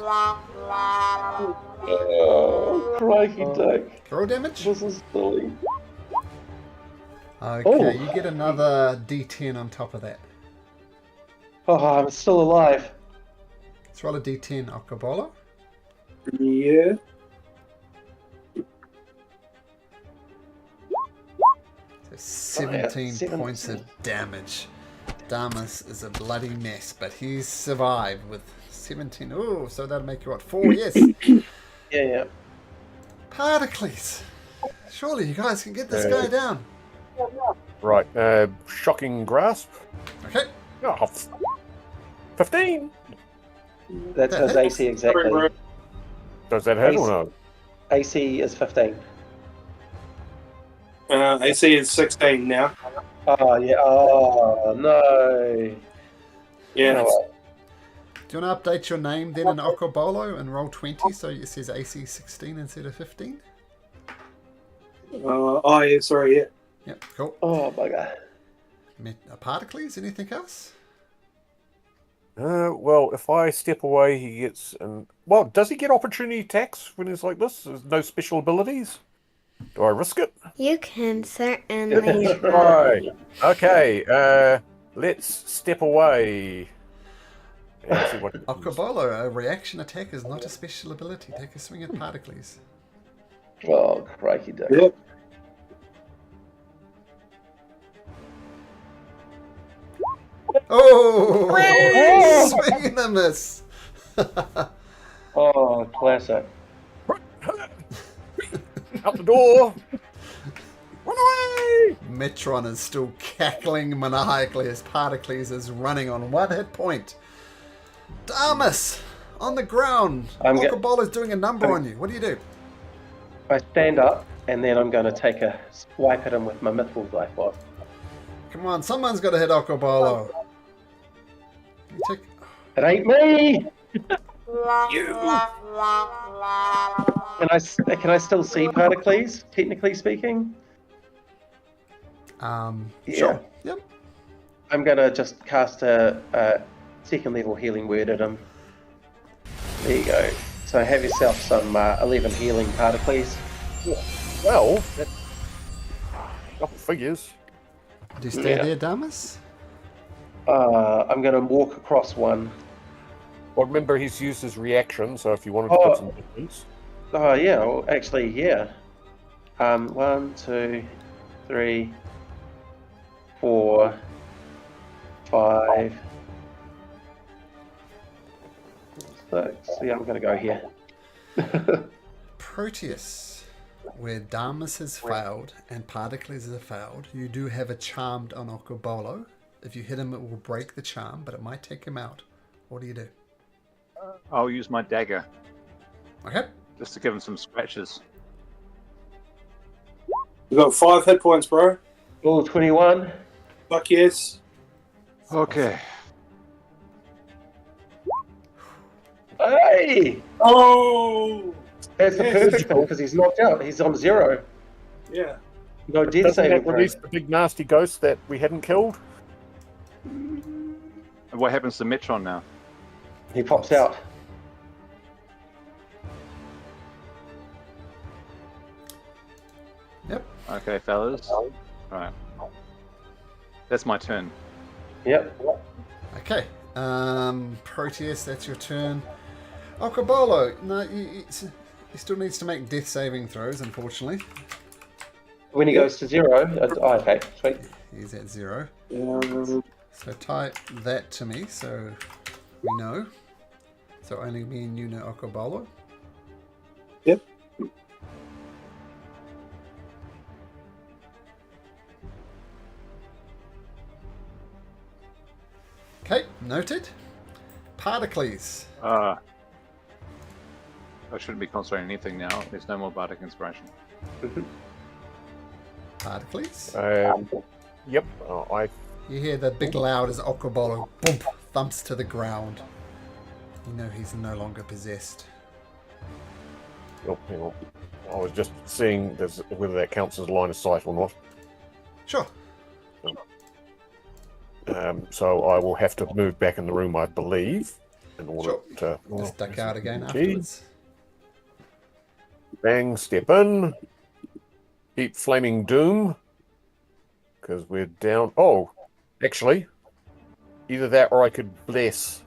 S2: Oh, crikey, Dick.
S1: Roll damage?
S2: This is silly.
S1: Okay,
S2: Oh.
S1: you get another d10 on top of that.
S2: Oh, I'm still alive.
S1: Let's roll a d10, Okobolo.
S4: Yeah.
S1: So 17
S2: 17.
S1: points of damage. Damus is a bloody mess, but he's survived with 17. Oh, so that'll make you what? 4, yes.
S2: Yeah.
S1: Particles. Surely you guys can get this guy down.
S5: Right. Shocking grasp.
S1: Okay.
S5: Oh, 15.
S2: That's his AC exactly.
S5: Does that hit or no?
S2: AC is 15.
S4: AC is 16 now.
S2: Oh, yeah. Oh, no.
S4: Yeah.
S2: You know what?
S1: Do you want to update your name then in Okobolo and roll 20 so it says AC 16 instead of 15?
S4: Yeah, sorry, yeah.
S1: Yep, cool.
S2: Oh, bugger.
S1: Particles, anything else?
S5: Well, if I step away, he gets... well, does he get opportunity attacks when he's like this? There's no special abilities? Do I risk it?
S6: You can certainly.
S5: Right. Okay, let's step away. And see what...
S1: Okobolo, a reaction attack is not a special ability. Take a swing at Particles.
S2: Oh, crikey, Dick.
S4: Yep.
S1: Oh! Swing and a miss!
S2: Oh, classic.
S5: Out the door! Run away!
S1: Metron is still cackling maniacally as Particles is running on 1 hit point. Damus! On the ground! Okobolo's doing a number on you. What do you do?
S2: I stand up, and then I'm going to take a swipe at him with my Mithril Blackbot.
S1: Come on, someone's got to hit Okobolo. You take...
S2: It ain't me! Can I still see Paracles, technically speaking?
S1: Sure. Yep.
S2: I'm going to just cast a second level healing word at him. There you go. So have yourself some 11 healing Paracles.
S5: Well, that couple figures.
S1: Do you stay there, Damas?
S2: I'm going to walk across one.
S5: Well, remember he's used his reaction, so if you wanted to put some distance.
S2: Oh, yeah. Well, actually, yeah. 1, 2, 3, 4, 5, 6. Yeah, I'm going to go here.
S1: Proteus, where Damas has failed and Particles has failed, you do have a charmed on Okobolo. If you hit him, it will break the charm, but it might take him out. What do you do?
S3: I'll use my dagger.
S1: Okay.
S3: Just to give him some scratches.
S4: You got 5 hit points, bro.
S2: Oh, 21.
S4: Fuck yes.
S3: Okay.
S2: Hey!
S4: Oh!
S2: That's the perfect thing because he's knocked out. He's on 0.
S4: Yeah.
S2: No death
S5: Doesn't
S2: saving
S5: that
S2: throw.
S5: release the big nasty ghost that we hadn't killed?
S3: And what happens to Metron now?
S2: He pops out.
S1: Yep.
S3: Okay, fellas. Right. That's my turn.
S2: Yep.
S1: Okay. Proteus, that's your turn. Okobolo, no, he still needs to make death saving throws, unfortunately.
S2: When he goes to 0, okay, sweet.
S1: He's at 0.
S4: Um,
S1: So type that to me so we know. So only me and you know Okobolo.
S4: Yep.
S1: Okay, noted. Particles.
S3: I shouldn't be concentrating on anything now. There's no more bardic inspiration.
S1: Particles.
S5: Yep.
S1: You hear the big loud as Okobolo boom thumps to the ground. You know he's no longer possessed.
S5: Oh, hang on. I was just seeing whether that counts as line of sight or not.
S1: Sure.
S5: So I will have to move back in the room, I believe, in order to
S1: Just duck out again afterwards.
S5: Bang, step in. Keep flaming doom. Because we're down. Oh, actually, either that or I could bless.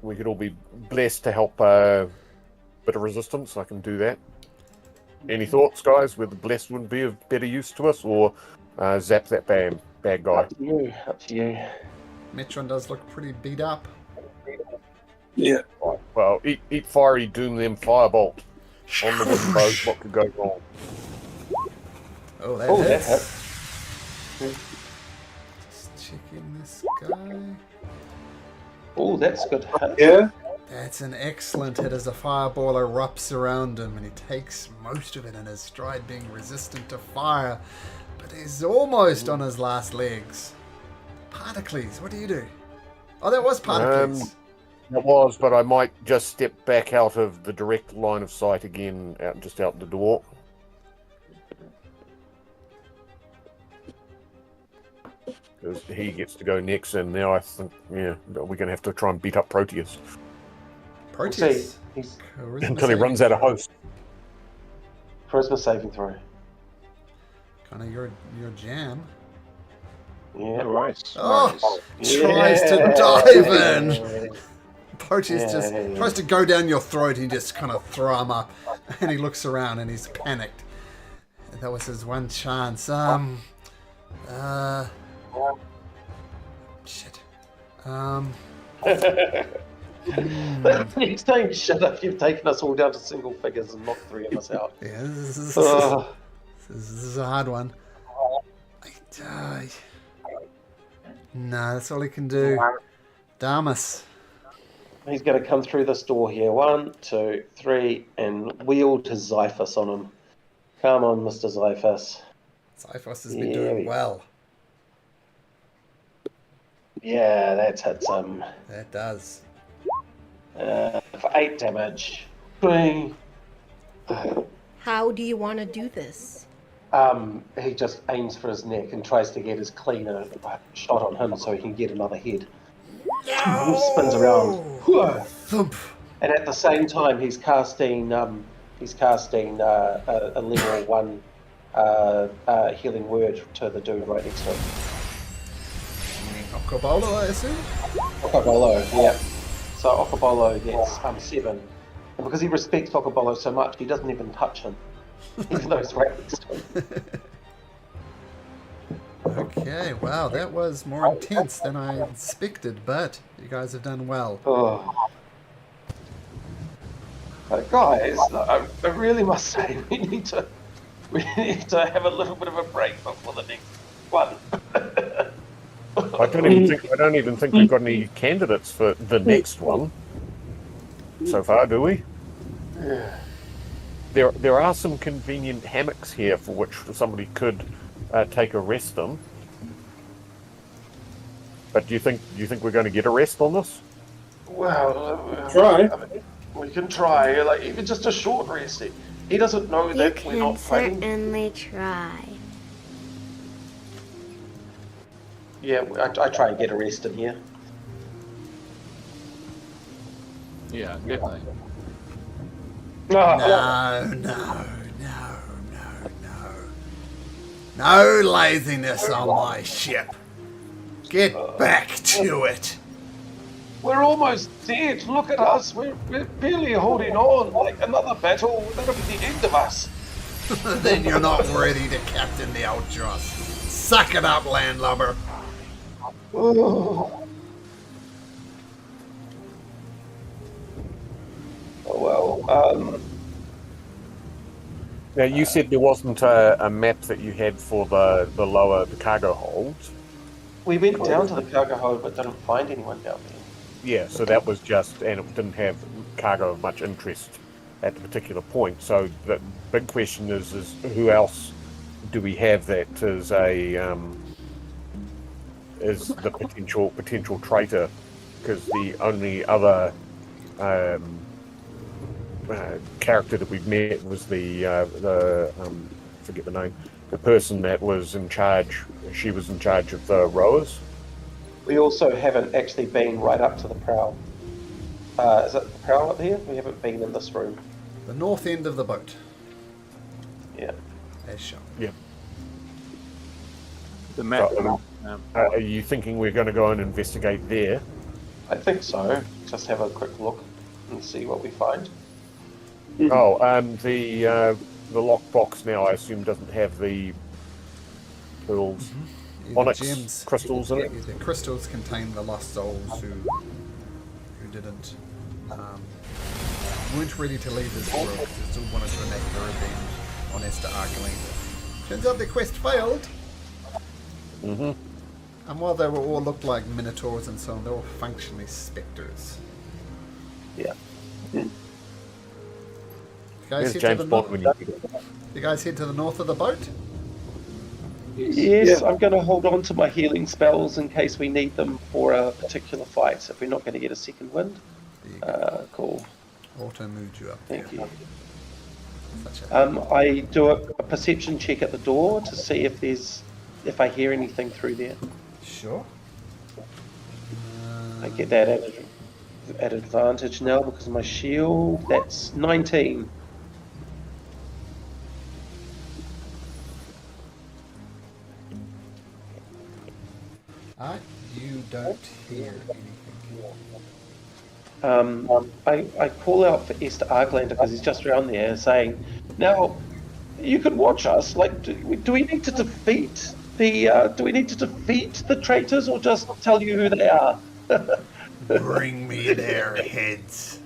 S5: We could all be blessed to help a bit of resistance. I can do that. Any thoughts, guys? Whether blessed would be of better use to us, or zap that bad guy?
S2: Up to you. Up to you.
S1: Metron does look pretty beat up.
S4: yeah.
S5: Right. Well, eat fiery doom them firebolt on the wooden boat. What could go wrong?
S1: Oh, that
S2: Oh,
S1: hits.
S2: that hit.
S1: Just checking this guy.
S2: Oh, that's good.
S4: Yeah.
S1: That's an excellent hit as a fireball erupts around him and he takes most of it in his stride, being resistant to fire. But he's almost on his last legs. Particles, what do you do? Oh, that was Particles.
S5: It was, but I might just step back out of the direct line of sight again, just out the door. Because he gets to go next, and now I think, we're going to have to try and beat up Proteus
S1: Proteus.
S2: He's
S1: Charisma
S5: until he
S1: saving
S5: runs out of
S1: throw.
S5: host.
S2: charisma saving throw.
S1: Kind of your jam.
S2: Yeah.
S3: Nice.
S1: Oh,
S3: Nice.
S1: tries to
S2: Yeah.
S1: dive in. Proteus
S2: Yeah,
S1: just
S2: yeah.
S1: tries to go down your throat and you just kind of throw him up. And he looks around and he's panicked. That was his one chance. Shit.
S2: Next time, shut up. You've taken us all down to single figures and knocked 3 of us out.
S1: Yeah, this is
S2: Oh,
S1: a hard one. No, that's all he can do. Damas.
S2: he's going to come through this door here. 1, 2, 3, and wield his Xiphus on him. Come on, Mr. Xiphus.
S1: Xiphos has been
S2: Yeah,
S1: doing
S2: we-
S1: well.
S2: Yeah, that hits him.
S1: That does.
S2: For 8 damage. 3.
S7: How do you want to do this?
S2: He just aims for his neck and tries to get his cleaner shot on him so he can get another head. He spins around.
S1: Thump.
S2: And at the same time, he's casting a level 1 healing word to the dude right next to him.
S1: Okobolo, I assume?
S2: Okobolo, yeah. So Okobolo gets 7. And because he respects Okobolo so much, he doesn't even touch him, even though he's right next to him.
S1: Okay, wow, that was more intense than I expected, but you guys have done well.
S2: Oh. But guys, I really must say we need to have a little bit of a break before the next one.
S5: I don't even think we've got any candidates for the next one so far, do we?
S2: Yeah.
S5: There are some convenient hammocks here for which somebody could take a rest on. But do you think we're going to get a rest on this?
S2: Well,
S4: Try.
S2: I mean, we can try, like even just a short rest. He doesn't know
S6: You
S2: that we're
S6: can
S2: not fighting.
S6: certainly try.
S2: Yeah, I try and get a rest in here.
S3: Yeah, definitely.
S1: No laziness on my ship. Get back to it.
S2: We're almost dead. Look at us. We're barely holding on. Like another battle, that'll be the end of us.
S1: Then you're not worthy to captain the Outros. Suck it up, landlubber.
S2: Oh well.
S5: Now you said there wasn't a map that you had for the cargo holds.
S2: We went down to the cargo hold, but didn't find anyone down there.
S5: Yeah, so that was just, and it didn't have cargo of much interest at the particular point. So the big question is who else do we have that is the potential traitor? Because the only other character that we've met was the forget the name, the person that was in charge. She was in charge of the rowers.
S2: We also haven't actually been right up to the prow. Is it the prow up here? We haven't been in this room.
S1: The north end of the boat,
S2: Yeah.
S1: as shown.
S5: Yeah.
S3: The map.
S5: So, are you thinking we're going to go and investigate there?
S2: I think so. Just have a quick look and see what we find.
S5: Oh, the lockbox now, I assume, doesn't have the pearls, onyx
S1: Gems,
S5: crystals in it.
S1: The crystals contain the lost souls who didn't weren't ready to leave this world because they still wanted to enact their revenge on Estor Archelander. Turns out their quest failed.
S5: Mm-hmm.
S1: And while they were all looked like minotaurs and so on, they were functionally spectres.
S2: Yeah.
S1: You guys,
S5: There's
S1: head to
S5: James
S1: the
S5: Bond when
S1: north,
S5: you
S1: you guys head to the north of the boat?
S2: Yes, I'm going to hold on to my healing spells in case we need them for a particular fight. If we're not going to get a second wind.
S1: There you go.
S2: Cool.
S1: Auto moved you up
S2: Thank
S1: there.
S2: you.
S1: Such a-
S2: I do a perception check at the door to see if I hear anything through there.
S1: Sure.
S2: I get that at advantage now because of my shield. That's 19.
S1: You don't hear anything.
S2: I call out for Estor Archelander because he's just around there saying, "Now, you can watch us. Like, do we need to defeat the traitors, or just tell you who they are?"
S1: Bring me their heads.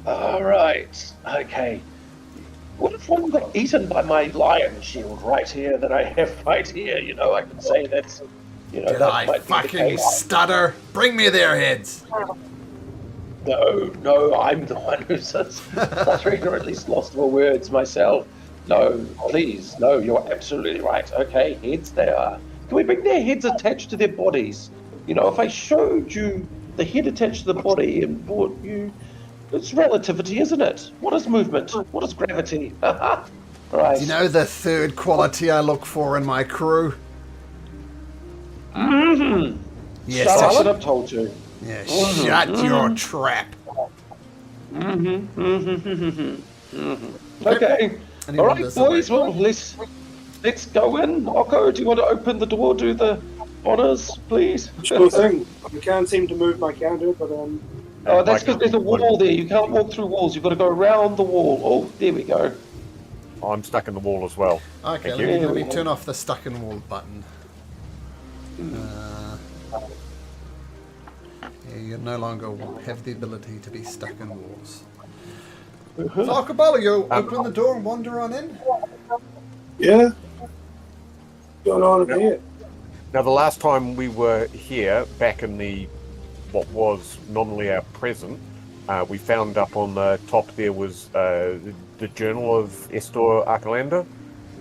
S2: All right. Okay. What if one got eaten by my lion shield right here that I have right here? You know, I could say that's,
S1: Did
S2: that
S1: I
S2: might be the
S1: fucking
S2: case.
S1: stutter? Bring me their heads.
S2: No, I'm the one who's stuttering or at least lost for words myself. No, please, no, you're absolutely right. Okay, heads they are. Can we bring their heads attached to their bodies? if I showed you the head attached to the body and brought you, it's relativity, isn't it? What is movement? What is gravity? Right.
S1: Do you know the third quality I look for in my crew?
S2: Mm-hmm.
S1: Yes,
S2: Shut up,
S1: I
S2: what I've told you.
S1: Yeah, shut your trap.
S2: Okay.
S1: And he
S2: All right,
S1: wanders
S2: boys.
S1: away.
S2: Well, let's go in. Oko, do you want to open the door? Do the honors, please.
S4: Sure thing. I can't seem to move my counter, but
S2: Oh, that's because there's a wall there. You can't walk through walls. You've got to go around the wall. Oh, there we go.
S5: I'm stuck in the wall as well.
S1: Okay,
S5: Thank
S1: let
S5: you.
S1: me turn off the stuck in wall button. Yeah, you no longer have the ability to be stuck in walls. So, Akabala, you open the door and wander on in?
S4: yeah. What's going on in here?
S5: Now, the last time we were here, back in the what was nominally our present, we found up on the top there was the journal of Estor Archelander.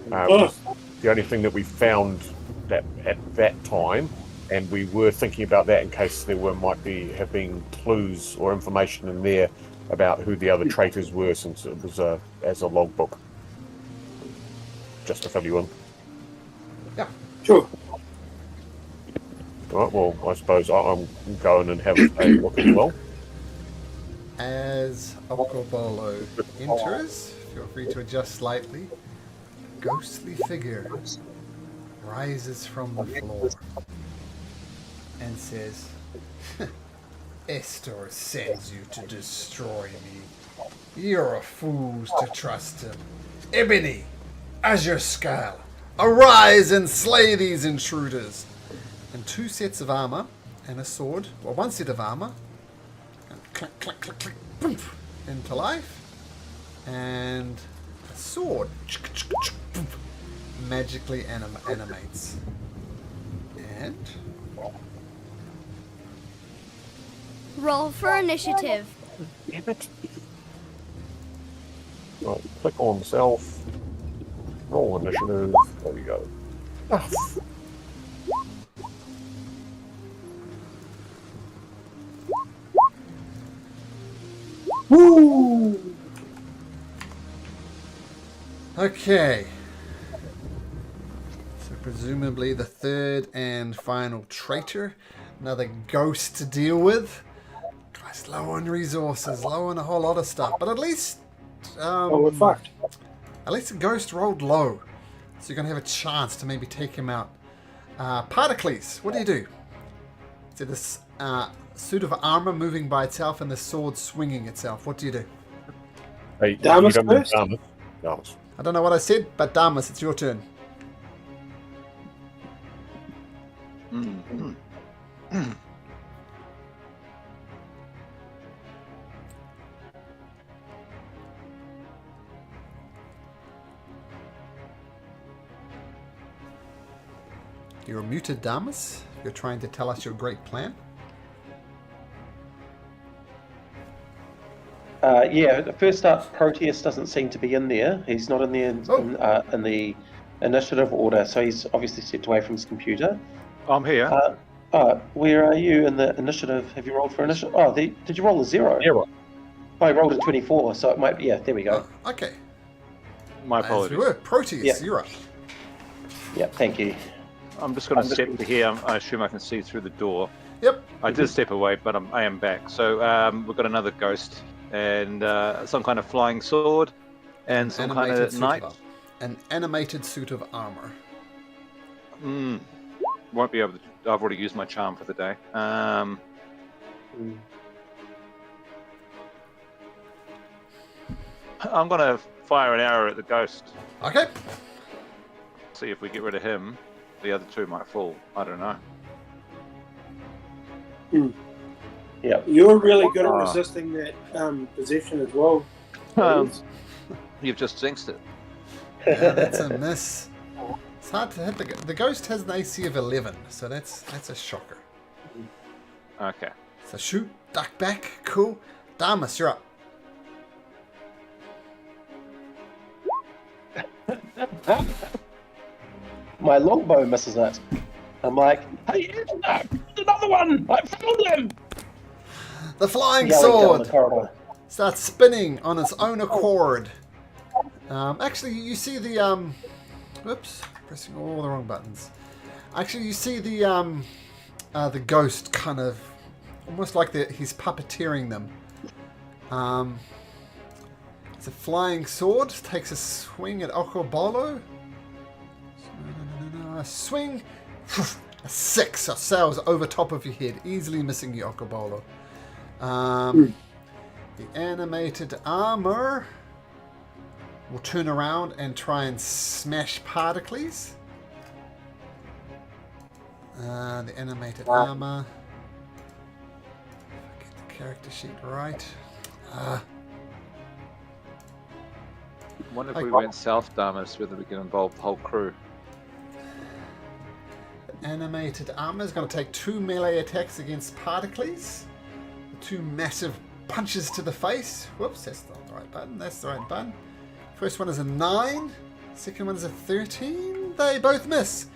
S5: Was the only thing that we found that at that time, and we were thinking about that in case there might have been clues or information in there about who the other traitors were, since it was as a logbook. Just to fill you in.
S1: Yeah.
S4: Sure.
S5: Right, well, I suppose I'm going and have a look as well.
S1: As Okobolo enters, feel free to adjust slightly. A ghostly figure rises from the floor and says, Estor sends you to destroy me. You're a fool to trust him. Ebony, Azure Scale, arise and slay these intruders. And 2 sets of armor and a sword, or 1 set of armor, and click, click, click, click, boom, into life, and a sword boom, magically animates. And
S9: Roll for initiative.
S5: Damn it. Right, click on self. Roll initiative. There we go. Ah.
S4: Woo!
S1: okay. So presumably the third and final traitor. Another ghost to deal with. Guys, low on resources, low on a whole lot of stuff. But at least
S4: We're fucked.
S1: at least the ghost rolled low. So you're going to have a chance to maybe take him out. Particles, what do? So this suit of armor moving by itself and the sword swinging itself. What do you do?
S5: Hey,
S4: Damas
S5: you don't need
S4: first?
S5: Damas.
S1: I don't know what I said, but Damas, it's your turn. You're muted, Damas. You're trying to tell us your great plan.
S2: First up, Proteus doesn't seem to be in there. He's not in there in the initiative order, so he's obviously stepped away from his computer.
S3: I'm here.
S2: Where are you in the initiative? Have you rolled for initiative? Oh, did you roll a 0?
S5: Zero.
S2: Oh, I rolled a 24, so it might be, there we go.
S1: Okay.
S3: My
S1: As we
S3: apologies.
S1: were. Proteus,
S2: Yeah.
S1: you're up.
S2: Yeah, thank you.
S3: I'm just going to step to here. I assume I can see through the door.
S1: Yep.
S3: I did step away, but I am back. So we've got another ghost and some kind of flying sword and some kind of
S1: suit
S3: knight.
S1: an animated suit of armor.
S3: Won't be able to. I've already used my charm for the day. I'm going to fire an arrow at the ghost.
S1: Okay.
S3: See if we get rid of him. The other 2 might fall. I don't know.
S2: Yeah.
S4: You're really good at resisting that position as well.
S3: You've just jinxed it.
S1: Yeah, that's a miss. It's hard to hit the ghost has an AC of 11, so that's a shocker.
S3: Okay.
S1: So shoot, duck back, cool. Damas, you're up.
S2: My longbow misses it. I'm like, hey, another one! I found him!
S1: The flying
S2: Yelling down
S1: sword
S2: the corridor.
S1: starts spinning on its own accord. Actually, you see the whoops, pressing all the wrong buttons. Actually, you see the ghost kind of almost like he's puppeteering them. It's a flying sword. Takes a swing at Okobolo. A swing. A 6. So sails over top of your head, easily missing you, Okobolo. The animated armor will turn around and try and smash Particles. The animated armor. If I get the character sheet right.
S3: I wonder if we went south, Damas, whether we can involve the whole crew.
S1: The animated armor is going to take 2 melee attacks against Particles. 2 massive punches to the face. Whoops, that's not the right button. That's the right button. First one is a 9. Second one is a 13. They both miss.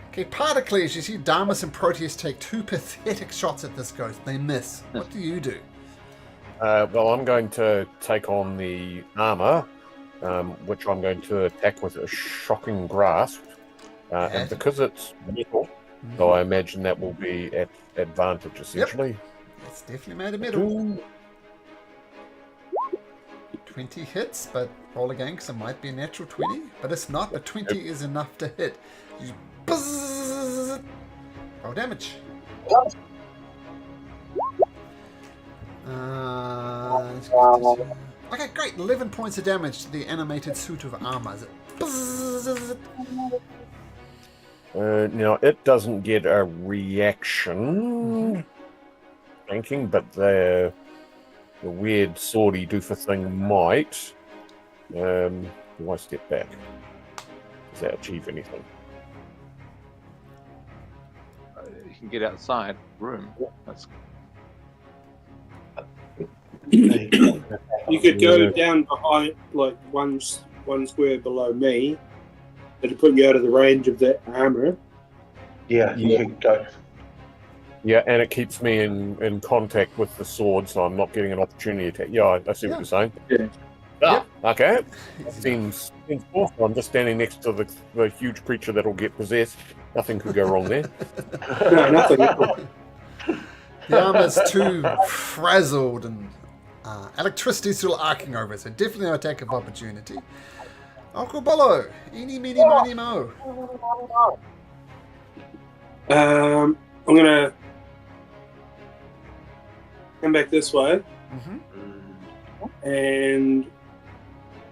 S1: Okay, Particles, you see Damas and Proteus take 2 pathetic shots at this ghost. They miss. What do you do?
S5: Well, I'm going to take on the armor, which I'm going to attack with a shocking grasp. And because it's metal, so I imagine that will be at advantage, essentially.
S1: Yep. It's definitely made of metal. 20 hits, but roll again because it might be a natural 20. But it's not. But 20 is enough to hit. You buzz, roll damage. Okay, great. 11 points of damage to the animated suit of armor.
S5: Now, it doesn't get a reaction, thinking, but the weird swordy doofer thing might. Do I step back? Does that achieve anything?
S3: You can get outside room. That's
S4: You could go down behind, like one square below me. It'll put you out of the range of that armor.
S2: Yeah, you could go.
S5: Yeah, and it keeps me in contact with the sword, so I'm not getting an opportunity attack. Yeah, I see what you're saying.
S4: Yeah.
S5: Okay. Seems awful. I'm just standing next to the huge creature that'll get possessed. Nothing could go wrong there.
S4: No, nothing.
S1: The armor's too frazzled and electricity's still arcing over it, so definitely no attack of opportunity. Uncle Bolo, eeny, meeny, miny, mo.
S4: I'm gonna come back this way and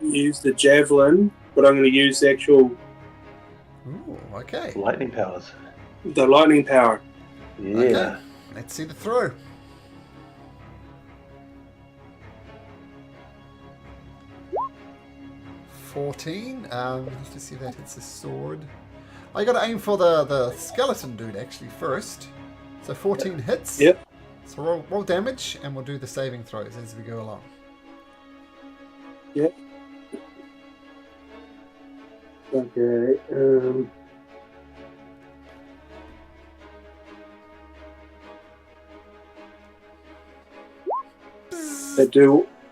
S4: use the javelin, but I'm going to use the actual.
S1: Ooh, okay.
S2: Lightning powers.
S4: The lightning power.
S2: Yeah.
S1: Okay. Let's see the throw. Let's just see if that hits the sword. I got to aim for the skeleton dude actually first. So 14 hits.
S4: Yep.
S1: So roll damage, and we'll do the saving throws as we go along.
S4: Yep. Okay.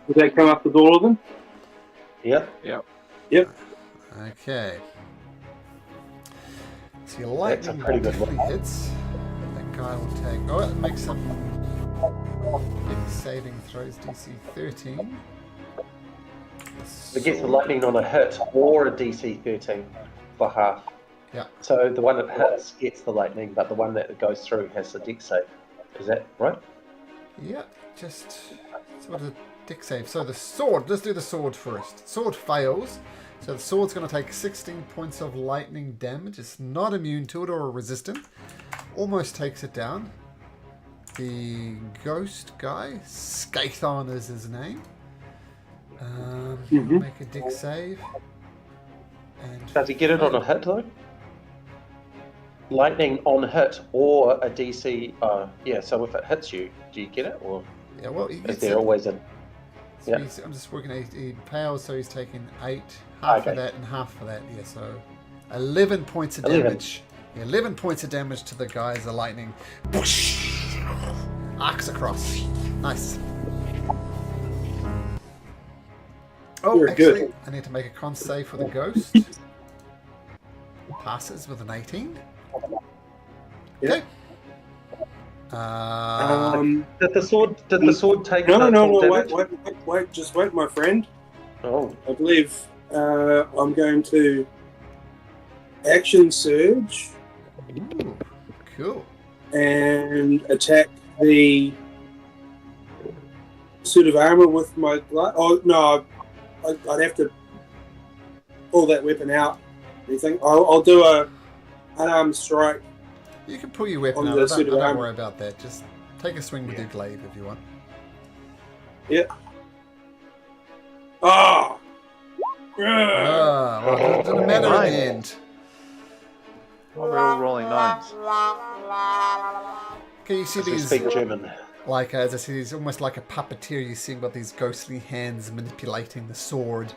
S4: Would that come up with all of them?
S2: Yep.
S4: Yep.
S1: Okay. So your lightning
S2: pretty good
S1: definitely hits. That guy will take. Oh, it makes some big saving throws. DC 13.
S2: It gets the lightning on a hit or a DC 13 for half.
S1: Yeah.
S2: So the one that hits gets the lightning, but the one that goes through has the dex save. Is that right?
S1: Yeah. Just so what is a dex save? So the sword. Let's do the sword first. Sword fails. So the sword's going to take 16 points of lightning damage. It's not immune to it or resistant. Almost takes it down. The ghost guy, Skathon is his name. Make a dex save. And
S2: Does he get it on a hit though? Lightning on hit or a DC. Yeah. So if it hits you, do you get it, or
S1: yeah, well, he
S2: is
S1: gets
S2: there
S1: it.
S2: always a?
S1: So
S2: Yeah.
S1: I'm just working. He fails, so he's taking 8, half
S2: Okay.
S1: of that, and half of that. Yeah, so 11 points of
S2: 11.
S1: damage 11 points of damage to the guys. The lightning whoosh, arcs across. Nice. Oh,
S4: Very
S1: actually,
S4: good.
S1: I need to make a con save for the ghost. Passes with an 18.
S4: Yeah.
S1: Okay.
S2: Did the sword take?
S4: No,
S2: the
S4: no,
S2: full
S4: no,
S2: damage?
S4: wait, just wait, my friend.
S2: Oh,
S4: I believe I'm going to action surge
S1: Ooh, cool.
S4: and attack the suit of armor with my. Oh no, I'd have to pull that weapon out. Anything? I'll do a unarmed strike.
S1: You can pull your weapon
S4: On
S1: out.
S4: the
S1: I
S4: suit of
S1: don't
S4: armor.
S1: worry about that. Just take a swing with your glaive if you want.
S4: Yeah. Ah.
S1: Well, it didn't matter in the end.
S3: Well, we're all rolling 9s.
S1: Okay, you see
S2: we
S1: these,
S2: speak German.
S1: like, as I said, he's almost like a puppeteer. You see him got these ghostly hands manipulating the sword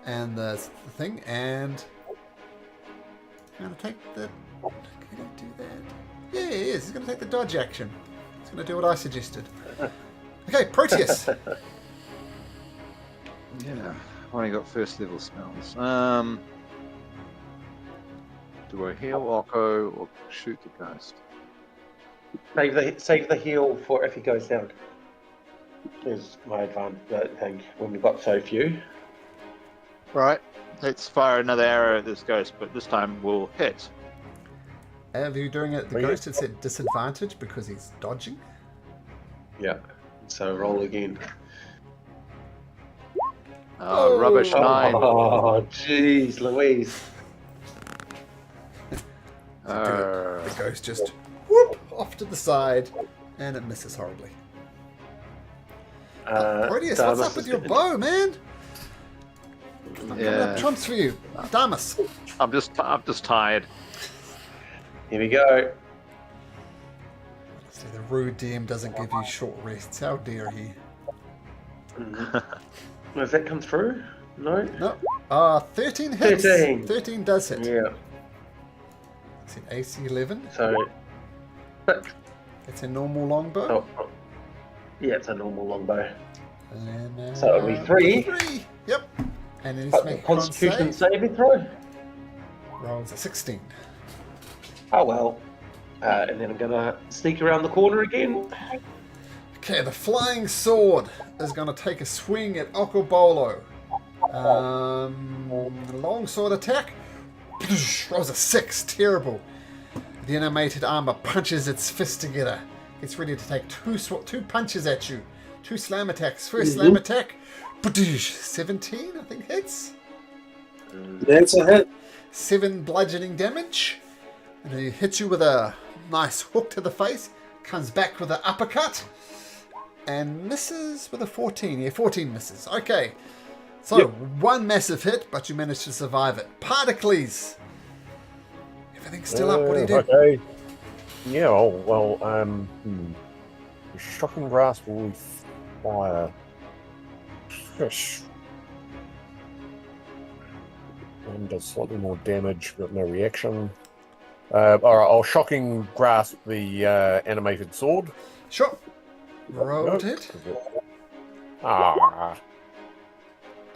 S1: and the thing, and I'm going to take the... Can I do that? Yeah, he is. He's going to take the dodge action. He's going to do what I suggested. Okay, Proteus.
S3: Yeah, I've only got first level spells. Do I heal Orko or shoot the ghost?
S2: Save the heal for if he goes down. Is my advantage thing when we've got so few.
S3: Right, let's fire another arrow at this ghost, but this time we'll hit.
S1: Have you doing it? The ghost is at disadvantage because he's dodging.
S2: Yeah. So roll again.
S3: Rubbish 9.
S2: Oh, jeez, Louise.
S1: The ghost just whoop off to the side, and it misses horribly. Proteus, what's up with your bow, man? I'm coming up trumps for you, Damas.
S3: I'm just tired.
S2: Here we go.
S1: See, the rude DM doesn't give you short rests. How dare he?
S2: Does that come through? No?
S1: No. 13 hits.
S2: 13.
S1: 13 does hit.
S2: Yeah.
S1: It's an AC 11.
S2: So, but
S1: It's a normal longbow.
S2: yeah, it's a normal longbow.
S1: And,
S2: So it'll be 3.
S1: 3. Yep. And then he's making a
S2: Constitution
S1: con save.
S2: saving throw.
S1: Rolls a 16.
S2: Oh well. And then I'm gonna sneak around the corner again.
S1: Okay, the flying sword is going to take a swing at Okobolo. Long sword attack. Rolls a 6. Terrible. The animated armor punches its fist together. It's ready to take two punches at you. 2 slam attacks. First slam attack. 17, I think, hits.
S4: That's a hit.
S1: 7 bludgeoning damage. And he hits you with a nice hook to the face. Comes back with an uppercut. And misses with a 14. Yeah, 14 misses. Okay. So, 1 massive hit, but you managed to survive it. Particles. Everything's still up. What do you do?
S5: Okay. Yeah, shocking grasp will fire. Fish. And does slightly more damage, but no reaction. Alright, I'll shocking grasp the animated sword.
S1: Sure. Rolled it.
S5: Ah.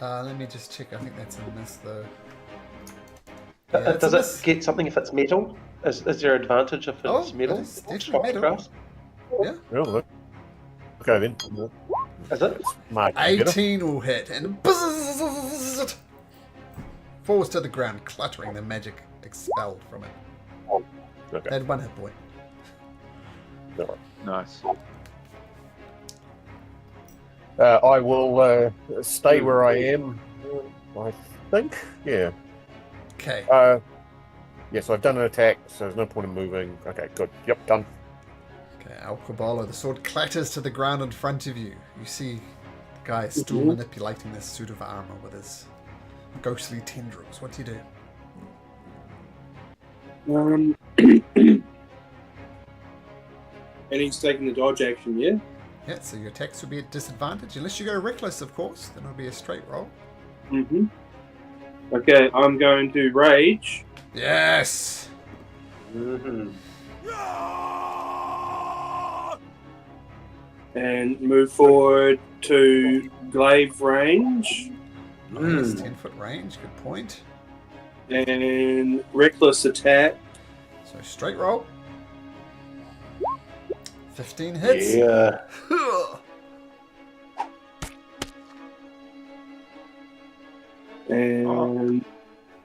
S1: Let me just check. I think that's a miss, though.
S2: Does it get something if it's metal? Is there advantage if it's metal?
S1: It's definitely metal. Yeah.
S5: Oh, okay then.
S2: Is it?
S1: 18 will hit and bzzz, falls to the ground, cluttering. The magic expelled from it.
S5: Okay.
S1: Had 1 hit point.
S3: Nice.
S5: I will stay where I am, I think. Yeah.
S1: Okay.
S5: Yes, I've done an attack, so there's no point in moving. Okay, good. Yep, done.
S1: Okay, Alcabolo, the sword clatters to the ground in front of you. You see the guy still manipulating this suit of armor with his ghostly tendrils. What do you do?
S4: And he's taking the dodge action, yeah?
S1: Yeah, so your attacks will be at disadvantage, unless you go reckless, of course. Then it'll be a straight roll.
S4: Okay, I'm going to rage.
S1: Yes!
S2: Mm-hmm.
S4: And move forward to glaive range
S1: Oh, yes, 10-foot range. Good point.
S4: and reckless attack.
S1: So straight roll. 15 hits.
S2: Yeah.
S4: And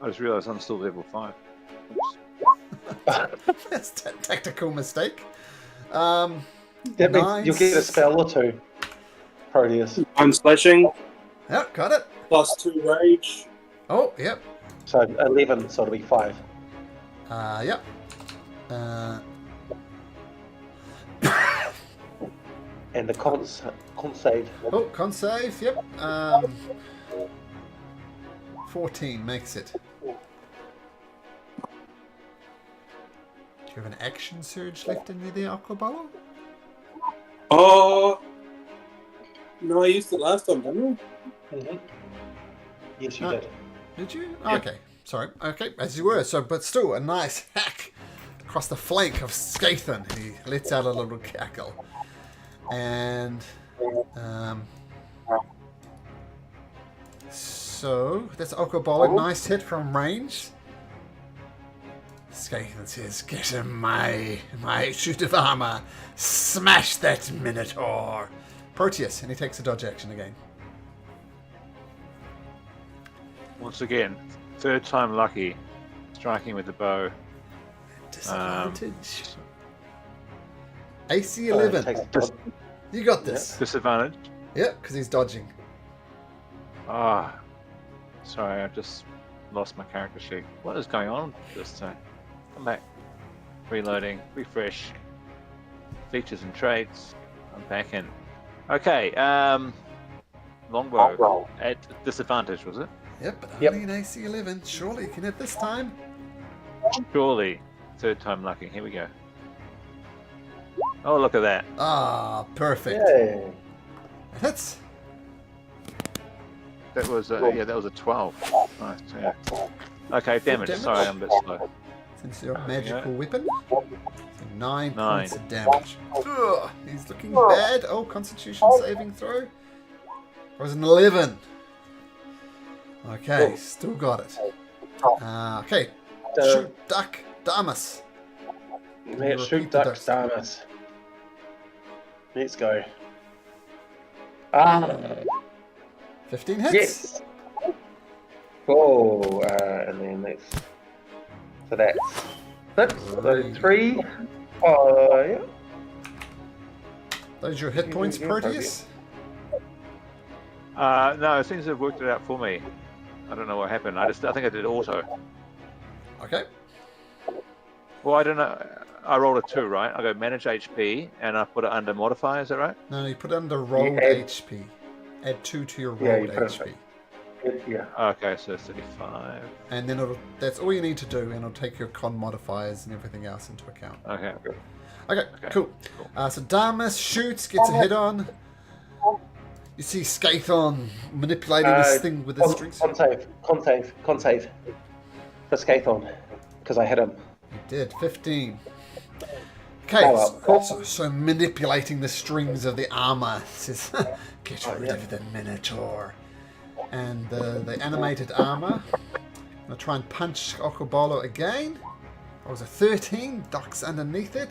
S3: I just realised I'm still level 5. Oops.
S1: That's a tactical mistake.
S2: That means you'll get a spell or two, Proteus.
S4: I'm slashing
S1: Yep, got it.
S4: plus 2 rage.
S1: Oh, yep.
S2: So 11, so it'll be 5.
S1: Yep.
S2: And the con save.
S1: Oh, con save, yep. 14 makes it. Do you have an action surge left in the Aquabolo?
S4: Oh, no, I used it last time, didn't
S2: Mm-hmm. Yes, you did.
S1: Did you? Oh, okay. Sorry. Okay, as you were. So, but still, a nice hack across the flank of Skathan. He lets out a little cackle. And so that's Okobolo. Nice hit from range. Skathan says, "Get him, my suit of armor. Smash that Minotaur." Proteus, and he takes a dodge action again.
S3: Once again, third time lucky, striking with the bow.
S1: Disadvantage. AC 11. You got this.
S3: Disadvantage.
S1: Yep, because he's dodging.
S3: Ah, sorry, I just lost my character sheet. What is going on this time? Come back. Reloading. Refresh. Features and traits. I'm back in. Okay, longbow. At disadvantage, was it?
S1: Yep, but
S2: Yep.
S1: only an AC 11. Surely you can hit this time.
S3: Surely. Third time lucky. Here we go. Oh, look at that.
S1: Ah, perfect.
S2: Yay.
S1: Hits.
S3: That was yeah, that was a 12. Nice. Yeah. Okay, damage.
S1: damage.
S3: Sorry, I'm a bit slow.
S1: Since you're a magical weapon. So 9
S3: 9.
S1: points of damage. Ugh, he's looking bad. Oh, Constitution saving throw. Or was it an 11? Okay, still got it. Okay, shoot duck, Damas.
S2: Let's shoot
S1: Repeat the
S2: ducks, Damas. Let's go. Ah,
S1: 15 hits.
S2: yes. Oh, and then let's. So that's 6, so 3. Yeah.
S1: Those are your hit points, Proteus.
S3: No, it seems to have worked it out for me. I don't know what happened. I think I did auto.
S1: Okay.
S3: Well, I don't know. I rolled a 2, right? I go manage HP and I put it under modifier. Is that right?
S1: No, you put it under rolled HP. Add 2 to your
S2: Yeah,
S1: rolled
S2: you put it
S1: HP.
S2: Yeah.
S3: Okay, so 35.
S1: And then that's all you need to do, and it'll take your con modifiers and everything else into account.
S3: Okay.
S1: Okay, cool. So Damas shoots, gets a hit on. You see Skathon manipulating this thing with the strings.
S2: Con save for Skathon, because I hit him.
S1: He did, 15. Okay,
S2: Oh, well.
S1: so manipulating the strings of the armor says, get rid of the Minotaur. And the animated armor. I'm going to try and punch Okobolo again. Rolls a 13, ducks underneath it.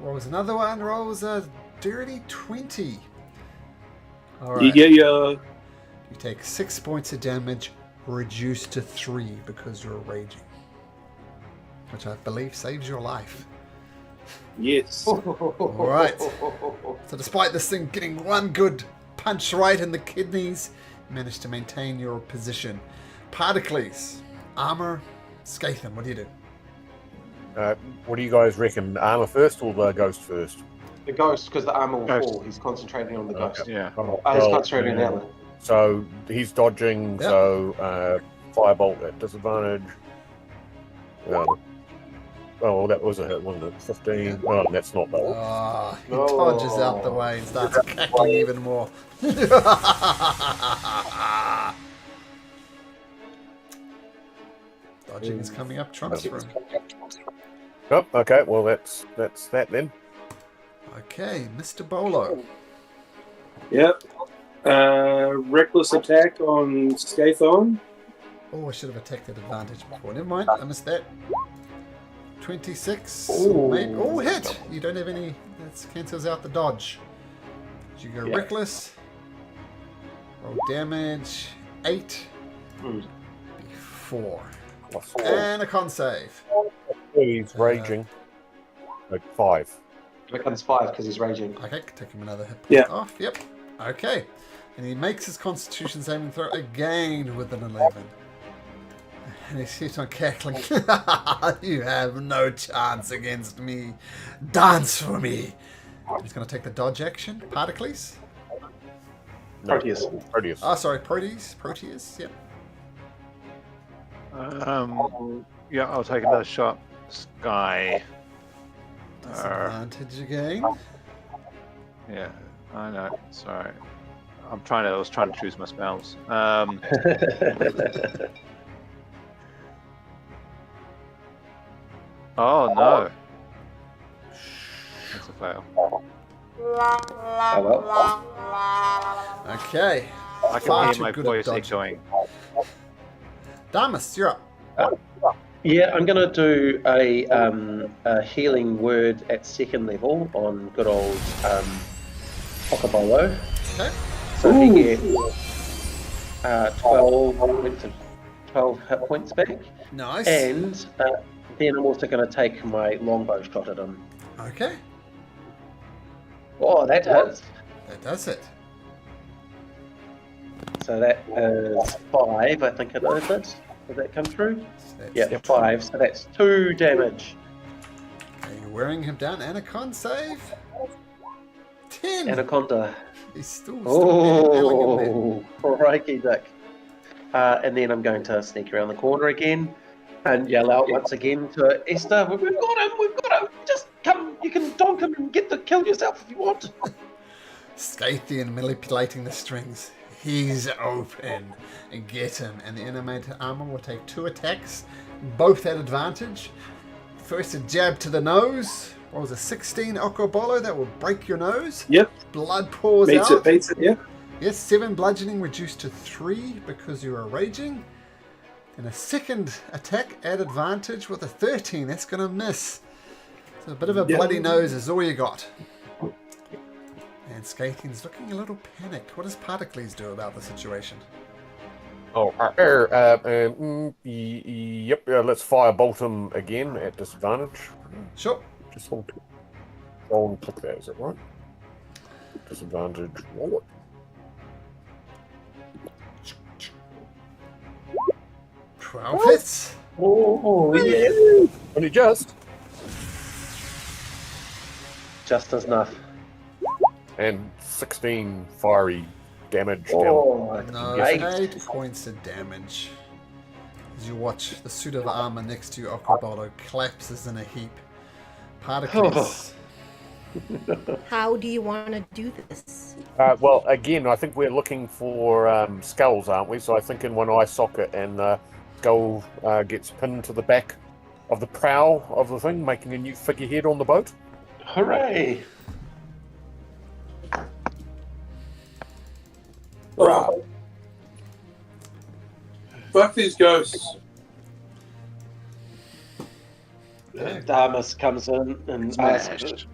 S1: Rolls another one, rolls a dirty 20. Alright.
S4: Yeah.
S1: You take 6 points of damage, reduced to 3 because you're raging. Which I believe saves your life.
S4: Yes.
S1: Alright. So despite this thing getting one good punch right in the kidneys, you managed to maintain your position. Particles, armor, Skathan, what do you do?
S5: What do you guys reckon? Armor first or the ghost first?
S2: The ghost, because the armor will
S3: Ghost.
S2: fall. He's concentrating on the ghost.
S3: Yeah.
S2: I was concentrating on the armor.
S5: So he's dodging,
S1: Yep.
S5: so firebolt at disadvantage. Oh, that was a hit, wasn't it? 15. Oh, that's not bad.
S1: Ah, he dodges out the way and starts cackling even more. Dodging is coming up trumps for him.
S5: Oh, okay. Well, that's that then.
S1: Okay, Mr. Bolo.
S4: Yep. Reckless attack on Skathon.
S1: Oh, I should have attacked at advantage before. Never mind, I missed that. 26. Oh, hit! You don't have any. That cancels out the dodge. You go reckless. Roll damage. 8. 4. And a con save.
S5: He's raging. Like 5.
S2: Becomes 5 because he's raging.
S1: Okay, take him another hit point off. Yep. Okay. And he makes his constitution saving throw again with an 11. And he keeps on cackling. You have no chance against me. Dance for me. He's going to take the dodge action. Particles?
S2: Proteus.
S1: Oh, sorry. Proteus. Yep.
S3: Yeah, I'll take another shot. Sky.
S1: Disadvantage again.
S3: Yeah, I know. Sorry. I was trying to choose my spells. Oh no. That's a fail.
S2: Oh well.
S1: Okay.
S3: I can hear my voice echoing.
S1: Damas, you're up.
S2: Yeah, I'm going to do a healing word at 2nd level on good old Okabolo.
S1: Okay.
S2: So he gets 12 hit points back.
S1: Nice.
S2: And then I'm also going to take my longbow shot at him.
S1: Okay.
S2: Oh, that hits.
S1: That does it.
S2: So that is 5, I think it is it. Did that come through?
S1: So
S2: Yeah, 5. So that's 2 damage.
S1: Okay, you're wearing him down. And a con save. 10.
S2: Anaconda.
S1: He's still
S2: Oh, crikey dick. And then I'm going to sneak around the corner again and yell out once again to Estor, we've got him, just come, you can donk him and kill yourself if you want.
S1: Scythian manipulating the strings. He's open. And get him. And the animated armor will take 2 attacks, both at advantage. First, a jab to the nose. What was a 16 Okobolo? That will break your nose.
S4: Yep.
S1: Blood pours out.
S4: Beats it, yeah.
S1: Yes, 7 bludgeoning reduced to 3 because you are raging. And a second attack at advantage with a 13. That's going to miss. So a bit of a bloody nose is all you got. And Scythian's looking a little panicked. What does Particles do about the situation?
S5: Yep. Let's firebolt him again at disadvantage.
S1: Sure.
S5: Just hold and click that. Is that right? Disadvantage. Roll it.
S1: 12 hits.
S2: Oh, yeah.
S5: Only just.
S2: Just enough.
S5: And 16 fiery damage.
S2: Oh,
S1: No,
S2: yikes.
S1: 8 points of damage. As you watch the suit of armor next to Okobolo collapses in a heap. Particles.
S7: How do you want to do this?
S5: Well, again, I think we're looking for skulls, aren't we? So I think in one eye socket, and the skull gets pinned to the back of the prow of the thing, making a new figurehead on the boat.
S2: Hooray!
S4: Right. Fuck these ghosts.
S2: Damas comes in and asks,
S3: Smashed.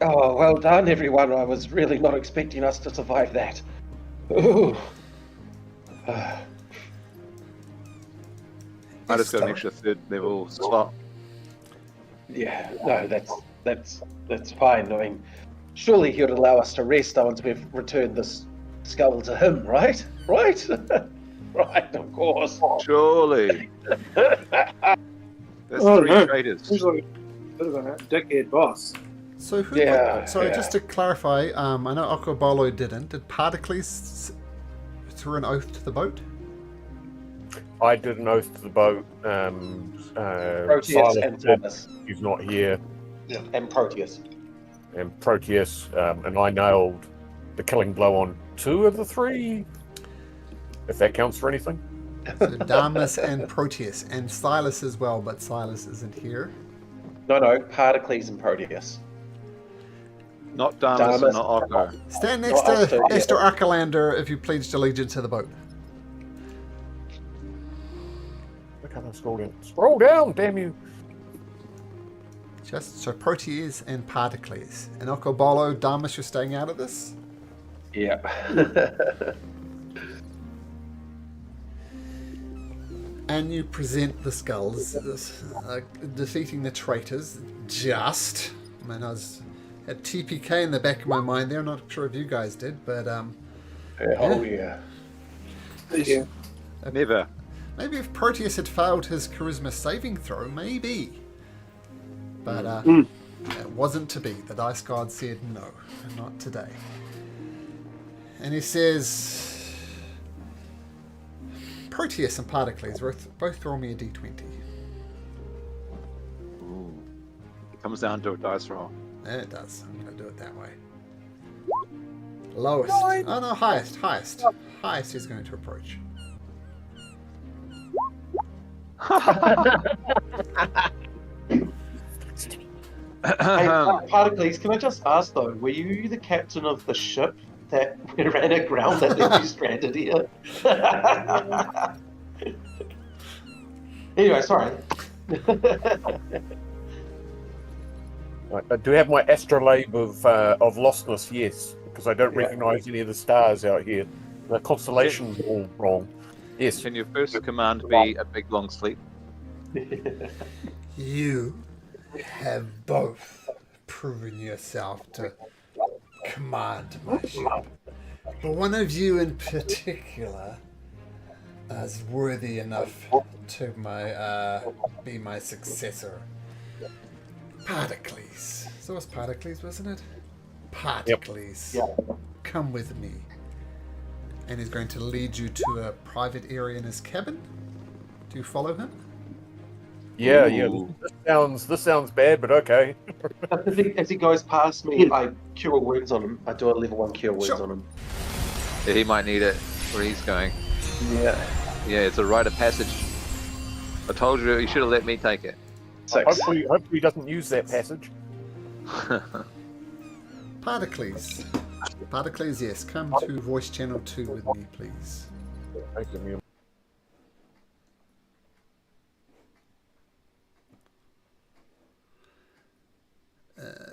S2: oh, well done, everyone. I was really not expecting us to survive that. Ooh.
S3: I just got an extra 3rd level slot.
S2: Yeah, no, that's fine. I mean, surely he would allow us to rest once we've returned this skull to him, right? Right? Right, of course.
S3: Surely. There's
S4: Oh,
S3: 3
S4: no.
S3: traitors.
S4: Seems like a bit of a dickhead boss.
S1: So who?
S2: Yeah,
S1: Sorry,
S2: yeah.
S1: just to clarify, I know Okobolo didn't. Did Particles throw an oath to the boat?
S5: I did an oath to the boat.
S2: Proteus
S5: Silas
S2: and
S5: did.
S2: Damas.
S5: He's not here.
S2: And Proteus.
S5: And Proteus, and I nailed the killing blow on 2 of the 3, if that counts for anything.
S1: So Damas and Proteus, and Silas as well, but Silas isn't here.
S2: No, Particles and Proteus.
S3: Not Damas and
S2: Damas.
S3: not Occo.
S1: Stand next
S2: Not us
S1: to
S2: two, yeah.
S1: Estor Archelander if you pledged allegiance to the boat.
S5: I can't scroll down. Scroll down, damn you.
S1: Just so Proteus and Particles. And Okobolo, Damas, you're staying out of this?
S2: Yeah.
S1: And you present the skulls, defeating the traitors. Just. I mean, I had TPK in the back of my mind there. I'm not sure if you guys did, but
S2: Oh yeah.
S4: Yeah.
S3: Never.
S1: maybe if Proteus had failed his charisma saving throw, maybe. But it wasn't to be. The dice god said no, not today. And he says, Proteus and Particles, both roll me a d20.
S3: Ooh. It comes down to a dice roll.
S1: And it does. I'm going to do it that way. Lowest. Oh no, highest. Highest is going to approach.
S2: Hey, Particles, can I just ask though, were you the captain of the ship that ran aground that left you stranded here? Anyway, sorry.
S5: I do have my astrolabe of lostness, yes, because I don't recognise any of the stars out here. The constellations are all wrong. Yes.
S3: Can your first command be a big long sleep?
S1: You have both proven yourself to command my ship. But one of you in particular is worthy enough to be my successor. Particles. So it was Particles, wasn't it? Particles.
S2: Yep.
S1: Come with me. And he's going to lead you to a private area in his cabin. Do you follow him?
S5: Yeah.
S3: Ooh.
S5: This sounds bad, but okay.
S2: As he goes past me, I cure wounds on him. I do a level 1 cure wounds
S1: Sure.
S2: on him.
S3: Yeah, he might need it where he's going.
S2: Yeah.
S3: Yeah, it's a rite of passage. I told you, you should have let me take it.
S2: 6.
S5: Hopefully he doesn't use that passage.
S1: Particles. Particles, yes. Come to voice channel 2 with me, please.
S5: Thank you.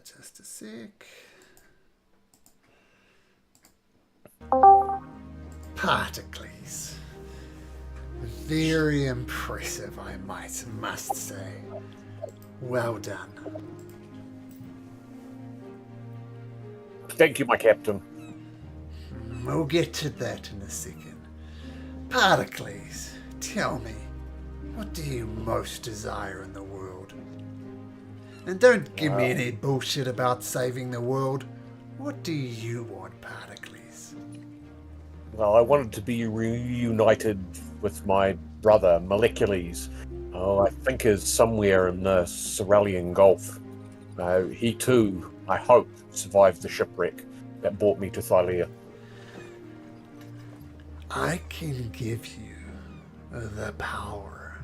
S1: Just a sec. Particles. Very impressive, I must say. Well done.
S5: Thank you, my captain.
S1: We'll get to that in a second. Particles, tell me, what do you most desire in the world? And don't give me any bullshit about saving the world. What do you want, Particles?
S5: Well, I wanted to be reunited with my brother, Molecules. I think is somewhere in the Cerulean Gulf. He too, I hope, survived the shipwreck that brought me to Thylea.
S1: I can give you the power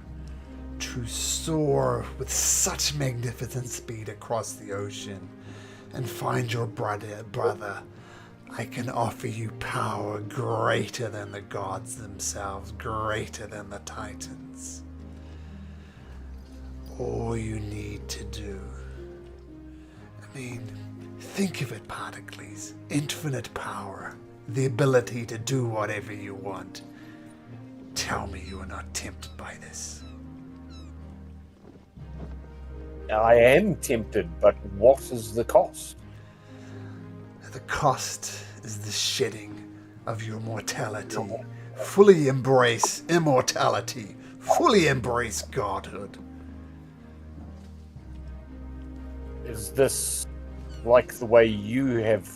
S1: to soar with such magnificent speed across the ocean and find your brother. I can offer you power greater than the gods themselves, greater than the Titans. All you need to do, think of it, Particles. Infinite power, the ability to do whatever you want. Tell me you are not tempted by this.
S5: I am tempted, but what is the cost?
S1: The cost is the shedding of your mortality. Fully embrace immortality. Fully embrace godhood.
S5: Is this like the way you have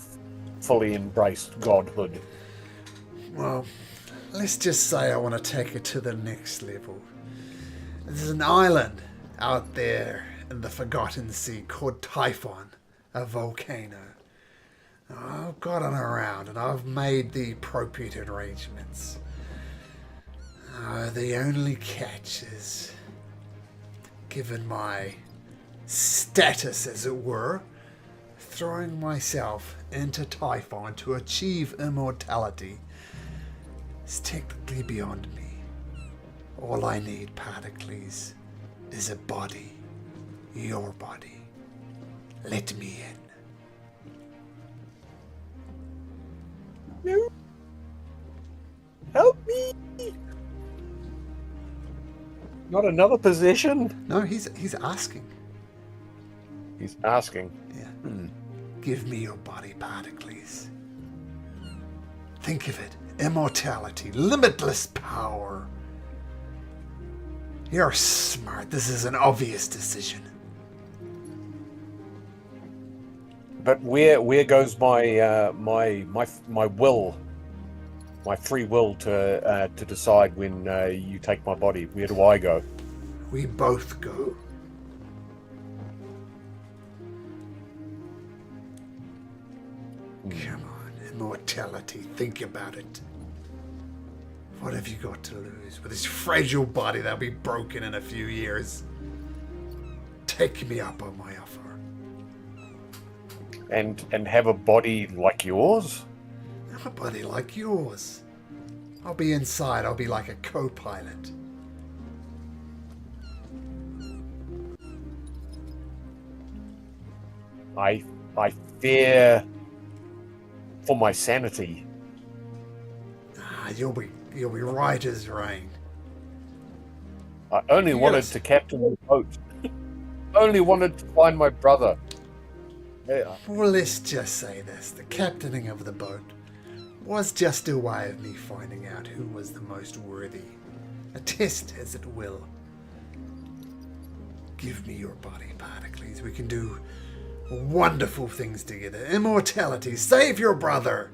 S5: fully embraced godhood?
S1: Well, let's just say I want to take it to the next level. There's an island out there in the Forgotten Sea called Typhon, a volcano. I've gotten around and I've made the appropriate arrangements. The only catch is, given my status, as it were, throwing myself into Typhon to achieve immortality is technically beyond me. All I need, Pericles, is a body. Your body. Let me in.
S5: No. Help me! Not another possession?
S1: No, he's asking.
S5: He's asking.
S1: Yeah. Give me your body, Pericles. Think of it. Immortality. Limitless power. You're smart. This is an obvious decision.
S5: But where goes my my will, my free will to decide when you take my body? Where do I go?
S1: We both go. Come on, immortality. Think about it. What have you got to lose? With this fragile body that'll be broken in a few years. Take me up on my offer.
S5: And have a body like yours?
S1: A body like yours. I'll be inside. I'll be like a co-pilot.
S5: I fear for my sanity.
S1: You'll be right as rain.
S5: I only wanted to captain the boat. Only wanted to find my brother. Yeah.
S1: Well, let's just say this. The captaining of the boat was just a way of me finding out who was the most worthy. A test, as it will. Give me your body, Pericles. We can do wonderful things together. Immortality. Save your brother.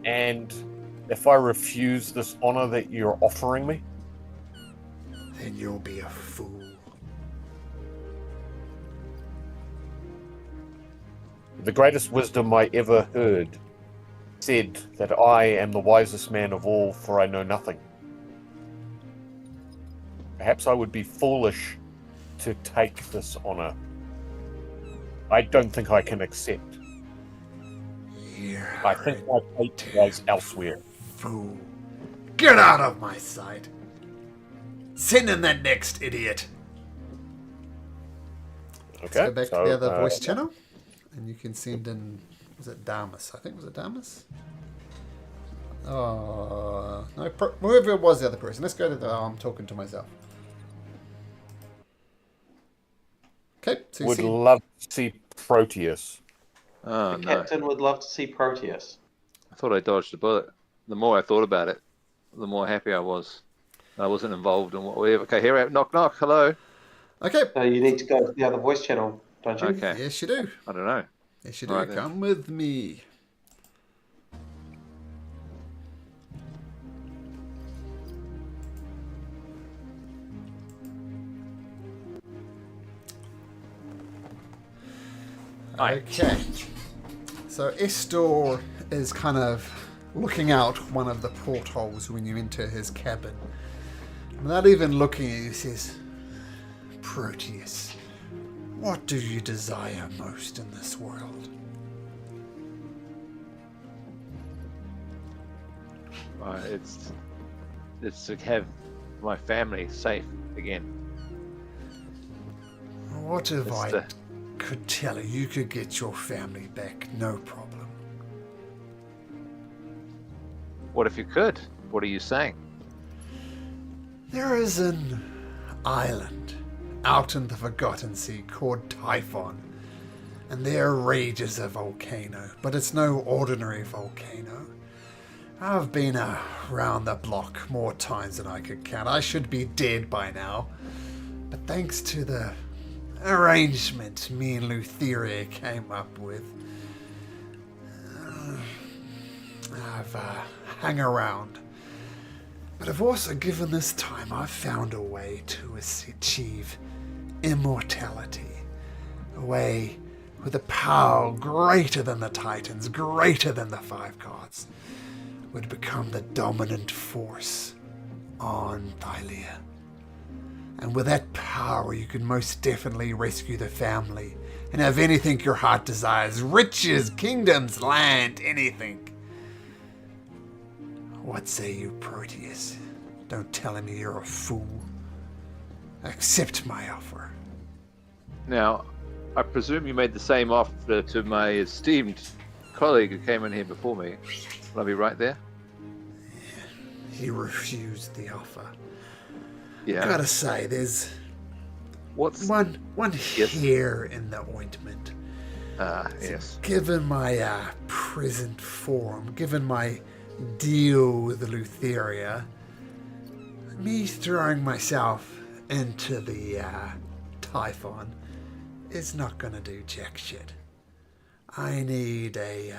S5: And if I refuse this honor that you're offering me?
S1: Then you'll be a fool.
S5: The greatest wisdom I ever heard said that I am the wisest man of all, for I know nothing. Perhaps I would be foolish to take this honor. I don't think I can accept. I think my fate lies elsewhere.
S1: Fool. Get out of my sight. Send in that next idiot.
S5: Okay.
S1: Let's go back to the other voice channel. And you can send in, was it Damas? I think, was it Damas? Oh, no, whoever it was the other person. Let's go to the, I'm talking to myself. Okay, so you
S5: Would
S1: see,
S5: love to see Proteus.
S3: Oh,
S2: The
S3: no.
S2: captain would love to see Proteus.
S3: I thought I dodged a bullet. The more I thought about it, the more happy I was. I wasn't involved in whatever. Okay, here, knock, knock, hello.
S1: okay.
S2: So you need to go to the other voice channel, don't you?
S3: Okay.
S1: Yes, you do.
S3: I don't know.
S1: Yes, you do.
S3: Right then.
S1: Come with me. Okay. So Estor is kind of looking out one of the portholes when you enter his cabin. Without even looking at you, he says, Proteus, what do you desire most in this world?
S3: It's to have my family safe again.
S1: What if
S3: It's
S1: I
S3: the-
S1: could tell you you could get your family back, no problem?
S3: What if you could? What are you saying?
S1: There is an island out in the Forgotten Sea called Typhon, and there rages a volcano, but it's no ordinary volcano. I've been around the block more times than I could count. I should be dead by now, but thanks to the arrangement me and Lutheria came up with, I've hung around. But I've also, given this time, I've found a way to achieve immortality. A way with a power greater than the Titans, greater than the Five Gods, would become the dominant force on Thylea. And with that power, you can most definitely rescue the family and have anything your heart desires. Riches, kingdoms, land, anything. What say you, Proteus? Don't tell me you're a fool. Accept my offer.
S3: Now, I presume you made the same offer to my esteemed colleague who came in here before me. Will I be right there?
S1: He refused the offer.
S3: Yeah.
S1: Gotta say, there's
S3: What's
S1: one
S3: Yes.
S1: hair in the ointment.
S3: yes.
S1: Given my present form, given my deal with Lutheria, me throwing myself into the Typhon is not gonna do jack shit. I need a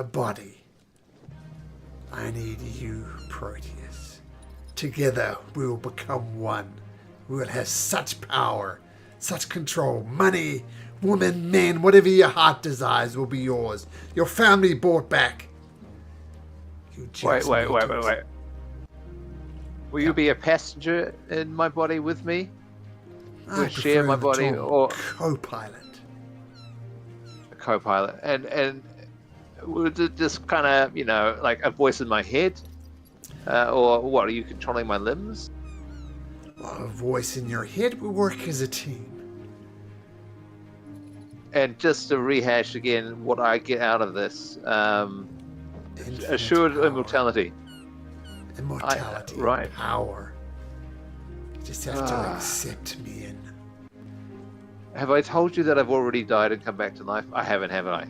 S1: body. I need you, Proteus. Together we will become one. We will have such power, such control, money, women, men, whatever your heart desires will be yours. Your family brought back. You
S3: Wait.
S1: just
S3: Will
S1: need to-
S3: you be a passenger in my body with me?
S1: I
S3: We'll share
S1: prefer
S3: my
S1: the
S3: body
S1: term
S3: or
S1: co-pilot.
S3: a co-pilot, and would it just kind of, like a voice in my head, or what? Are you controlling my limbs?
S1: A voice in your head. We work as a team.
S3: And just to rehash again, what I get out of this,
S1: Infinite
S3: assured
S1: power.
S3: immortality.
S1: Immortality.
S3: right.
S1: Power. You just have to accept me and
S3: Have I told you that I've already died and come back to life? I haven't, have I?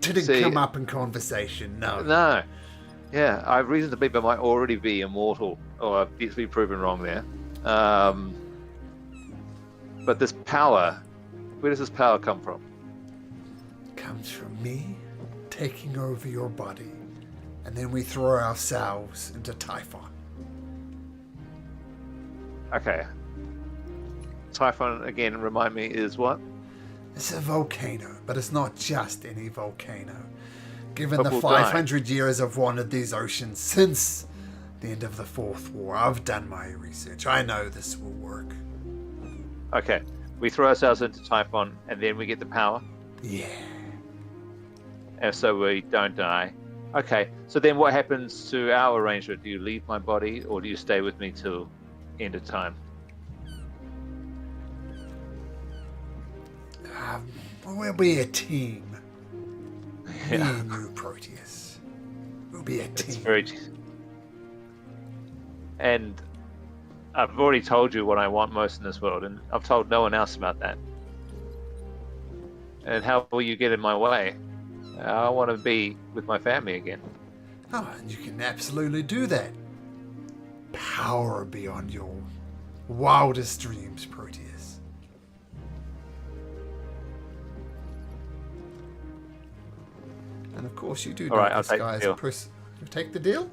S1: didn't
S3: See-
S1: come up in conversation. No.
S3: No. Yeah, I have reason to believe I might already be immortal, or I've yet to be proven wrong there. But this power, where does this power come from?
S1: Comes from me taking over your body, and then we throw ourselves into Typhon.
S3: Okay. Typhon, again, remind me, is what?
S1: It's a volcano, but it's not just any volcano. Given
S3: But
S1: the
S3: we'll die.
S1: 500 years I've wandered these oceans since the end of the Fourth War, I've done my research. I know this will work.
S3: Okay. We throw ourselves into Typhon, and then we get the power,
S1: Yeah.
S3: and so we don't die. Okay, so then what happens to our arrangement? Do you leave my body, or do you stay with me till end of time?
S1: We'll be a team. Me
S3: Yeah.
S1: and you, Proteus. We'll be a
S3: It's
S1: team.
S3: very... And I've already told you what I want most in this world, and I've told no one else about that. And how will you get in my way? I want to be with my family again.
S1: Oh, and you can absolutely do that. Power beyond your wildest dreams, Proteus. And of course, you do know
S3: All right, I'll
S1: this
S3: take the
S1: guy's
S3: deal.
S1: You take the deal?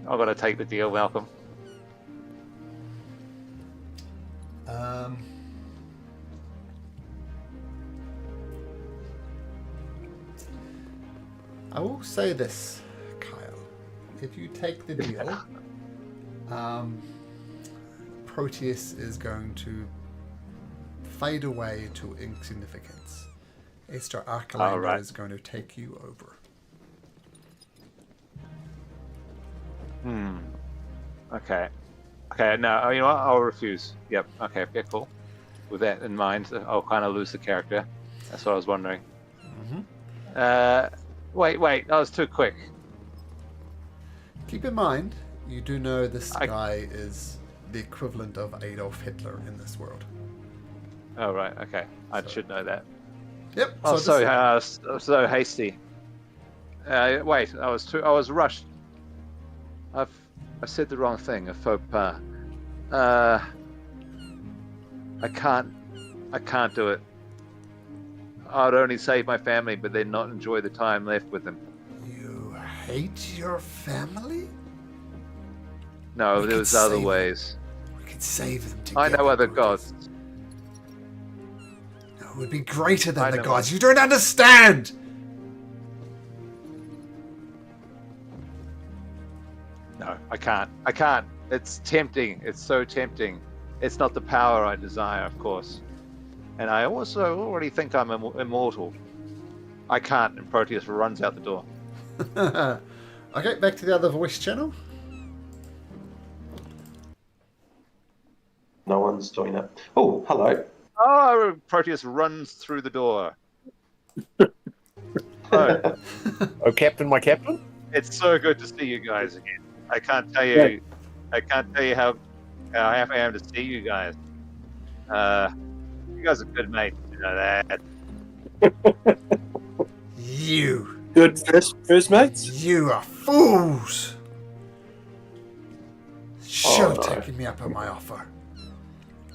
S3: I've got to take the deal, Malcolm.
S1: I will say this, Kyle. If you take the deal, Proteus is going to fade away to insignificance. Estor Archelander
S3: right.
S1: is going to take you over.
S3: Okay. Okay, no, you know what? I'll refuse. Yep. Okay, cool. With that in mind, I'll kind of lose the character. That's what I was wondering. Wait, that was too quick.
S1: Keep in mind, you do know this
S3: I-
S1: guy is the equivalent of Adolf Hitler in this world.
S3: Oh, right, okay. I
S1: So-
S3: should know that.
S1: Yep.
S3: Oh,
S1: this-
S3: so hasty. Wait, I was rushed. I said the wrong thing, a faux pas. I can't do it. I'd only save my family, but then not enjoy the time left with them.
S1: You hate your family?
S3: No,
S1: We
S3: there
S1: could
S3: was other
S1: save them.
S3: ways.
S1: We could save them together.
S3: I know other
S1: Proteus.
S3: gods.
S1: No, it would be greater than
S3: I
S1: the
S3: know.
S1: gods. You don't understand!
S3: No, I can't. It's tempting. It's so tempting. It's not the power I desire, of course. And I also already think I'm immortal. I can't, and Proteus runs out the door.
S1: Okay, back to the other voice channel.
S2: No one's joined up. Oh, hello.
S3: Oh, Proteus runs through the door. Oh,
S5: Oh, Captain, my Captain?
S3: it's so good to see you guys again. I can't tell you. I can't tell you how happy I am to see you guys. You guys are good mates, you know that.
S1: You.
S4: Good first mates.
S1: You are fools. Should have
S2: no.
S1: taken me up on my offer.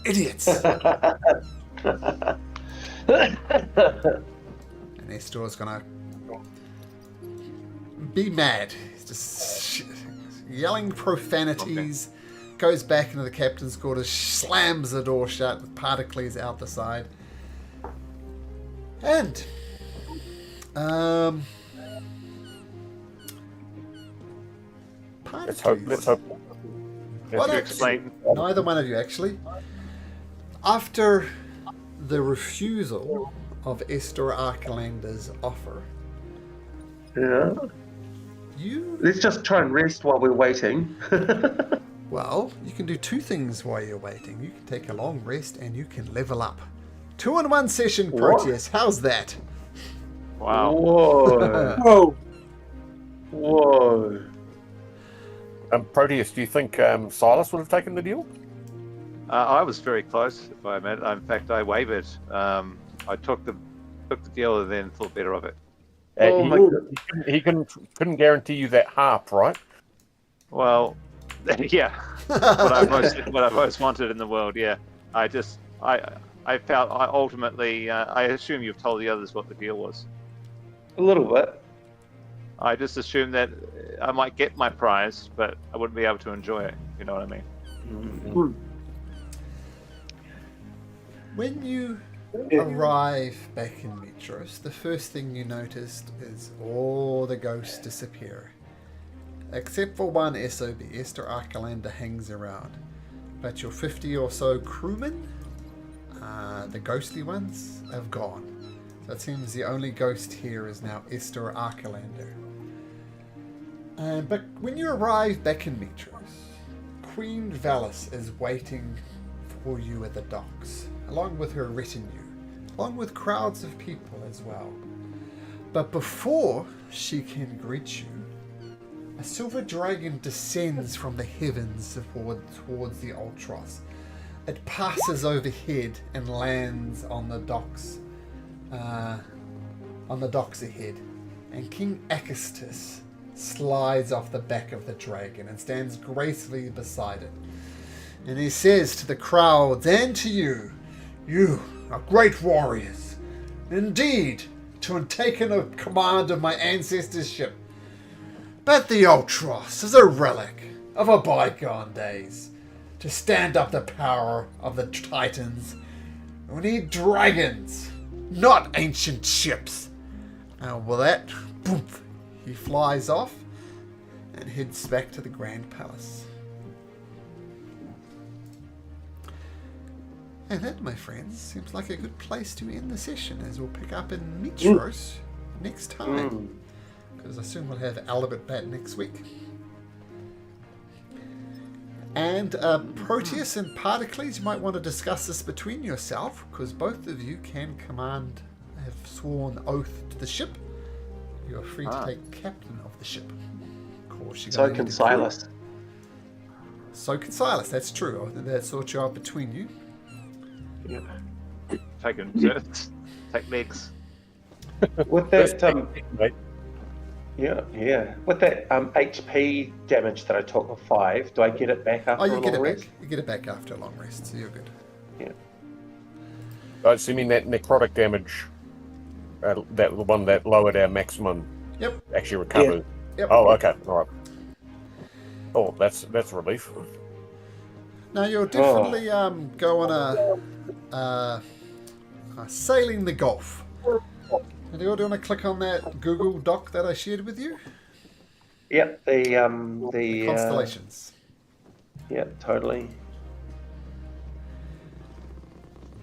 S1: Idiots. And Estor's gonna be mad. He's just yelling profanities. Goes back into the captain's quarters, slams the door shut with Particles out the side. And
S5: Let's hope.
S1: Why don't
S3: explain?
S1: neither one of you actually. After the refusal of Estor Arcalander's offer,
S2: Yeah.
S1: you
S2: Let's just try and rest while we're waiting.
S1: well, you can do two things while you're waiting. You can take a long rest and you can level up. 2-in-1 session, Proteus. How's that?
S3: Wow.
S2: Whoa.
S4: Oh,
S2: Whoa.
S5: Proteus, do you think Silas would have taken the deal?
S3: I was very close, if I admit. In fact, I wavered. I took the deal and then thought better of it.
S2: Oh my God.
S5: He couldn't guarantee you that harp, right?
S3: Well, yeah. what I most wanted in the world. Yeah. I felt. I ultimately. I assume you've told the others what the deal was.
S2: A little bit.
S3: I just assumed that I might get my prize, but I wouldn't be able to enjoy it. You know what I mean?
S5: Mm-hmm.
S1: When you arrive back in Metros, the first thing you noticed is all the ghosts disappear. Except for one SOB, Estor Arcalander hangs around. But your 50 or so crewmen, the ghostly ones, have gone. So it seems the only ghost here is now Estor Arcalander. But when you arrive back in Metros, Queen Valis is waiting for you at the docks, along with her retinue, along with crowds of people as well. But before she can greet you, a silver dragon descends from the heavens towards the Ultros. It passes overhead and lands on the docks ahead, and King Acastus slides off the back of the dragon and stands gracefully beside it. And he says to the crowds and to you, "You are great warriors, indeed, to have taken a command of my ancestors' ship. But the Ultros is a relic of a bygone days. To stand up the power of the Titans, we need dragons, not ancient ships." And with that, boom, he flies off and heads back to the Grand Palace. And that, my friends, seems like a good place to end the session, as we'll pick up in Metros next time. Because I assume we'll have Albert back next week. And Proteus and Particles, you might want to discuss this between yourself, because both of you can command, have sworn oath to the ship. You are free to take captain of the ship. Of course, you're
S2: So
S1: gonna
S2: can
S1: need a
S2: Silas.
S1: crew. So can Silas, that's true. That's sort you out between you.
S3: Taking turns. Take legs.
S2: With that,
S5: Mate.
S2: yeah. With that HP damage that I took of 5, do I get it back after
S1: Oh, you
S2: a
S1: get
S2: long
S1: it
S2: rest?
S1: back. You get it back after a long rest, so you're good.
S5: Assuming that necrotic damage, that the one that lowered our maximum,
S1: Yep.
S5: actually recovered.
S1: Yep.
S5: Oh, okay, all right. Oh, that's a relief.
S1: Now you'll definitely go on a sailing the Gulf. And do you want to click on that Google Doc that I shared with you?
S2: Yep, the
S1: Constellations.
S2: Yeah, totally.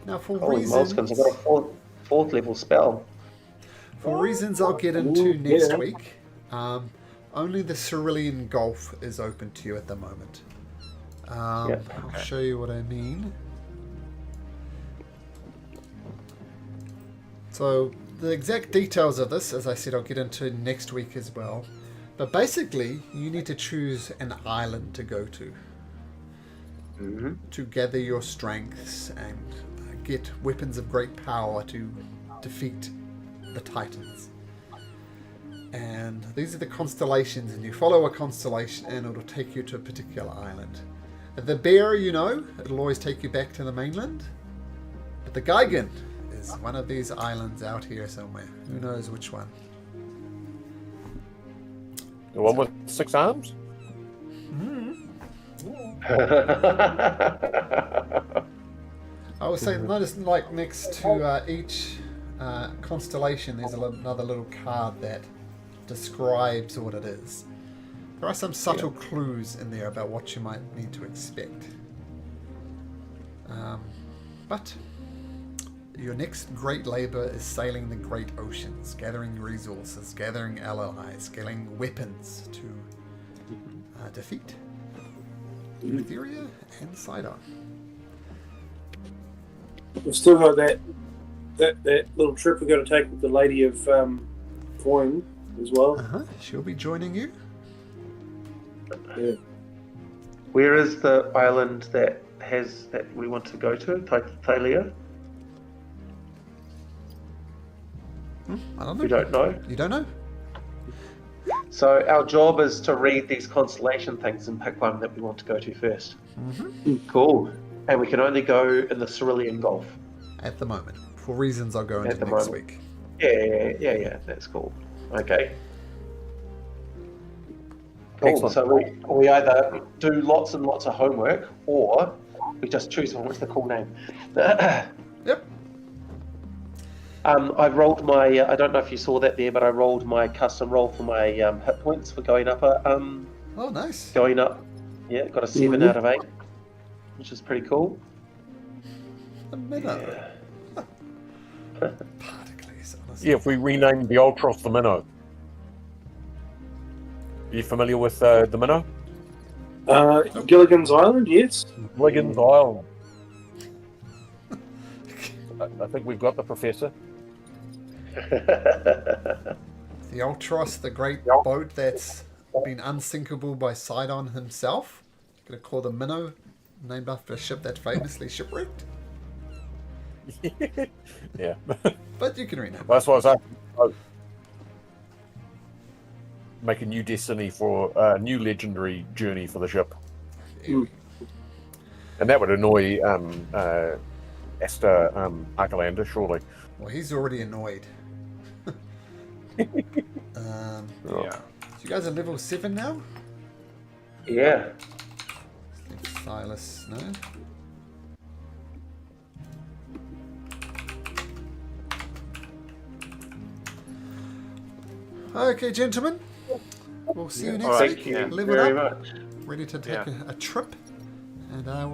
S1: Now, for
S2: Holy moleskins, I've got a fourth level spell.
S1: reasons I'll get into next week, only the Cerulean Gulf is open to you at the moment. I'll show you what I mean. So the exact details of this, as I said, I'll get into next week as well. But basically, you need to choose an island to go to. To gather your strengths and get weapons of great power to defeat the Titans. And these are the constellations, and you follow a constellation and it'll take you to a particular island. The bear, it'll always take you back to the mainland. But the Gigan is one of these islands out here somewhere. Who knows which one?
S5: The one with 6 arms?
S1: I would say notice, like, next to each constellation there's another little card that describes what it is. There are some subtle clues in there about what you might need to expect. But your next great labor is sailing the great oceans, gathering resources, gathering allies, getting weapons to defeat Aotearoa and Sidon.
S4: We've still got that little trip we've got to take with the Lady of Coin as well.
S1: She'll be joining you.
S4: Yeah.
S2: Where is the island that we want to go to? Thalia?
S1: I don't know.
S2: We don't know.
S1: You don't know?
S2: So our job is to read these constellation things and pick one that we want to go to first. Cool. And we can only go in the Cerulean Gulf.
S1: At the moment. For reasons I'll go into next week.
S2: Yeah. That's cool. Okay. Cool.
S5: Excellent.
S2: So we either do lots and lots of homework, or we just choose one with the cool name.
S1: Yep.
S2: I rolled my. I don't know if you saw that there, but I rolled my custom roll for my hit points for going up.
S1: Oh, nice.
S2: Going up. Yeah, got a 7 out of 8, which is pretty cool.
S1: A minnow.
S2: Yeah.
S1: Particles, honestly.
S5: Yeah, if we renamed the Ultros the Minnow. Are you familiar with the Minnow?
S4: Gilligan's Island, yes.
S5: Gilligan's Island. I think we've got the professor.
S1: The Ultros, the great boat that's been unsinkable by Sidon himself. Gonna call the Minnow, named after a ship that famously shipwrecked.
S5: Yeah.
S1: But you can rename it.
S5: That's what I was asking. Oh. Make a new destiny for a new legendary journey for the ship. And that would annoy Estor Archelander, surely.
S1: Well, he's already annoyed. So you guys are level 7 now?
S2: Yeah.
S1: Let Silas know. Okay, gentlemen. We'll see you next
S3: All right,
S1: week.
S3: yeah.
S1: Live
S2: Very
S1: it up.
S2: much.
S1: Ready to take a trip. And we'll